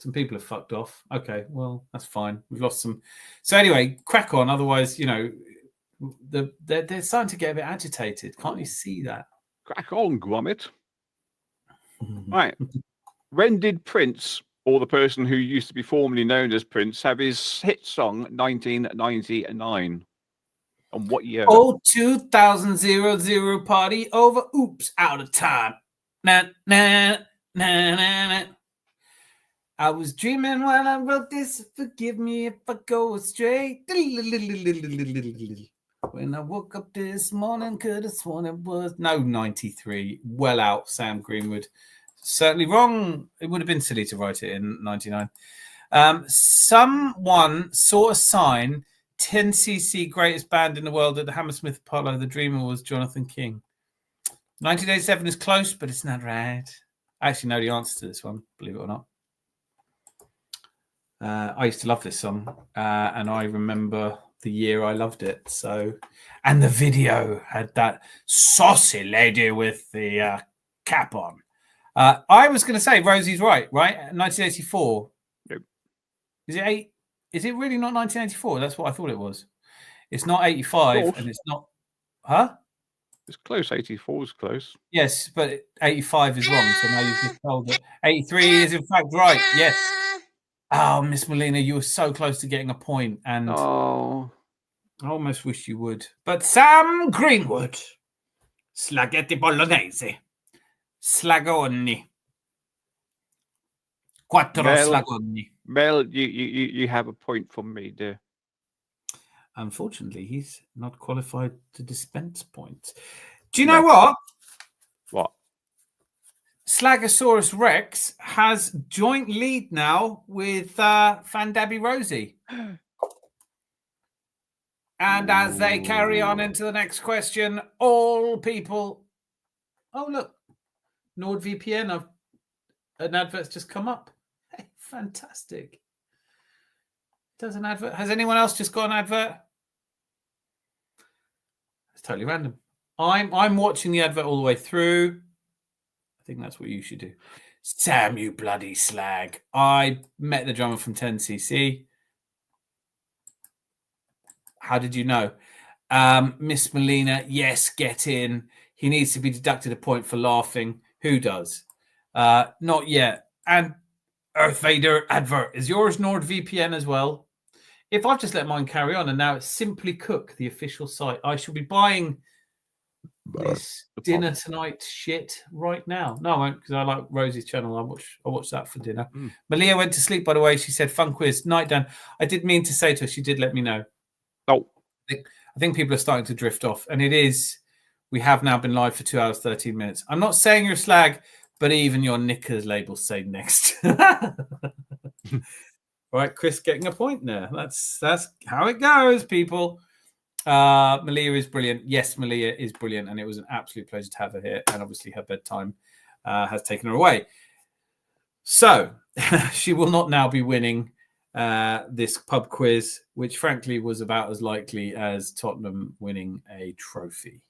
Some people have fucked off. Okay, well, that's fine. We've lost some. So anyway, crack on. Otherwise, they're starting to get a bit agitated. Can't you see that? Crack on, Gromit. Right. When did Prince, or the person who used to be formerly known as Prince, have his hit song 1999? And what year? Oh, 2000 party over. Oops, out of time. Na, na, na, na, na. I was dreaming when I wrote this. Forgive me if I go astray. When I woke up this morning, could have sworn it was 93. Well out, Sam Greenwood. Certainly wrong. It would have been silly to write it in 99. Someone saw a sign, 10cc greatest band in the world at the Hammersmith Apollo. The dreamer was Jonathan King. 1987 is close, but it's not right. I actually know the answer to this one, believe it or not. I used to love this song, and I remember the year I loved it. So, and the video had that saucy lady with the cap on. I was going to say Rosie's right? 1984. Nope. Is it 8? Is it really not 1984? That's what I thought it was. It's not 85, Close. and it's not. Huh? It's close. 84 is close. Yes, but 85 is wrong. So now you've just told it. 83 is in fact right. Yes. Oh, Miss Molina, you were so close to getting a point, and I almost wish you would. But Sam Greenwood, spaghetti bolognese, slagoni, quattro slagoni. Mel, you have a point from me, dear. Unfortunately, he's not qualified to dispense points. Do you know what? What? Slagosaurus Rex has joint lead now with Fandabby Rosie. And as they carry on into the next question, all people... Oh, look. NordVPN, an advert's just come up. Hey, fantastic. Does an advert... Has anyone else just got an advert? It's totally random. I'm watching the advert all the way through. I think that's what you should do. Sam, you bloody slag. I met the drummer from 10cc. How did you know? Miss Molina, yes, get in. He needs to be deducted a point for laughing. Who does? Not yet. And Earth Vader advert. Is yours NordVPN as well? If I've just let mine carry on and now it's Simply Cook, the official site, I shall be buying this dinner tonight shit right now. No, I won't, because I like Rosie's channel. I watch that for dinner. Malia went to sleep, by the way. She said, fun quiz, night done. I did mean to say to her, she did let me know. Oh. I think people are starting to drift off. And it is, we have now been live for 2 hours, 13 minutes. I'm not saying you're a slag, but even your knickers labels say next. Right, Chris getting a point there. That's how it goes, people. Malia is brilliant. Yes, Malia is brilliant, and it was an absolute pleasure to have her here. And obviously, her bedtime has taken her away. So she will not now be winning this pub quiz, which frankly was about as likely as Tottenham winning a trophy.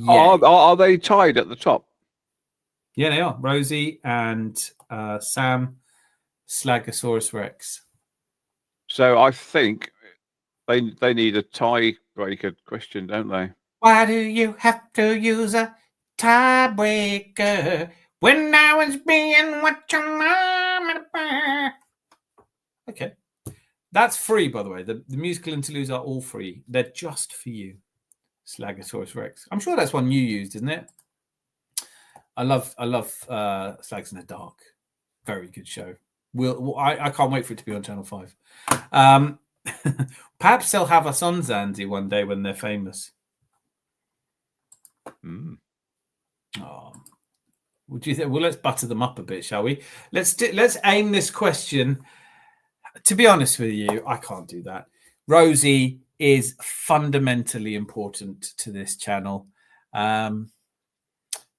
Are they tied at the top? Yeah, they are. Rosie and Sam, Slagosaurus Rex. So I think they need a tiebreaker question, don't they? Why do you have to use a tiebreaker when I was being what your mama? Okay. That's free, by the way. The musical interludes are all free. They're just for you, Slagosaurus Rex. I'm sure that's one you used, isn't it? I love Slags in the Dark. Very good show. I can't wait for it to be on Channel 5. Perhaps they'll have us on Zanzi one day when they're famous. Oh. Would you think? Well, let's butter them up a bit, shall we? Let's aim this question. To be honest with you, I can't do that. Rosie is fundamentally important to this channel.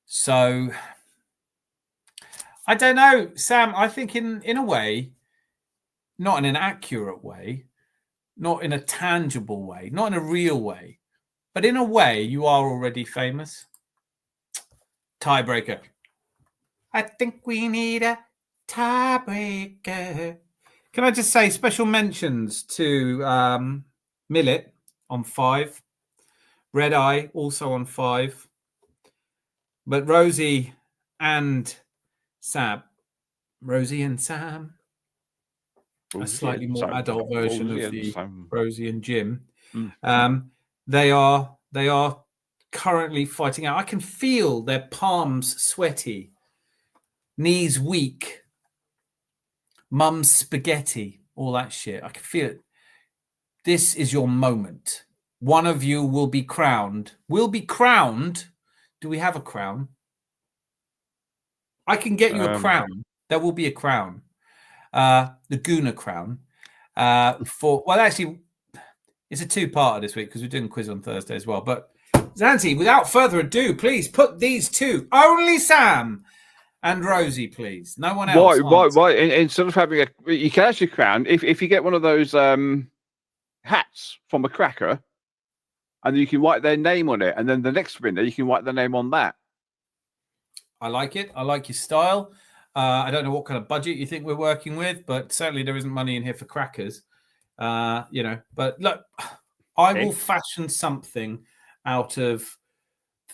So I don't know, Sam. I think in a way, not in an accurate way, not in a tangible way, not in a real way, but in a way, you are already famous. Tiebreaker. I think we need a Tiebreaker. Can I just say special mentions to Millet on 5, Red Eye also on 5, but Rosie and Sam, a slightly more adult version of the Rosie and Jim. They are currently fighting out. I can feel their palms sweaty, knees weak, mum's spaghetti, all that shit. I can feel it. This is your moment. One of you will be crowned. Will be crowned. Do we have a crown? I can get you a crown. There will be a crown. The Guna crown. Actually, it's a two-parter this week because we're doing a quiz on Thursday as well. But Zanti, without further ado, please put these two, only Sam and Rosie, please. No one else. Why? Instead of having you can actually crown if you get one of those hats from a cracker, and you can write their name on it, and then the next winner you can write their name on that. I like it. I like your style. I don't know what kind of budget you think we're working with, but certainly there isn't money in here for crackers. But look, I will fashion something out of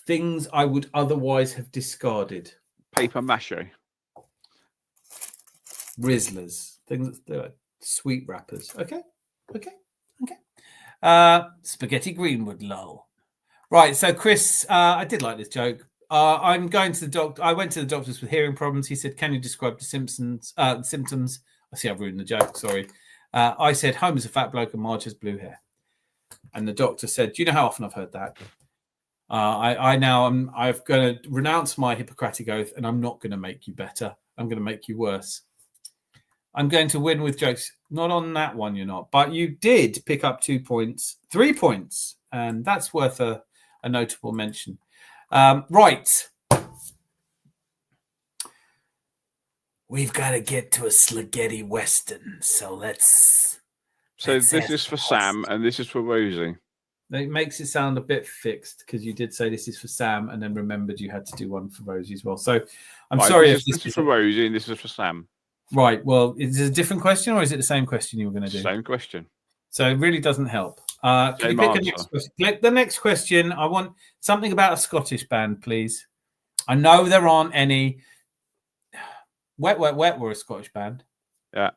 things I would otherwise have discarded. Paper mache. Rizzlers. Things that are sweet wrappers. Okay. Spaghetti Greenwood, lol. Right, so Chris, I did like this joke. I'm going to the doctor. I went to the doctors with hearing problems. He said, "Can you describe the symptoms?" I see I've ruined the joke. Sorry. I said, "Homer's a fat bloke and Marge has blue hair." And the doctor said, "Do you know how often I've heard that?" I'm going to renounce my Hippocratic oath, and I'm not going to make you better. I'm going to make you worse. I'm going to win with jokes. Not on that one, you're not. But you did pick up 3 points, and that's worth a notable mention. Right. We've got to get to a spaghetti western, so let's this is for Sam, and this is for Rosie. It makes it sound a bit fixed because you did say this is for Sam, and then remembered you had to do one for Rosie as well. So I'm sorry. This is for Rosie, and this is for Sam. Right. Well, is it a different question, or is it the same question you were going to do? Same question. So it really doesn't help. Can you pick the next question? I want something about a Scottish band, please. I know there aren't any. Wet, Wet, Wet were a Scottish band. Yeah.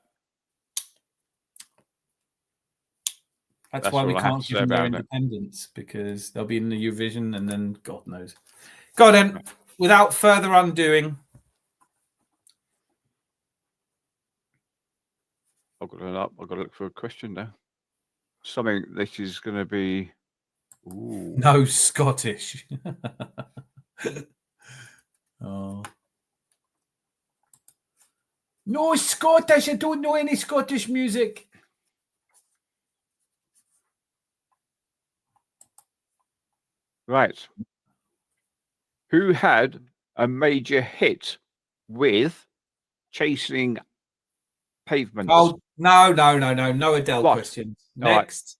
That's why we can't give them their independence, because they'll be in the Eurovision and then God knows. Go on then. Without further undoing. I've got to look for a question now. Something that is going to be. Ooh. No Scottish. Oh. No Scottish. I don't know any Scottish music. Right. Who had a major hit with Chasing Pavements? Oh, no Adele questions. Next.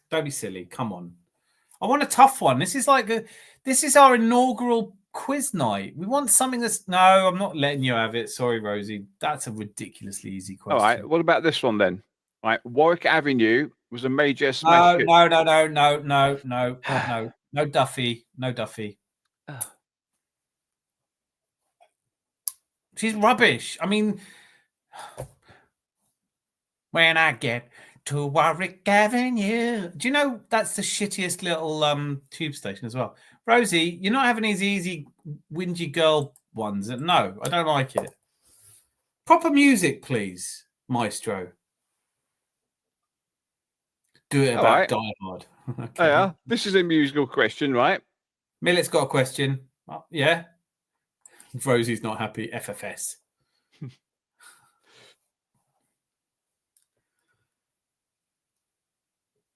Don't be silly. Come on. I want a tough one. This is our inaugural quiz night. We want something that's... No, I'm not letting you have it. Sorry, Rosie. That's a ridiculously easy question. All right. What about this one then? Right. Warwick Avenue was a major smash hit. No Duffy. Oh. She's rubbish. I mean, when I get to Warwick Avenue, do you know that's the shittiest little tube station as well? Rosie, you're not having these easy whingy girl ones. No, I don't like it. Proper music, please, maestro. Do it about Die Hard. Okay. Yeah, this is a musical question, right? Millet's got a question. Oh, yeah. Rosie's not happy. FFS.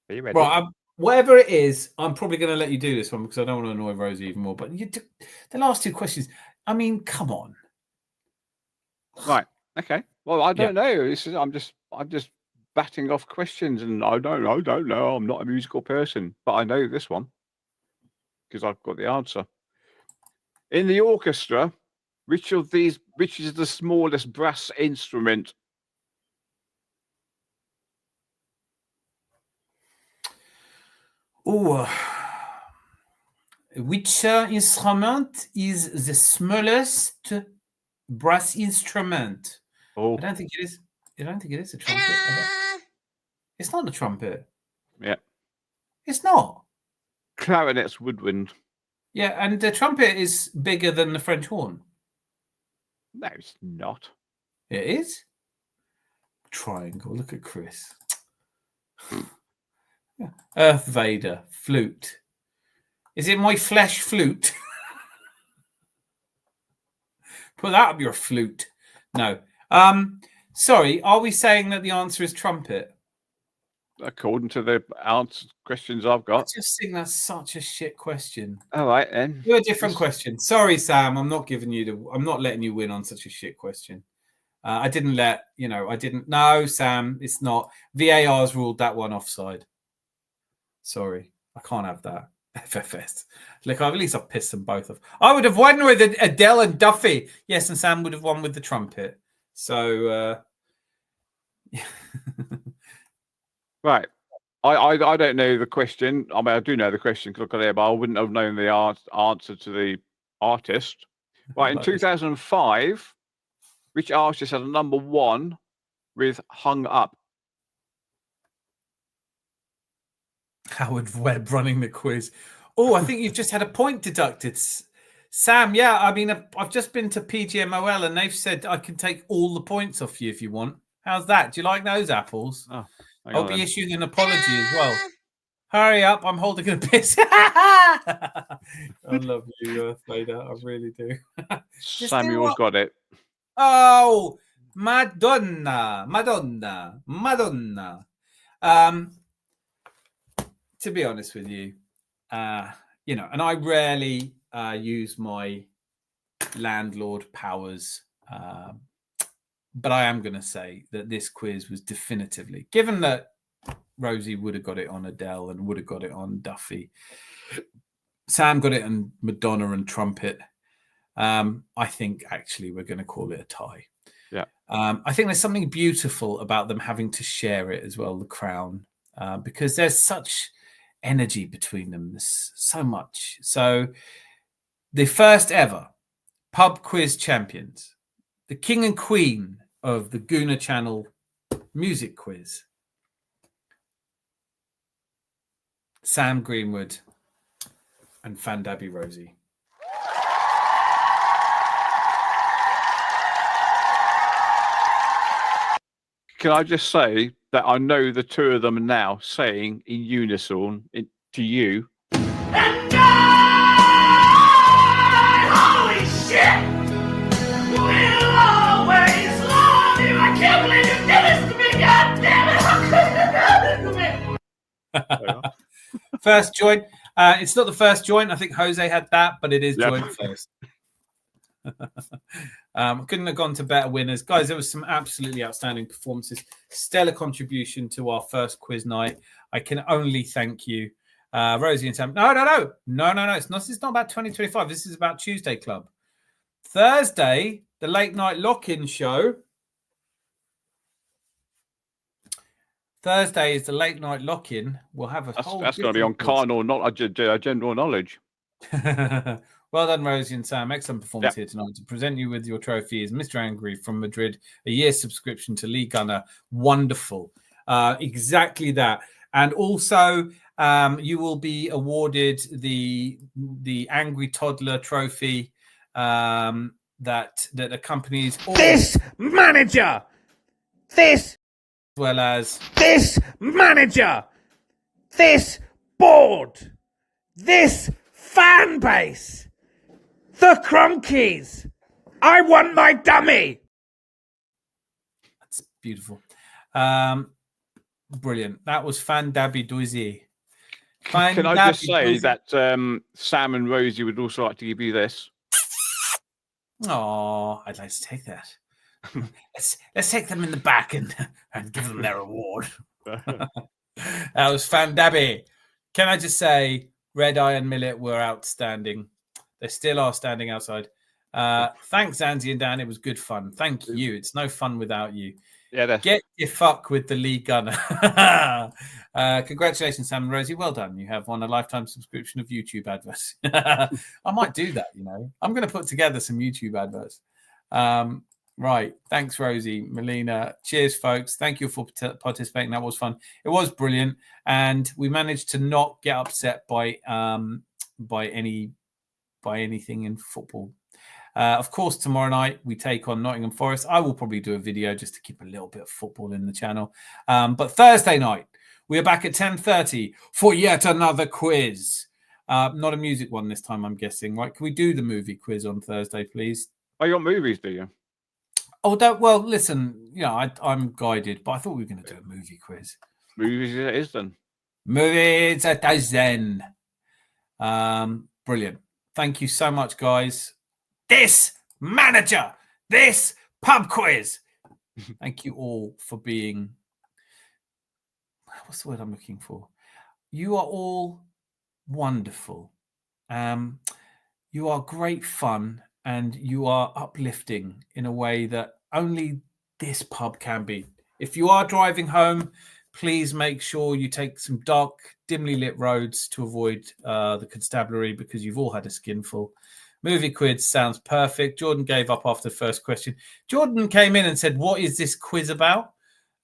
Are you ready? Right, whatever it is, I'm probably going to let you do this one because I don't want to annoy Rosie even more. But the last two questions, I mean, come on. Right. Okay. Well, I don't know. I'm just batting off questions, and I don't know. I'm not a musical person, but I know this one because I've got the answer. In the orchestra Which is the smallest brass instrument? Oh, which instrument is the smallest brass instrument? Oh, I don't think it is. I don't think it is a trumpet. It's not a trumpet. yeah. It's not. Clarinet's woodwind. Yeah, and the trumpet is bigger than the French horn. No, it's not. It is. Triangle. Look at Chris. Yeah. Earth Vader. Flute. Is it my flesh flute? Put that up your flute. No. Sorry, are we saying that the answer is trumpet? According to the questions I've I got. just think that's such a shit question. All right, then. Do a different question. Sorry, Sam. I'm not letting you win on such a shit question. I didn't. No, Sam, it's not. VAR's ruled that one offside. Sorry, I can't have that. FFS. Look, at least I've pissed them both off. I would have won with Adele and Duffy. Yes, and Sam would have won with the trumpet. So, right. I don't know the question. I mean, I do know the question because I got it, but I wouldn't have known the answer to the artist. Right, in 2005, which artist had a number 1 with Hung Up? Howard Webb running the quiz. Oh, I think you've just had a point deducted. Sam, yeah, I mean, I've just been to PGMOL and they've said I can take all the points off you if you want. How's that? Do you like those apples? Oh, I'll be issuing an apology as well. Hurry up, I'm holding a piss. I love you, Vader. I really do. Samuel's got it. Oh, Madonna. To be honest with you, and I rarely use my landlord powers, but I am going to say that this quiz was definitively, given that Rosie would have got it on Adele and would have got it on Duffy, Sam got it on Madonna and trumpet. I think actually we're going to call it a tie. Yeah. I think there's something beautiful about them having to share it as well, the crown, because there's such energy between them. There's so much. So the first ever pub quiz champions, the king and queen of the Gooner Channel music quiz, Sam Greenwood and Fandabi Rosie. Can I just say that I know the two of them now saying in unison to you, And holy shit! We'll always love you! I can't believe you did this to me! God damn it! How could you do this to me? First joint. It's not the first joint. I think Jose had that, but it is joint first. Couldn't have gone to better winners. Guys, there was some absolutely outstanding performances. Stellar contribution to our first quiz night. I can only thank you. Rosie and Sam. No. It's not about 2025. This is about Tuesday Club. Thursday, the late night lock-in show. Thursday is the late night lock-in. We'll have a whole. That's going to be on carnal, not general knowledge. Well done, Rosie and Sam. Excellent performance here tonight. To present you with your trophy is Mr. Angry from Madrid, a year's subscription to Lee Gunner. Wonderful. Exactly that. And also, you will be awarded the Angry Toddler trophy that accompanies all This manager! This! as well as This manager! This board! This fan base! The Cronkies! I want my dummy! That's beautiful. Brilliant. That was Fandabi Doizy. Can I just say that Sam and Rosie would also like to give you this? Oh, I'd like to take that. let's take them in the back and give them their award. That was Fandabi. Can I just say, Red Eye and Millet were outstanding. They still are standing outside. Thanks, Andy and Dan. It was good fun. Thank you. It's no fun without you. Yeah, that's Get your fuck with the lead gunner. Congratulations, Sam and Rosie. Well done. You have won a lifetime subscription of YouTube adverts. I might do that, you know. I'm going to put together some YouTube adverts. Right. Thanks, Rosie, Melina. Cheers, folks. Thank you for participating. That was fun. It was brilliant. And we managed to not get upset by anything in football. Of course, tomorrow night we take on Nottingham Forest. I will probably do a video just to keep a little bit of football in the channel. But Thursday night, we are back at 10:30 for yet another quiz. Not a music one this time, I'm guessing. Right? Can we do the movie quiz on Thursday, please? Oh, you got movies, do you? Oh, well, listen, you know, I'm guided, but I thought we were going to do a movie quiz. Movies it is then. Movies it is then. Brilliant. Thank you so much, guys. This manager, this pub quiz. Thank you all for being. What's the word I'm looking for? You are all wonderful. You are great fun and you are uplifting in a way that only this pub can be. If you are driving home, please make sure you take some dark, dimly lit roads to avoid the constabulary because you've all had a skinful. Movie quiz sounds perfect. Jordan gave up after the first question. Jordan came in and said, "What is this quiz about?"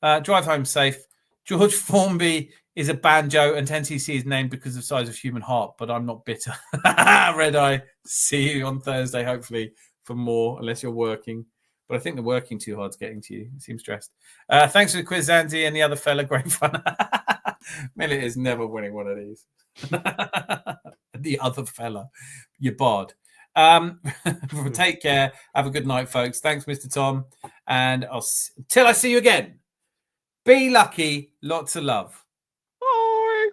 Drive home safe. George Formby is a banjo and 10cc is named because of the size of human heart, but I'm not bitter. Red Eye, see you on Thursday, hopefully, for more, unless you're working. But I think the working too hard's getting to you. You seem stressed. Thanks for the quiz, Andy, and the other fella. Great fun. Millet is never winning one of these. The other fella. You're barred. Take care. Have a good night, folks. Thanks, Mr. Tom. And till I see you again, be lucky. Lots of love. Bye.